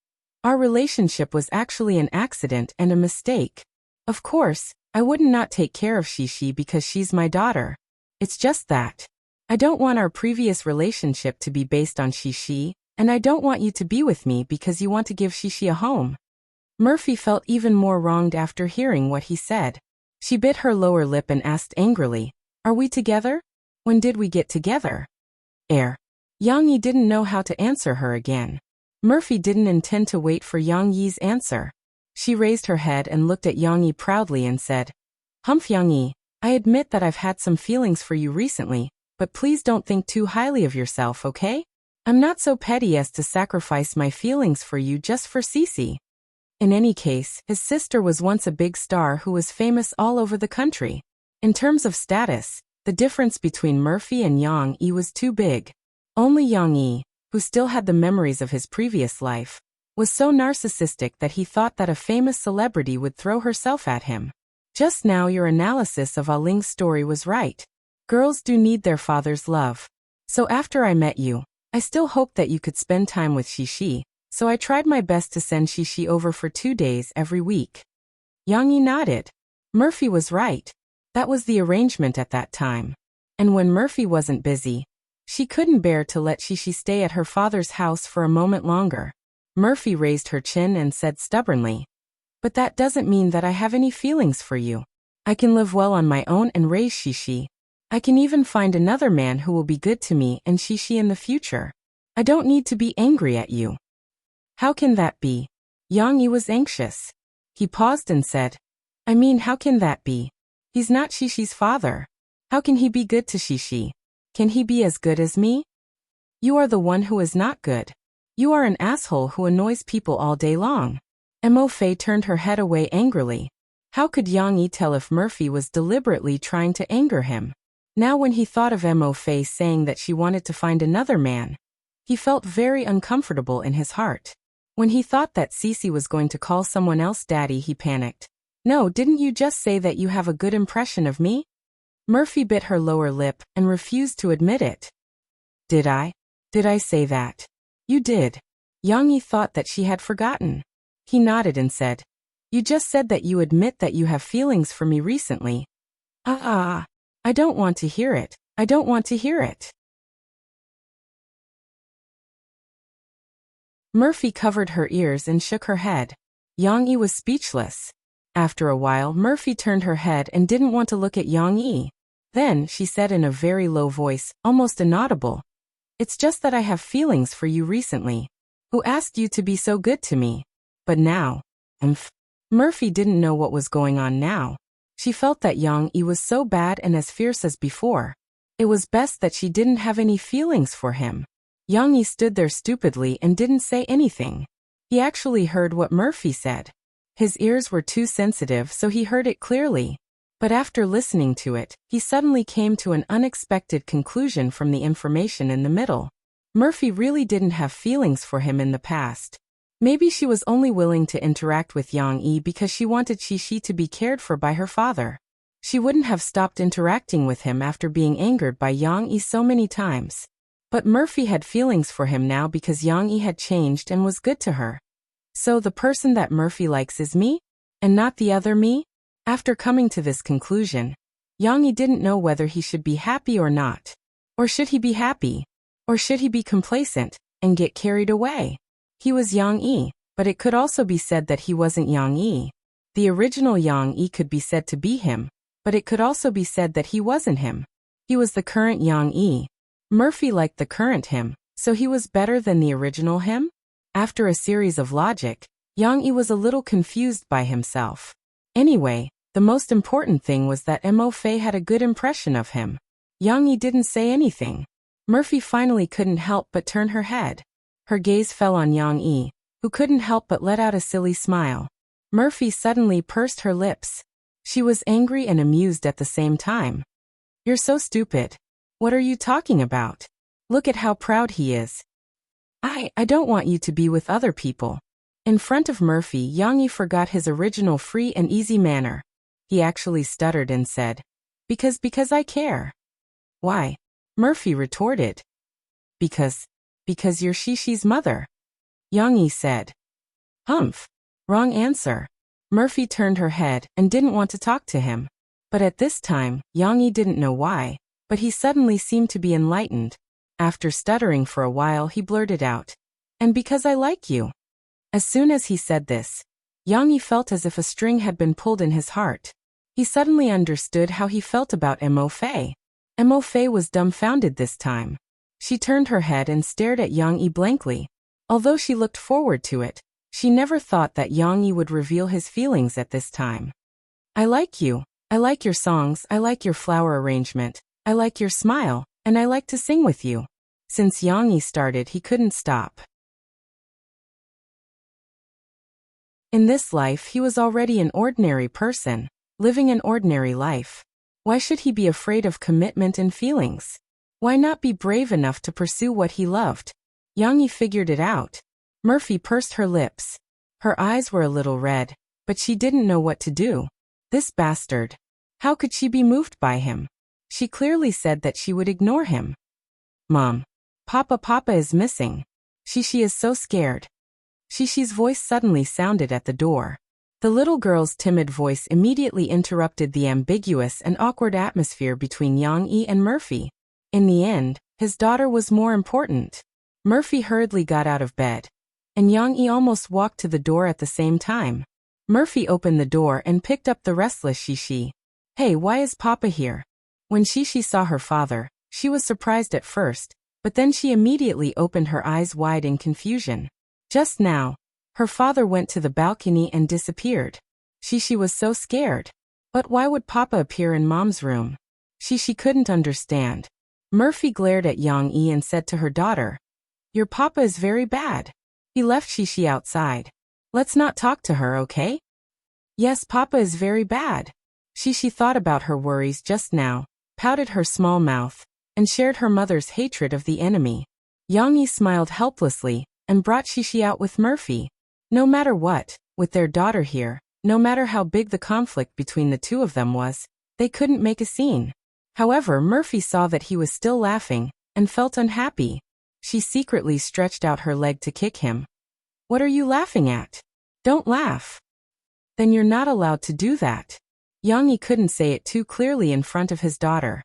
S1: "Our relationship was actually an accident and a mistake. Of course, I wouldn't not take care of Shishi because she's my daughter. It's just that I don't want our previous relationship to be based on Shishi, and I don't want you to be with me because you want to give Shishi a home." Murphy felt even more wronged after hearing what he said. She bit her lower lip and asked angrily, "Are we together? When did we get together?" Yang Yi didn't know how to answer her again. Murphy didn't intend to wait for Yang Yi's answer. She raised her head and looked at Yang Yi proudly and said, "Humph, Yang Yi, I admit that I've had some feelings for you recently, but please don't think too highly of yourself, okay? I'm not so petty as to sacrifice my feelings for you just for Cici." In any case, his sister was once a big star who was famous all over the country. In terms of status, the difference between Murphy and Yang Yi was too big. Only Yang Yi, who still had the memories of his previous life, was so narcissistic that he thought that a famous celebrity would throw herself at him. Just now your analysis of Ah Ling's story was right. Girls do need their father's love. So after I met you, I still hoped that you could spend time with Shishi, so I tried my best to send Shishi over for 2 days every week. Yang Yi nodded. Murphy was right. That was the arrangement at that time. And when Murphy wasn't busy, she couldn't bear to let Shishi stay at her father's house for a moment longer. Murphy raised her chin and said stubbornly, "But that doesn't mean that I have any feelings for you. I can live well on my own and raise Shishi. I can even find another man who will be good to me and Shishi in the future. I don't need to be angry at you." "How can that be?" Yang Yi was anxious. He paused and said, "I mean, how can that be? He's not Shishi's father. How can he be good to Shishi? Can he be as good as me? You are the one who is not good. You are an asshole who annoys people all day long." Mo Fei turned her head away angrily. How could Yang Yi tell if Murphy was deliberately trying to anger him? Now when he thought of Mo Fei saying that she wanted to find another man, he felt very uncomfortable in his heart. When he thought that Cici was going to call someone else daddy, he panicked. "No, didn't you just say that you have a good impression of me?" Murphy bit her lower lip and refused to admit it. Did I say that?" "You did." Yang Yi thought that she had forgotten. He nodded and said, "You just said that you admit that you have feelings for me recently." I don't want to hear it. I don't want to hear it." Murphy covered her ears and shook her head. Yang Yi was speechless. After a while, Murphy turned her head and didn't want to look at Yang Yi. Then, she said in a very low voice, almost inaudible, "It's just that I have feelings for you recently. Who asked you to be so good to me? But now, Murphy didn't know what was going on now. She felt that Yang Yi was so bad and as fierce as before. It was best that she didn't have any feelings for him. Yang Yi stood there stupidly and didn't say anything. He actually heard what Murphy said. His ears were too sensitive, so he heard it clearly. But after listening to it, he suddenly came to an unexpected conclusion from the information in the middle. Murphy really didn't have feelings for him in the past. Maybe she was only willing to interact with Yang Yi because she wanted Shishi to be cared for by her father. She wouldn't have stopped interacting with him after being angered by Yang Yi so many times. But Murphy had feelings for him now because Yang Yi had changed and was good to her. So the person that Murphy likes is me? And not the other me? After coming to this conclusion, Yang Yi didn't know whether he should be happy or not. Or should he be happy? Or should he be complacent and get carried away? He was Yang Yi, but it could also be said that he wasn't Yang Yi. The original Yang Yi could be said to be him, but it could also be said that he wasn't him. He was the current Yang Yi. Murphy liked the current him, so he was better than the original him? After a series of logic, Yang Yi was a little confused by himself. Anyway, the most important thing was that Mo Fei had a good impression of him. Yang Yi didn't say anything. Murphy finally couldn't help but turn her head. Her gaze fell on Yang Yi, who couldn't help but let out a silly smile. Murphy suddenly pursed her lips. She was angry and amused at the same time. "You're so stupid. What are you talking about? Look at how proud he is. I don't want you to be with other people." In front of Murphy, Yang Yi forgot his original free and easy manner. He actually stuttered and said, Because I care." "Why?" Murphy retorted. Because you're Shishi's mother," Yang Yi said. "Humph. Wrong answer." Murphy turned her head and didn't want to talk to him. But at this time, Yang Yi didn't know why, but he suddenly seemed to be enlightened. After stuttering for a while, he blurted out, "And because I like you." As soon as he said this, Yang Yi felt as if a string had been pulled in his heart. He suddenly understood how he felt about Mo Fei. Mo Fei was dumbfounded this time. She turned her head and stared at Yang Yi blankly. Although she looked forward to it, she never thought that Yang Yi would reveal his feelings at this time. "I like you. I like your songs, I like your flower arrangement, I like your smile, and I like to sing with you." Since Yang Yi started, he couldn't stop. In this life, he was already an ordinary person, living an ordinary life. Why should he be afraid of commitment and feelings? Why not be brave enough to pursue what he loved? Yang Yi figured it out. Murphy pursed her lips. Her eyes were a little red, but she didn't know what to do. This bastard. How could she be moved by him? She clearly said that she would ignore him. "Mom. Papa is missing. Shishi is so scared." Shishi's voice suddenly sounded at the door. The little girl's timid voice immediately interrupted the ambiguous and awkward atmosphere between Yang Yi and Murphy. In the end, his daughter was more important. Murphy hurriedly got out of bed, and Yang Yi almost walked to the door at the same time. Murphy opened the door and picked up the restless Shishi. "Hey, why is Papa here?" When Shishi saw her father, she was surprised at first, but then she immediately opened her eyes wide in confusion. Just now, her father went to the balcony and disappeared. Shishi was so scared. But why would Papa appear in Mom's room? Shishi couldn't understand. Murphy glared at Yang Yi and said to her daughter, "Your Papa is very bad. He left Shishi outside. Let's not talk to her, okay?" "Yes, Papa is very bad." Shishi thought about her worries just now, pouted her small mouth, and shared her mother's hatred of the enemy. Yang Yi smiled helplessly and brought Shishi out with Murphy. No matter what, with their daughter here, no matter how big the conflict between the two of them was, they couldn't make a scene. However, Murphy saw that he was still laughing and felt unhappy. She secretly stretched out her leg to kick him. "What are you laughing at? Don't laugh." "Then you're not allowed to do that." Yang Yi couldn't say it too clearly in front of his daughter.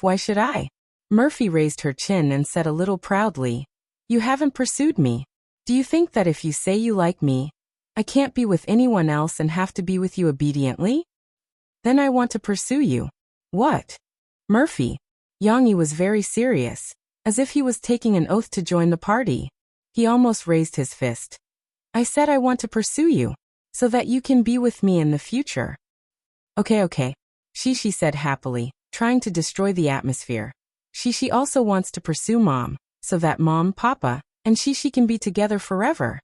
S1: Why should I?" Murphy raised her chin and said a little proudly, "You haven't pursued me. Do you think that if you say you like me, I can't be with anyone else and have to be with you obediently? Then I want to pursue you." "What?" "Murphy." Yang Yi was very serious, as if he was taking an oath to join the party. He almost raised his fist. "I said I want to pursue you, so that you can be with me in the future." Okay, Shishi said happily, trying to destroy the atmosphere. Shishi also wants to pursue Mom, so that Mom, Papa, and Shishi can be together forever.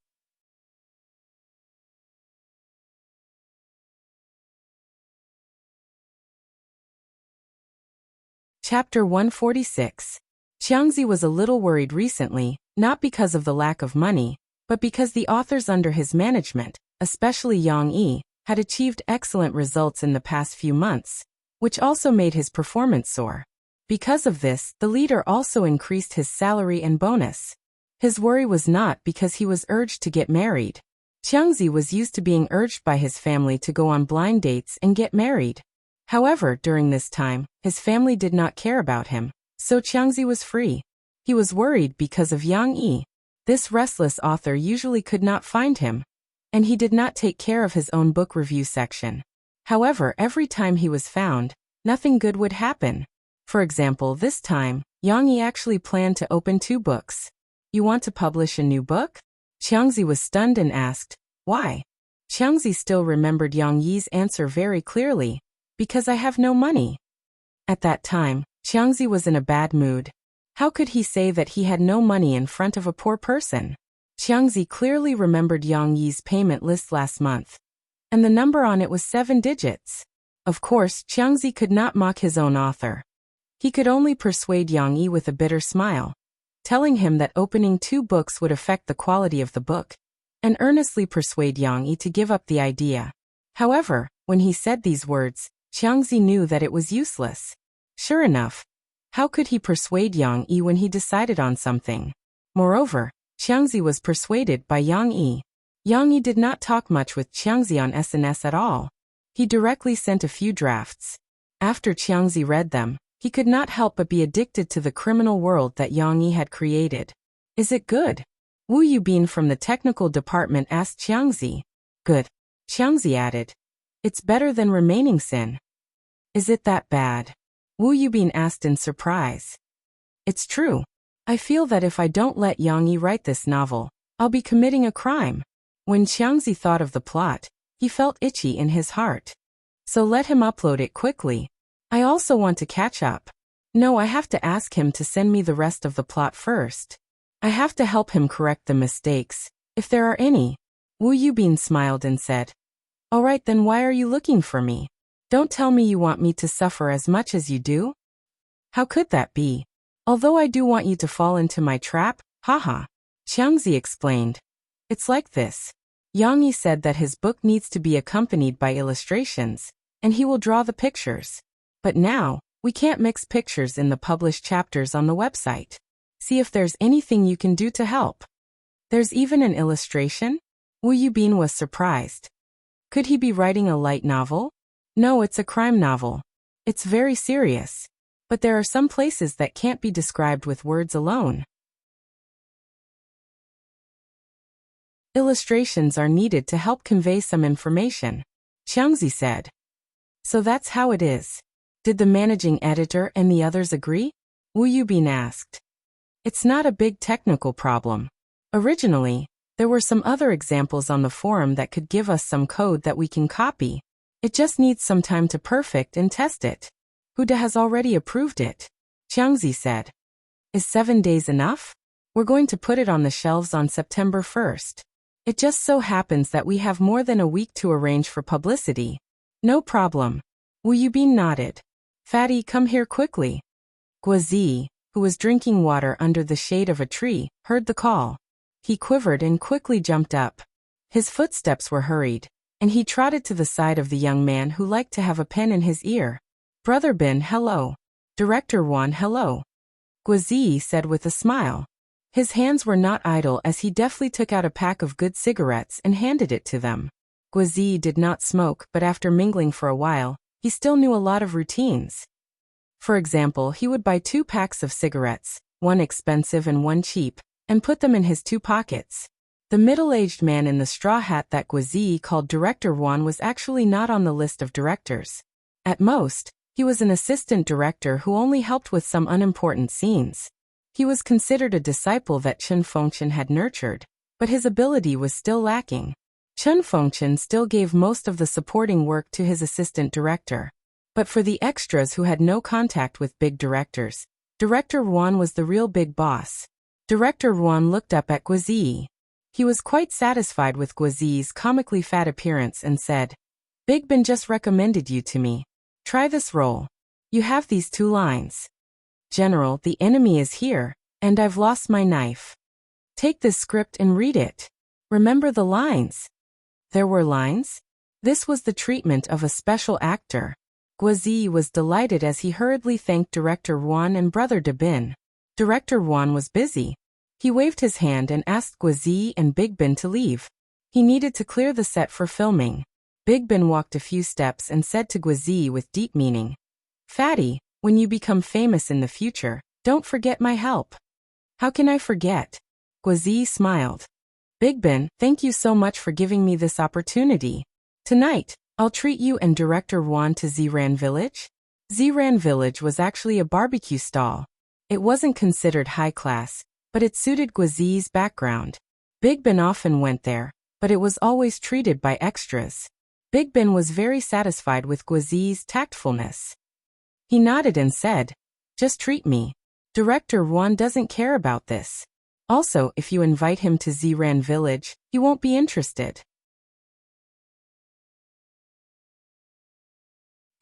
S1: Chapter 146. Qiangzi was a little worried recently, not because of the lack of money, but because the authors under his management, especially Yang Yi, had achieved excellent results in the past few months, which also made his performance soar. Because of this, the leader also increased his salary and bonus. His worry was not because he was urged to get married. Qiangzi was used to being urged by his family to go on blind dates and get married. However, during this time, his family did not care about him, so Qiangzi was free. He was worried because of Yang Yi. This restless author usually could not find him, and he did not take care of his own book review section. However, every time he was found, nothing good would happen. For example, this time, Yang Yi actually planned to open 2 books. You want to publish a new book? Qiangzi was stunned and asked, why? Qiangzi still remembered Yang Yi's answer very clearly, because I have no money. At that time, Qiangzi was in a bad mood. How could he say that he had no money in front of a poor person? Qiangzi clearly remembered Yang Yi's payment list last month, and the number on it was 7 digits. Of course, Qiangzi could not mock his own author. He could only persuade Yang Yi with a bitter smile, telling him that opening 2 books would affect the quality of the book, and earnestly persuade Yang Yi to give up the idea. However, when he said these words, Qiangzi knew that it was useless. Sure enough, how could he persuade Yang Yi when he decided on something? Moreover, Qiangzi was persuaded by Yang Yi. Yang Yi did not talk much with Qiangzi on SNS at all. He directly sent a few drafts. After Qiangzi read them, he could not help but be addicted to the criminal world that Yang Yi had created. Is it good? Wu Yubin from the technical department asked Qiangzi. Good. Qiangzi added. It's better than Remaining Sin. Is it that bad? Wu Yubin asked in surprise. It's true. I feel that if I don't let Yang Yi write this novel, I'll be committing a crime. When Qiangzi thought of the plot, he felt itchy in his heart. So let him upload it quickly. I also want to catch up. No, I have to ask him to send me the rest of the plot first. I have to help him correct the mistakes, if there are any. Wu Yubin smiled and said, all right, then why are you looking for me? Don't tell me you want me to suffer as much as you do? How could that be? Although I do want you to fall into my trap, haha. Qiangzi explained. It's like this. Yang Yi said that his book needs to be accompanied by illustrations, and he will draw the pictures. But now, we can't mix pictures in the published chapters on the website. See if there's anything you can do to help. There's even an illustration? Wu Yubin was surprised. Could he be writing a light novel? No, it's a crime novel. It's very serious. But there are some places that can't be described with words alone. Illustrations are needed to help convey some information, Qiangzi said. So that's how it is. Did the managing editor and the others agree? Wu Yubin asked. It's not a big technical problem. Originally, there were some other examples on the forum that could give us some code that we can copy. It just needs some time to perfect and test it. Huda has already approved it, Qiangzi said. Is 7 days enough? We're going to put it on the shelves on September 1st. It just so happens that we have more than a week to arrange for publicity. No problem. Wu Yubin nodded. Fatty, come here quickly. Guazi, who was drinking water under the shade of a tree, heard the call. He quivered and quickly jumped up. His footsteps were hurried, and he trotted to the side of the young man who liked to have a pen in his ear. Brother Bin, hello. Director Wan, hello. Guazi said with a smile. His hands were not idle as he deftly took out a pack of good cigarettes and handed it to them. Guazi did not smoke, but after mingling for a while, he still knew a lot of routines. For example, he would buy 2 packs of cigarettes, one expensive and one cheap, and put them in his 2 pockets. The middle-aged man in the straw hat that Guazi called Director Wan was actually not on the list of directors. At most, he was an assistant director who only helped with some unimportant scenes. He was considered a disciple that Chen Fengchen had nurtured, but his ability was still lacking. Chen Fengchen still gave most of the supporting work to his assistant director. But for the extras who had no contact with big directors, Director Wan was the real big boss. Director Wan looked up at Guazi. He was quite satisfied with Guazi's comically fat appearance and said, Big Ben just recommended you to me. Try this role. You have these 2 lines. General, the enemy is here, and I've lost my knife. Take this script and read it. Remember the lines. There were lines? This was the treatment of a special actor. Guazi was delighted as he hurriedly thanked Director Juan and Brother de Bin. Director Juan was busy. He waved his hand and asked Guazi and Big Ben to leave. He needed to clear the set for filming. Big Ben walked a few steps and said to Guazi with deep meaning, "Fatty, when you become famous in the future, don't forget my help." "How can I forget?" Guazi smiled. "Big Ben, thank you so much for giving me this opportunity. Tonight, I'll treat you and Director Juan to Ziran Village." Ziran Village was actually a barbecue stall. It wasn't considered high class, but it suited Guazi's background. Big Ben often went there, but it was always treated by extras. Big Ben was very satisfied with Guazi's tactfulness. He nodded and said, "Just treat me. Director Juan doesn't care about this. Also, if you invite him to Ziran Village, he won't be interested."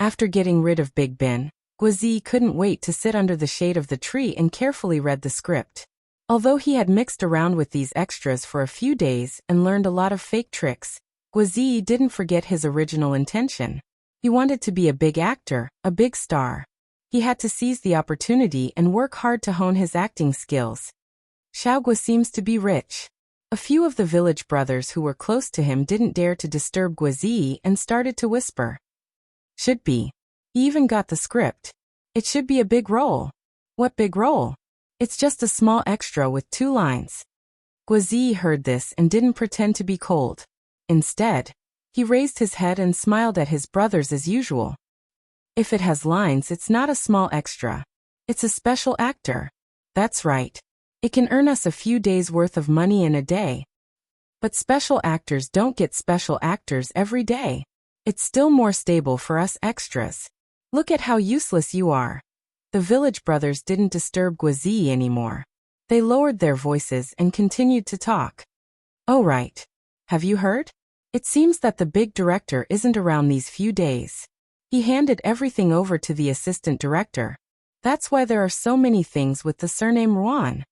S1: After getting rid of Big Ben, Guazi couldn't wait to sit under the shade of the tree and carefully read the script. Although he had mixed around with these extras for a few days and learned a lot of fake tricks, Guazi didn't forget his original intention. He wanted to be a big actor, a big star. He had to seize the opportunity and work hard to hone his acting skills. Xiaogua seems to be rich. A few of the village brothers who were close to him didn't dare to disturb Guazi and started to whisper. "Should be. He even got the script. It should be a big role." "What big role?" "It's just a small extra with 2 lines. Guazi heard this and didn't pretend to be cold. Instead, he raised his head and smiled at his brothers as usual. "If it has lines, it's not a small extra. It's a special actor." "That's right. It can earn us a few days' worth of money in a day. But special actors don't get special actors every day. It's still more stable for us extras. Look at how useless you are." The village brothers didn't disturb Guazi anymore. They lowered their voices and continued to talk. "Oh right. Have you heard? It seems that the big director isn't around these few days. He handed everything over to the assistant director. That's why there are so many things with the surname Juan."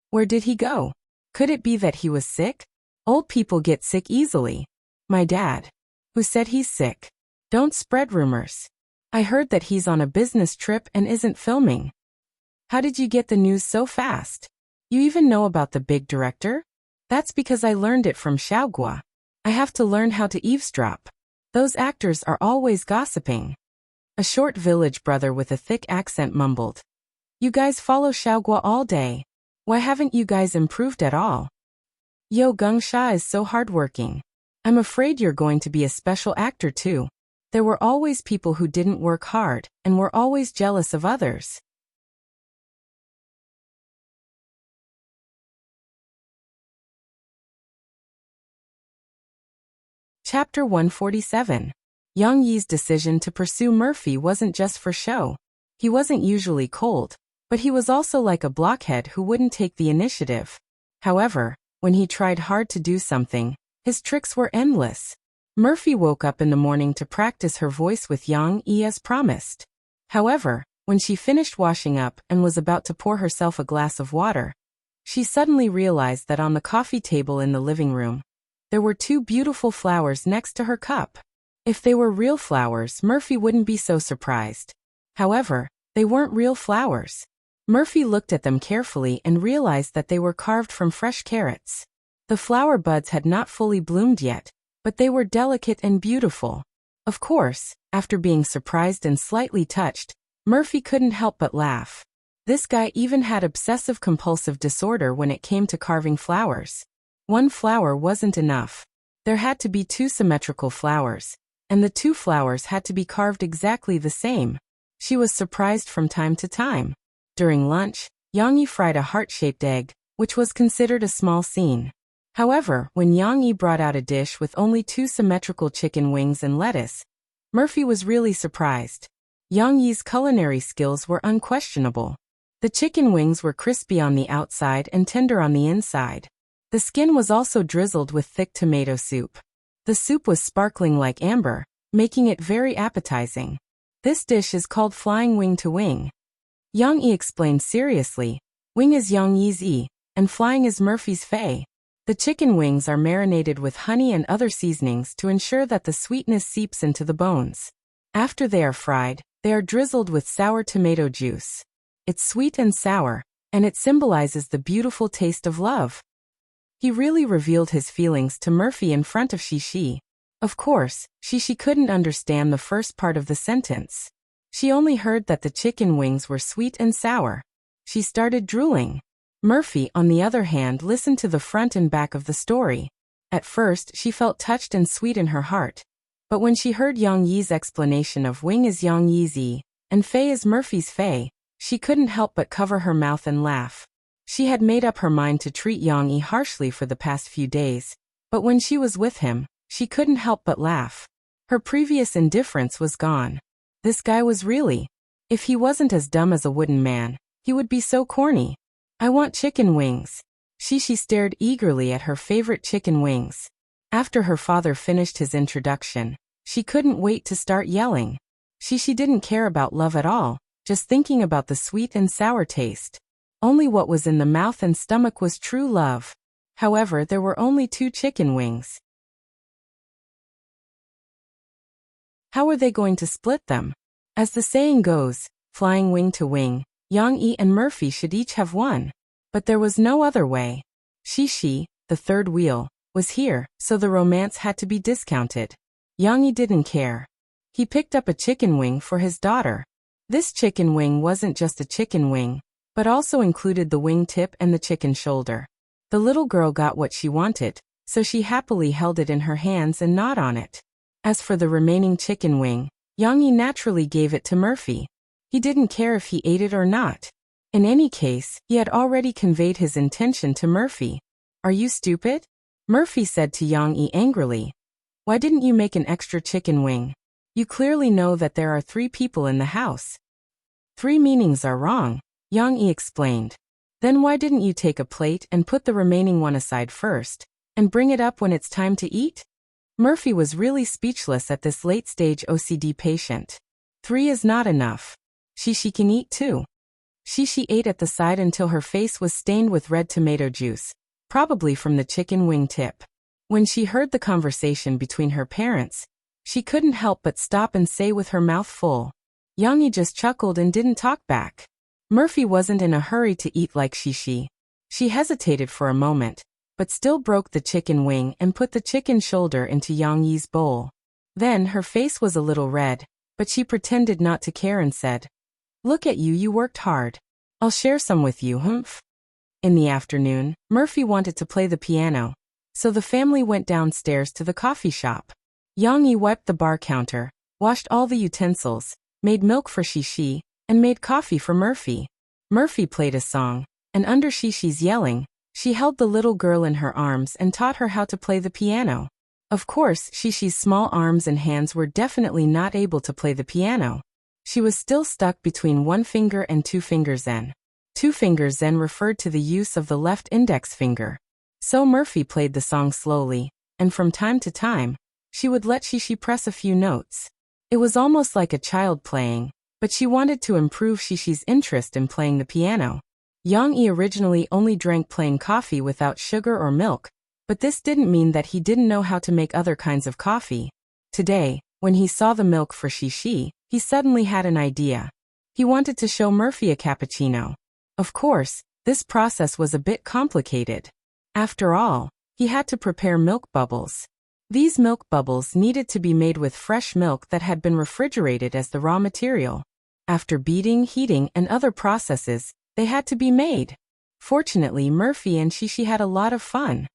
S1: "Where did he go? Could it be that he was sick? Old people get sick easily." "My dad." "Who said he's sick? Don't spread rumors. I heard that he's on a business trip and isn't filming." "How did you get the news so fast? You even know about the big director?" "That's because I learned it from Xiaogua. I have to learn how to eavesdrop. Those actors are always gossiping." A short village brother with a thick accent mumbled. "You guys follow Xiaogua all day. Why haven't you guys improved at all? Yo Gengsha is so hardworking. I'm afraid you're going to be a special actor too. There were always people who didn't work hard and were always jealous of others." Chapter 147. Yang Yi's decision to pursue Murphy wasn't just for show. He wasn't usually cold, but he was also like a blockhead who wouldn't take the initiative. However, when he tried hard to do something, his tricks were endless. Murphy woke up in the morning to practice her voice with Yang Yi as promised. However, when she finished washing up and was about to pour herself a glass of water, she suddenly realized that on the coffee table in the living room, there were 2 beautiful flowers next to her cup. If they were real flowers, Murphy wouldn't be so surprised. However, they weren't real flowers. Murphy looked at them carefully and realized that they were carved from fresh carrots. The flower buds had not fully bloomed yet, but they were delicate and beautiful. Of course, after being surprised and slightly touched, Murphy couldn't help but laugh. This guy even had obsessive-compulsive disorder when it came to carving flowers. 1 flower wasn't enough. There had to be 2 symmetrical flowers, and the 2 flowers had to be carved exactly the same. She was surprised from time to time. During lunch, Yang Yi fried a heart-shaped egg, which was considered a small scene. However, when Yang Yi brought out a dish with only 2 symmetrical chicken wings and lettuce, Murphy was really surprised. Yang Yi's culinary skills were unquestionable. The chicken wings were crispy on the outside and tender on the inside. The skin was also drizzled with thick tomato soup. The soup was sparkling like amber, making it very appetizing. "This dish is called flying wing to wing." Yang Yi explained seriously. Wing is Yang Yi's E, and flying is Murphy's Fei. The chicken wings are marinated with honey and other seasonings to ensure that the sweetness seeps into the bones. After they are fried, they are drizzled with sour tomato juice. It's sweet and sour, and it symbolizes the beautiful taste of love. He really revealed his feelings to Murphy in front of Shishi. Of course, Shishi couldn't understand the first part of the sentence. She only heard that the chicken wings were sweet and sour. She started drooling. Murphy, on the other hand, listened to the front and back of the story. At first, she felt touched and sweet in her heart. But when she heard Yang Yi's explanation of Wing is Yang Yi's Yi, and Fei is Murphy's Fei, she couldn't help but cover her mouth and laugh. She had made up her mind to treat Yang Yi harshly for the past few days, but when she was with him, she couldn't help but laugh. Her previous indifference was gone. This guy was really. If he wasn't as dumb as a wooden man, he would be so corny. I want chicken wings. Shishi stared eagerly at her favorite chicken wings. After her father finished his introduction, she couldn't wait to start yelling. Shishi didn't care about love at all, just thinking about the sweet and sour taste. Only what was in the mouth and stomach was true love. However, there were only 2 chicken wings. How were they going to split them? As the saying goes, flying wing to wing, Yang Yi and Murphy should each have one. But there was no other way. Shishi, the third wheel, was here, so the romance had to be discounted. Yang Yi didn't care. He picked up a chicken wing for his daughter. This chicken wing wasn't just a chicken wing, but also included the wing tip and the chicken shoulder. The little girl got what she wanted, so she happily held it in her hands and gnawed on it. As for the remaining chicken wing, Yang Yi naturally gave it to Murphy. He didn't care if he ate it or not. In any case, he had already conveyed his intention to Murphy. Are you stupid? Murphy said to Yang Yi angrily. Why didn't you make an extra chicken wing? You clearly know that there are 3 people in the house. 3 meanings are wrong, Yang Yi explained. Then why didn't you take a plate and put the remaining one aside first, and bring it up when it's time to eat? Murphy was really speechless at this late-stage OCD patient. 3 is not enough. Shishi can eat too. Shishi ate at the side until her face was stained with red tomato juice, probably from the chicken wing tip. When she heard the conversation between her parents, she couldn't help but stop and say with her mouth full. Yang Yi just chuckled and didn't talk back. Murphy wasn't in a hurry to eat like Shishi. She hesitated for a moment, but still broke the chicken wing and put the chicken shoulder into Yang Yi's bowl. Then her face was a little red, but she pretended not to care and said, Look at you, you worked hard. I'll share some with you, humph. In the afternoon, Murphy wanted to play the piano, so the family went downstairs to the coffee shop. Yang Yi wiped the bar counter, washed all the utensils, made milk for Shishi, and made coffee for Murphy. Murphy played a song, and under Shishi's yelling, she held the little girl in her arms and taught her how to play the piano. Of course, Shishi's small arms and hands were definitely not able to play the piano. She was still stuck between 1 finger and 2 finger zen. 2 finger zen referred to the use of the left index finger. So Murphy played the song slowly, and from time to time, she would let Shishi press a few notes. It was almost like a child playing, but she wanted to improve Shishi's interest in playing the piano. Yang Yi originally only drank plain coffee without sugar or milk, but this didn't mean that he didn't know how to make other kinds of coffee. Today, when he saw the milk for Shishi, he suddenly had an idea. He wanted to show Murphy a cappuccino. Of course, this process was a bit complicated. After all, he had to prepare milk bubbles. These milk bubbles needed to be made with fresh milk that had been refrigerated as the raw material. After beating, heating, and other processes, they had to be made. Fortunately, Murphy and Shishi had a lot of fun.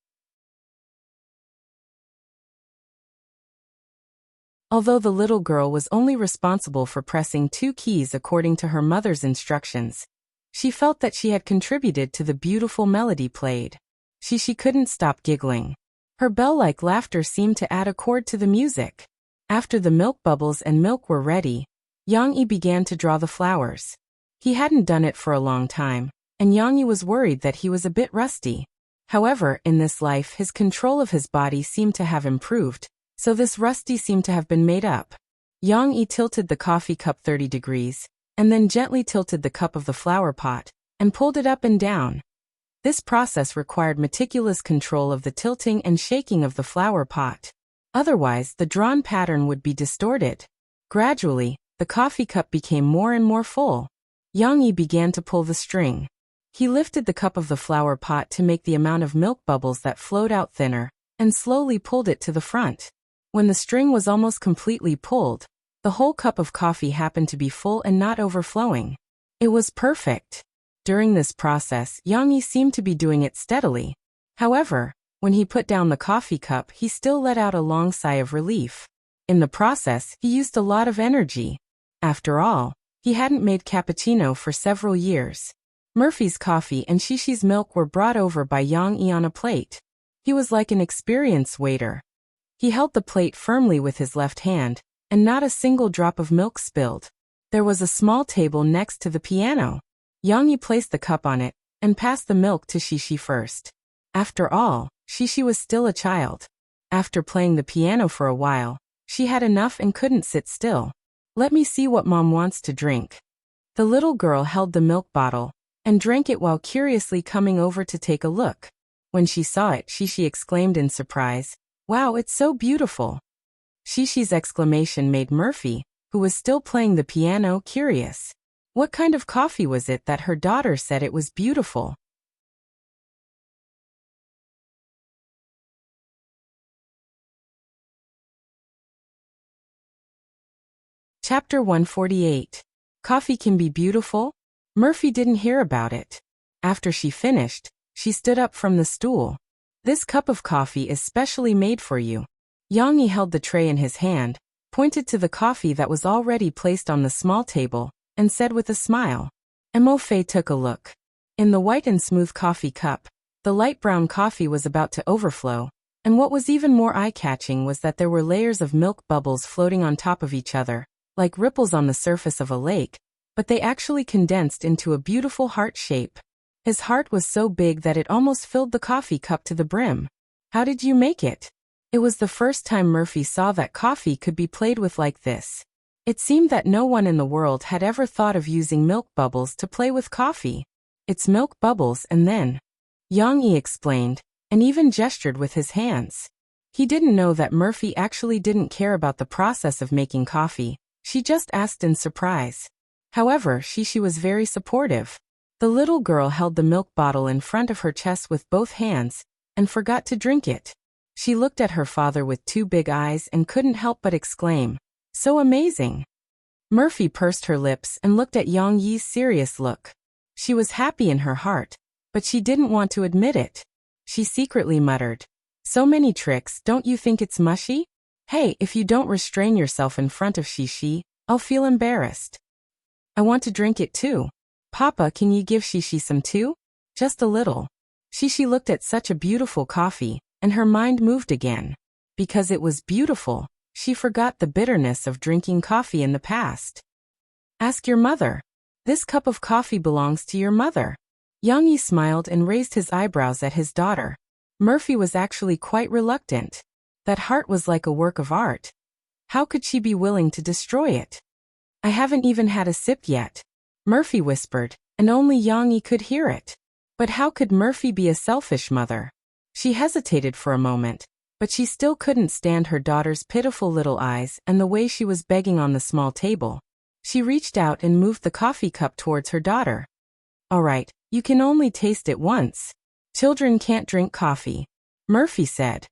S1: Although the little girl was only responsible for pressing 2 keys according to her mother's instructions, she felt that she had contributed to the beautiful melody played. Shishi couldn't stop giggling. Her bell-like laughter seemed to add a chord to the music. After the milk bubbles and milk were ready, Yang Yi began to draw the flowers. He hadn't done it for a long time, and Yang Yi was worried that he was a bit rusty. However, in this life his control of his body seemed to have improved, so this rusty seemed to have been made up. Yang Yi tilted the coffee cup 30 degrees, and then gently tilted the cup of the flower pot, and pulled it up and down. This process required meticulous control of the tilting and shaking of the flower pot. Otherwise, the drawn pattern would be distorted. Gradually, the coffee cup became more and more full. Yang Yi began to pull the string. He lifted the cup of the flower pot to make the amount of milk bubbles that flowed out thinner, and slowly pulled it to the front. When the string was almost completely pulled, the whole cup of coffee happened to be full and not overflowing. It was perfect. During this process, Yang Yi seemed to be doing it steadily. However, when he put down the coffee cup, he still let out a long sigh of relief. In the process, he used a lot of energy. After all, he hadn't made cappuccino for several years. Murphy's coffee and Shishi's milk were brought over by Yang Yi on a plate. He was like an experienced waiter. He held the plate firmly with his left hand, and not a single drop of milk spilled. There was a small table next to the piano. Yang Yi placed the cup on it, and passed the milk to Shishi first. After all, Shishi was still a child. After playing the piano for a while, she had enough and couldn't sit still. Let me see what Mom wants to drink. The little girl held the milk bottle, and drank it while curiously coming over to take a look. When she saw it, Shishi exclaimed in surprise, "Wow, it's so beautiful." Shishi's exclamation made Murphy, who was still playing the piano, curious. What kind of coffee was it that her daughter said it was beautiful? Chapter 148. Coffee can be beautiful? Murphy didn't hear about it. After she finished, she stood up from the stool. "This cup of coffee is specially made for you." Yang Yi held the tray in his hand, pointed to the coffee that was already placed on the small table, and said with a smile. Mo Fei took a look. In the white and smooth coffee cup, the light brown coffee was about to overflow, and what was even more eye-catching was that there were layers of milk bubbles floating on top of each other, like ripples on the surface of a lake, but they actually condensed into a beautiful heart shape. His heart was so big that it almost filled the coffee cup to the brim. "How did you make it?" It was the first time Murphy saw that coffee could be played with like this. It seemed that no one in the world had ever thought of using milk bubbles to play with coffee. "It's milk bubbles and then," Yang Yi explained, and even gestured with his hands. He didn't know that Murphy actually didn't care about the process of making coffee. She just asked in surprise. However, Shishi was very supportive. The little girl held the milk bottle in front of her chest with both hands, and forgot to drink it. She looked at her father with two big eyes and couldn't help but exclaim, "So amazing!" Murphy pursed her lips and looked at Yang Yi's serious look. She was happy in her heart, but she didn't want to admit it. She secretly muttered, "So many tricks, don't you think it's mushy? Hey, if you don't restrain yourself in front of Shishi, I'll feel embarrassed. I want to drink it too. Papa, can you give Shishi some too? Just a little." Shishi looked at such a beautiful coffee, and her mind moved again. Because it was beautiful, she forgot the bitterness of drinking coffee in the past. "Ask your mother. This cup of coffee belongs to your mother." Yang Yi smiled and raised his eyebrows at his daughter. Murphy was actually quite reluctant. That heart was like a work of art. How could she be willing to destroy it? "I haven't even had a sip yet," Murphy whispered, and only Yang Yi could hear it. But how could Murphy be a selfish mother? She hesitated for a moment, but she still couldn't stand her daughter's pitiful little eyes and the way she was begging on the small table. She reached out and moved the coffee cup towards her daughter. "All right, you can only taste it once. Children can't drink coffee," Murphy said.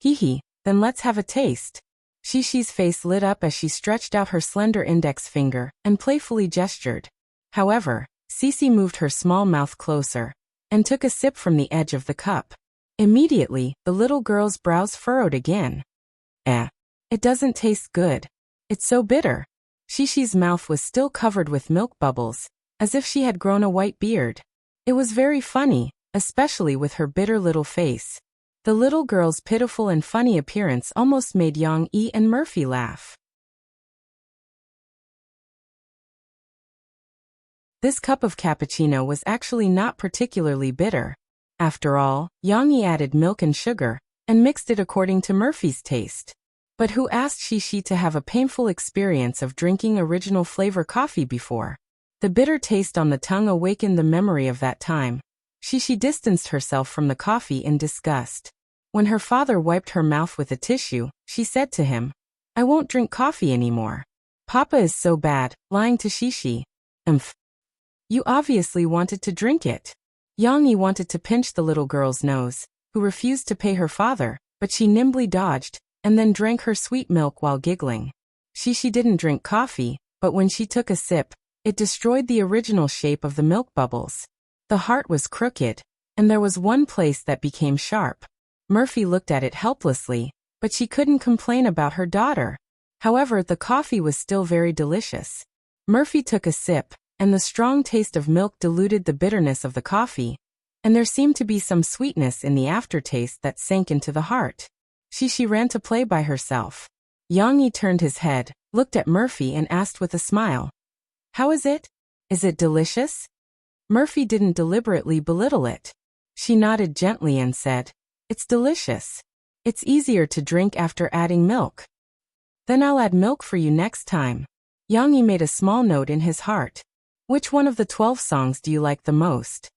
S1: "Hee, then let's have a taste." Shishi's face lit up as she stretched out her slender index finger and playfully gestured. However, Cece moved her small mouth closer and took a sip from the edge of the cup. Immediately, the little girl's brows furrowed again. It doesn't taste good. It's so bitter." Shishi's mouth was still covered with milk bubbles, as if she had grown a white beard. It was very funny, especially with her bitter little face. The little girl's pitiful and funny appearance almost made Yang Yi and Murphy laugh. This cup of cappuccino was actually not particularly bitter. After all, Yang Yi added milk and sugar, and mixed it according to Murphy's taste. But who asked Shishi to have a painful experience of drinking original flavor coffee before? The bitter taste on the tongue awakened the memory of that time. She distanced herself from the coffee in disgust. When her father wiped her mouth with a tissue, she said to him, "I won't drink coffee anymore. Papa is so bad," lying to Shishi. "Umph. You obviously wanted to drink it." Yang Yi wanted to pinch the little girl's nose, who refused to pay her father, but she nimbly dodged, and then drank her sweet milk while giggling. Shishi didn't drink coffee, but when she took a sip, it destroyed the original shape of the milk bubbles. The heart was crooked, and there was one place that became sharp. Murphy looked at it helplessly, but she couldn't complain about her daughter. However, the coffee was still very delicious. Murphy took a sip, and the strong taste of milk diluted the bitterness of the coffee, and there seemed to be some sweetness in the aftertaste that sank into the heart. Shishi ran to play by herself. Yang Yi turned his head, looked at Murphy and asked with a smile, "How is it? Is it delicious?" Murphy didn't deliberately belittle it. She nodded gently and said, "It's delicious. It's easier to drink after adding milk." "Then I'll add milk for you next time." Yang Yi made a small note in his heart. "Which one of the 12 songs do you like the most?"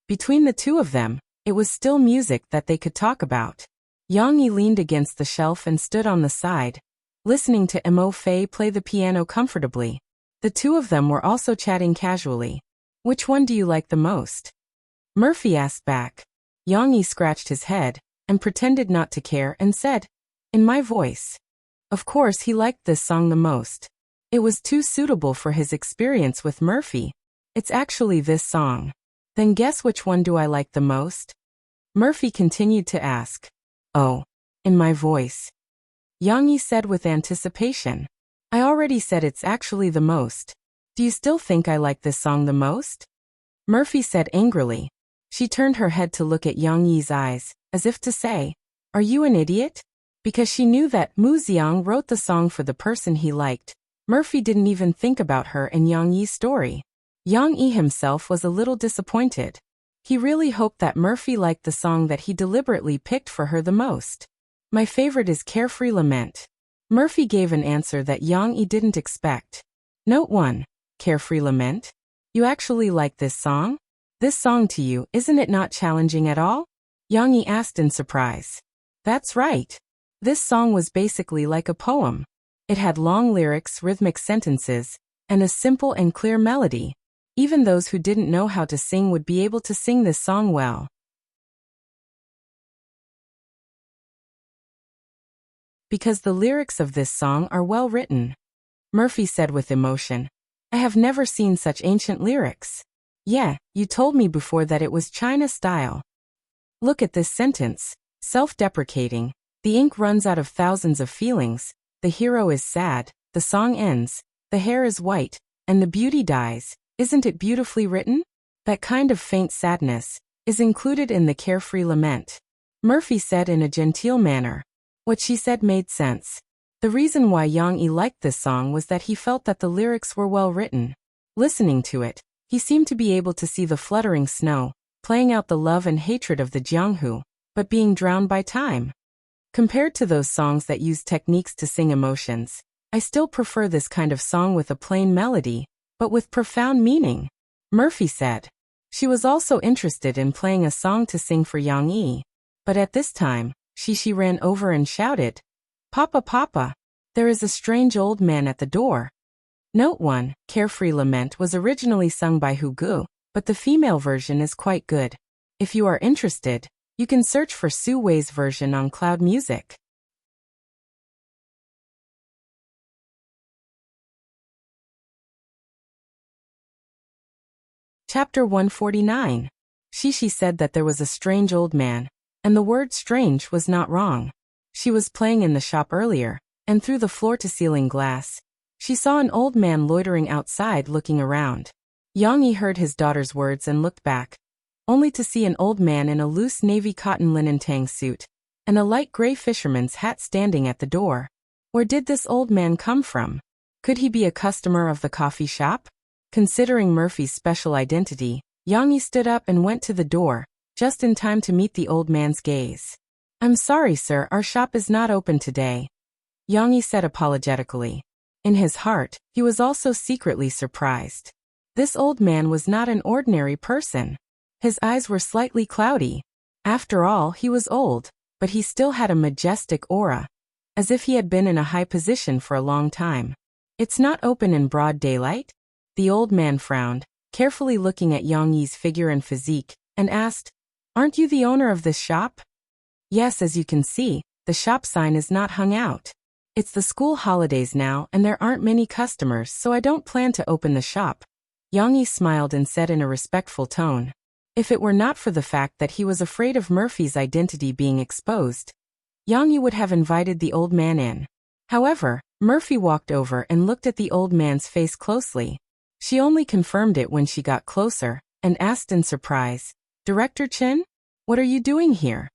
S1: Between the two of them, it was still music that they could talk about. Yang Yi leaned against the shelf and stood on the side, listening to Mo Fei play the piano comfortably. The two of them were also chatting casually. "Which one do you like the most?" Murphy asked back. Yang Yi scratched his head, and pretended not to care and said, in my voice. Of course he liked this song the most. It was too suitable for his experience with Murphy. "It's actually this song." "Then guess which one do I like the most?" Murphy continued to ask. "Oh." In my voice. Yang Yi said with anticipation. "I already said it's actually the most. Do you still think I like this song the most?" Murphy said angrily. She turned her head to look at Yang Yi's eyes, as if to say, "Are you an idiot?" Because she knew that Mu Xiang wrote the song for the person he liked, Murphy didn't even think about her in Yang Yi's story. Yang Yi himself was a little disappointed. He really hoped that Murphy liked the song that he deliberately picked for her the most. "My favorite is Carefree Lament." Murphy gave an answer that Yang Yi didn't expect. Note 1. Carefree Lament? You actually like this song? This song to you, isn't it not challenging at all? Yang Yi asked in surprise. That's right. This song was basically like a poem. It had long lyrics, rhythmic sentences, and a simple and clear melody. Even those who didn't know how to sing would be able to sing this song well. Because the lyrics of this song are well written. Murphy said with emotion. I have never seen such ancient lyrics. Yeah, you told me before that it was China style. Look at this sentence. Self-deprecating. The ink runs out of thousands of feelings. The hero is sad. The song ends. The hair is white. And the beauty dies. Isn't it beautifully written? That kind of faint sadness is included in the Carefree Lament. Murphy said in a genteel manner. What she said made sense. The reason why Yang Yi liked this song was that he felt that the lyrics were well written. Listening to it, he seemed to be able to see the fluttering snow, playing out the love and hatred of the Jianghu, but being drowned by time. Compared to those songs that use techniques to sing emotions, I still prefer this kind of song with a plain melody, but with profound meaning, Murphy said. She was also interested in playing a song to sing for Yang Yi. But at this time, she ran over and shouted, Papa, Papa, there is a strange old man at the door. Note 1, Carefree Lament was originally sung by Hu Gu, but the female version is quite good. If you are interested, you can search for Su Wei's version on Cloud Music. Chapter 149. Shishi said that there was a strange old man, and the word strange was not wrong. She was playing in the shop earlier, and through the floor-to-ceiling glass, she saw an old man loitering outside looking around. Yang Yi heard his daughter's words and looked back, only to see an old man in a loose navy cotton linen tang suit, and a light gray fisherman's hat standing at the door. Where did this old man come from? Could he be a customer of the coffee shop? Considering Murphy's special identity, Yang Yi stood up and went to the door, just in time to meet the old man's gaze. I'm sorry, sir, our shop is not open today, Yang Yi said apologetically. In his heart, he was also secretly surprised. This old man was not an ordinary person. His eyes were slightly cloudy. After all, he was old, but he still had a majestic aura, as if he had been in a high position for a long time. It's not open in broad daylight? The old man frowned, carefully looking at Yang Yi's figure and physique, and asked, "Aren't you the owner of this shop?" "Yes, as you can see, the shop sign is not hung out. It's the school holidays now and there aren't many customers, so I don't plan to open the shop." Yang Yi smiled and said in a respectful tone. If it were not for the fact that he was afraid of Murphy's identity being exposed, Yang Yi would have invited the old man in. However, Murphy walked over and looked at the old man's face closely. She only confirmed it when she got closer, and asked in surprise, "Director Chen? What are you doing here?"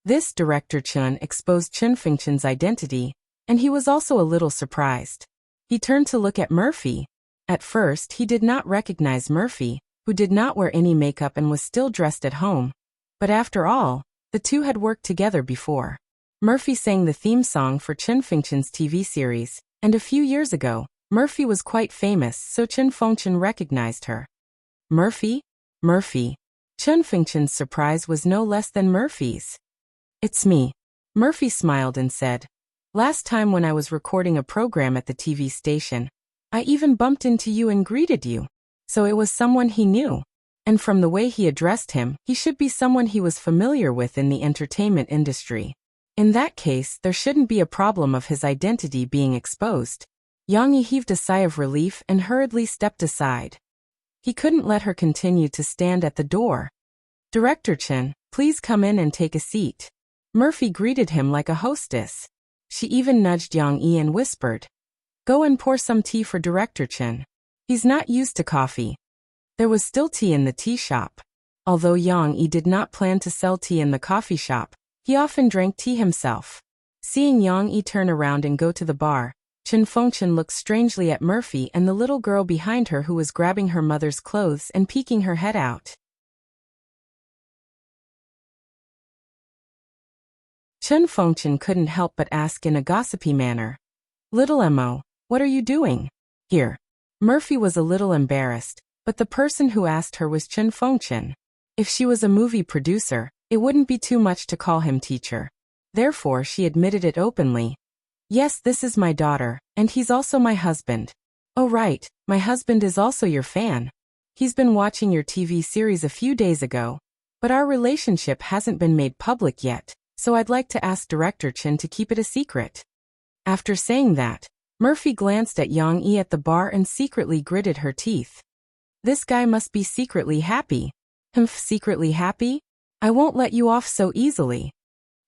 S1: This Director Chen exposed Chen Fengchen's identity, and he was also a little surprised. He turned to look at Murphy. At first he did not recognize Murphy, who did not wear any makeup and was still dressed at home. But after all, the two had worked together before. Murphy sang the theme song for Chen Fengchen's TV series, and a few years ago, Murphy was quite famous, so Chen Fengchen recognized her. Murphy? Murphy. Chen Fengchen's surprise was no less than Murphy's. "It's me." Murphy smiled and said, "Last time when I was recording a program at the TV station, I even bumped into you and greeted you. So it was someone he knew. And from the way he addressed him, he should be someone he was familiar with in the entertainment industry. In that case, there shouldn't be a problem of his identity being exposed." Yang Yi heaved a sigh of relief and hurriedly stepped aside. He couldn't let her continue to stand at the door. "Director Chen, please come in and take a seat." Murphy greeted him like a hostess. She even nudged Yang Yi and whispered, "Go and pour some tea for Director Chen. He's not used to coffee." There was still tea in the tea shop. Although Yang Yi did not plan to sell tea in the coffee shop, he often drank tea himself. Seeing Yang Yi turn around and go to the bar, Chen Fengchen looked strangely at Murphy and the little girl behind her who was grabbing her mother's clothes and peeking her head out. Chen Fengchen couldn't help but ask in a gossipy manner, "Little Mo, what are you doing here?" Murphy was a little embarrassed, but the person who asked her was Chen Fengchen. If she was a movie producer, it wouldn't be too much to call him teacher. Therefore she admitted it openly. "Yes, this is my daughter, and he's also my husband." "Oh right, my husband is also your fan. He's been watching your TV series a few days ago, but our relationship hasn't been made public yet, so I'd like to ask Director Chen to keep it a secret." After saying that, Murphy glanced at Yang Yi at the bar and secretly gritted her teeth. This guy must be secretly happy. Humph, secretly happy? I won't let you off so easily.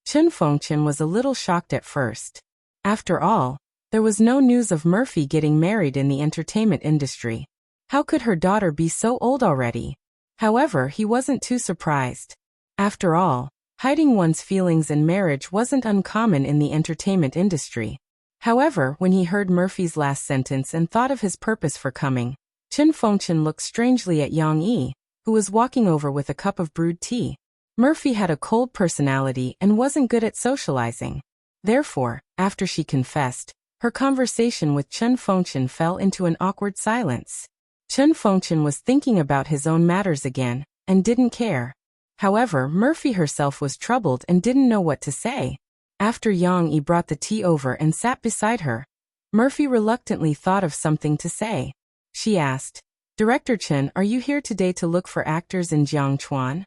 S1: Chen Fengchen was a little shocked at first. After all, there was no news of Murphy getting married in the entertainment industry. How could her daughter be so old already? However, he wasn't too surprised. After all, hiding one's feelings in marriage wasn't uncommon in the entertainment industry. However, when he heard Murphy's last sentence and thought of his purpose for coming, Chen Fengchen looked strangely at Yang Yi, who was walking over with a cup of brewed tea. Murphy had a cold personality and wasn't good at socializing. Therefore, after she confessed, her conversation with Chen Fengchen fell into an awkward silence. Chen Fengchen was thinking about his own matters again, and didn't care. However, Murphy herself was troubled and didn't know what to say. After Yang Yi brought the tea over and sat beside her, Murphy reluctantly thought of something to say. She asked, "Director Chen, are you here today to look for actors in Jiangchuan?"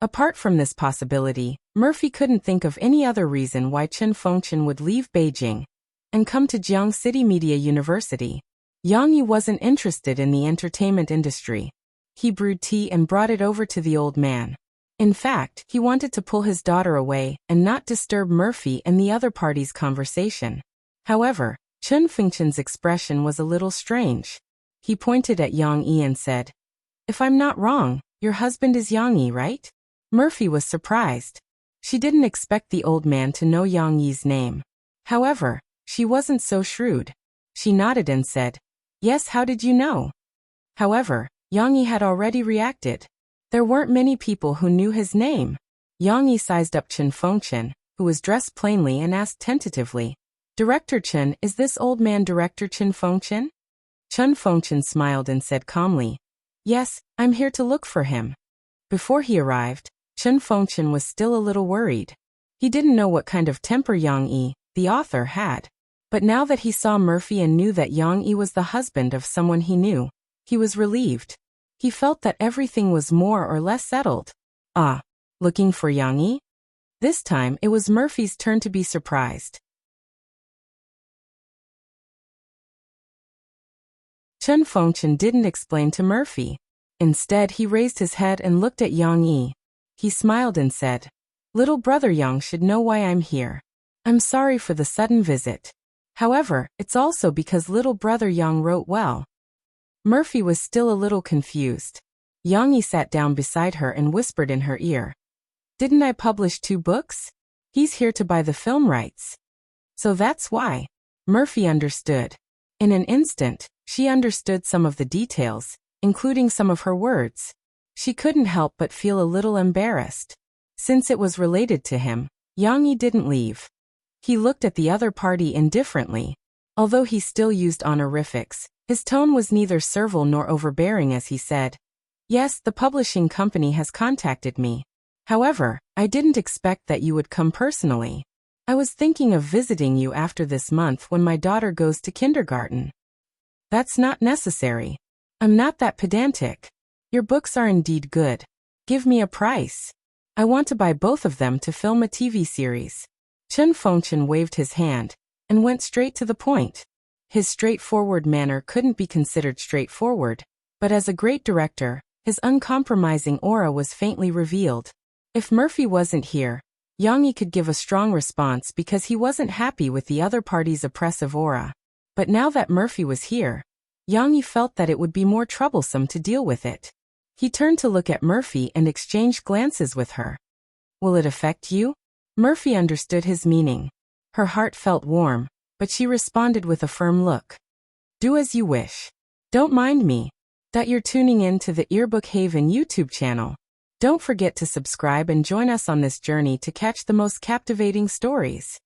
S1: Apart from this possibility, Murphy couldn't think of any other reason why Chen Fengchen would leave Beijing and come to Jiang City Media University. Yang Yi wasn't interested in the entertainment industry. He brewed tea and brought it over to the old man. In fact, he wanted to pull his daughter away and not disturb Murphy and the other party's conversation. However, Chen Fengchen's expression was a little strange. He pointed at Yang Yi and said, "If I'm not wrong, your husband is Yang Yi, right?" Murphy was surprised. She didn't expect the old man to know Yang Yi's name. However, she wasn't so shrewd. She nodded and said, "Yes, how did you know?" However, Yang Yi had already reacted. There weren't many people who knew his name. Yang Yi sized up Chen Fengchen, who was dressed plainly, and asked tentatively, "Director Chen, is this old man Director Chen Fengchen?" Chen Fengchen smiled and said calmly, "Yes, I'm here to look for him." Before he arrived, Chun Fengchen was still a little worried. He didn't know what kind of temper Yang Yi, the author, had. But now that he saw Murphy and knew that Yang Yi was the husband of someone he knew, he was relieved. He felt that everything was more or less settled. Ah, looking for Yang Yi? This time it was Murphy's turn to be surprised. Chun Fengchen didn't explain to Murphy. Instead, he raised his head and looked at Yang Yi. He smiled and said, "Little brother Yang should know why I'm here. I'm sorry for the sudden visit. However, it's also because little brother Yang wrote well." Murphy was still a little confused. Yang Yi sat down beside her and whispered in her ear, "Didn't I publish 2 books? He's here to buy the film rights." So that's why. Murphy understood. In an instant, she understood some of the details, including some of her words. She couldn't help but feel a little embarrassed. Since it was related to him, Yang Yi didn't leave. He looked at the other party indifferently. Although he still used honorifics, his tone was neither servile nor overbearing as he said, "Yes, the publishing company has contacted me. However, I didn't expect that you would come personally. I was thinking of visiting you after this month when my daughter goes to kindergarten." "That's not necessary. I'm not that pedantic. Your books are indeed good. Give me a price. I want to buy both of them to film a TV series." Chun Fengchen waved his hand and went straight to the point. His straightforward manner couldn't be considered straightforward, but as a great director, his uncompromising aura was faintly revealed. If Murphy wasn't here, Yang Yi could give a strong response because he wasn't happy with the other party's oppressive aura. But now that Murphy was here, Yang Yi felt that it would be more troublesome to deal with it. He turned to look at Murphy and exchanged glances with her. "Will it affect you?" Murphy understood his meaning. Her heart felt warm, but she responded with a firm look. "Do as you wish. Don't mind me." You're tuning in to the Earbook Haven YouTube channel. Don't forget to subscribe and join us on this journey to catch the most captivating stories.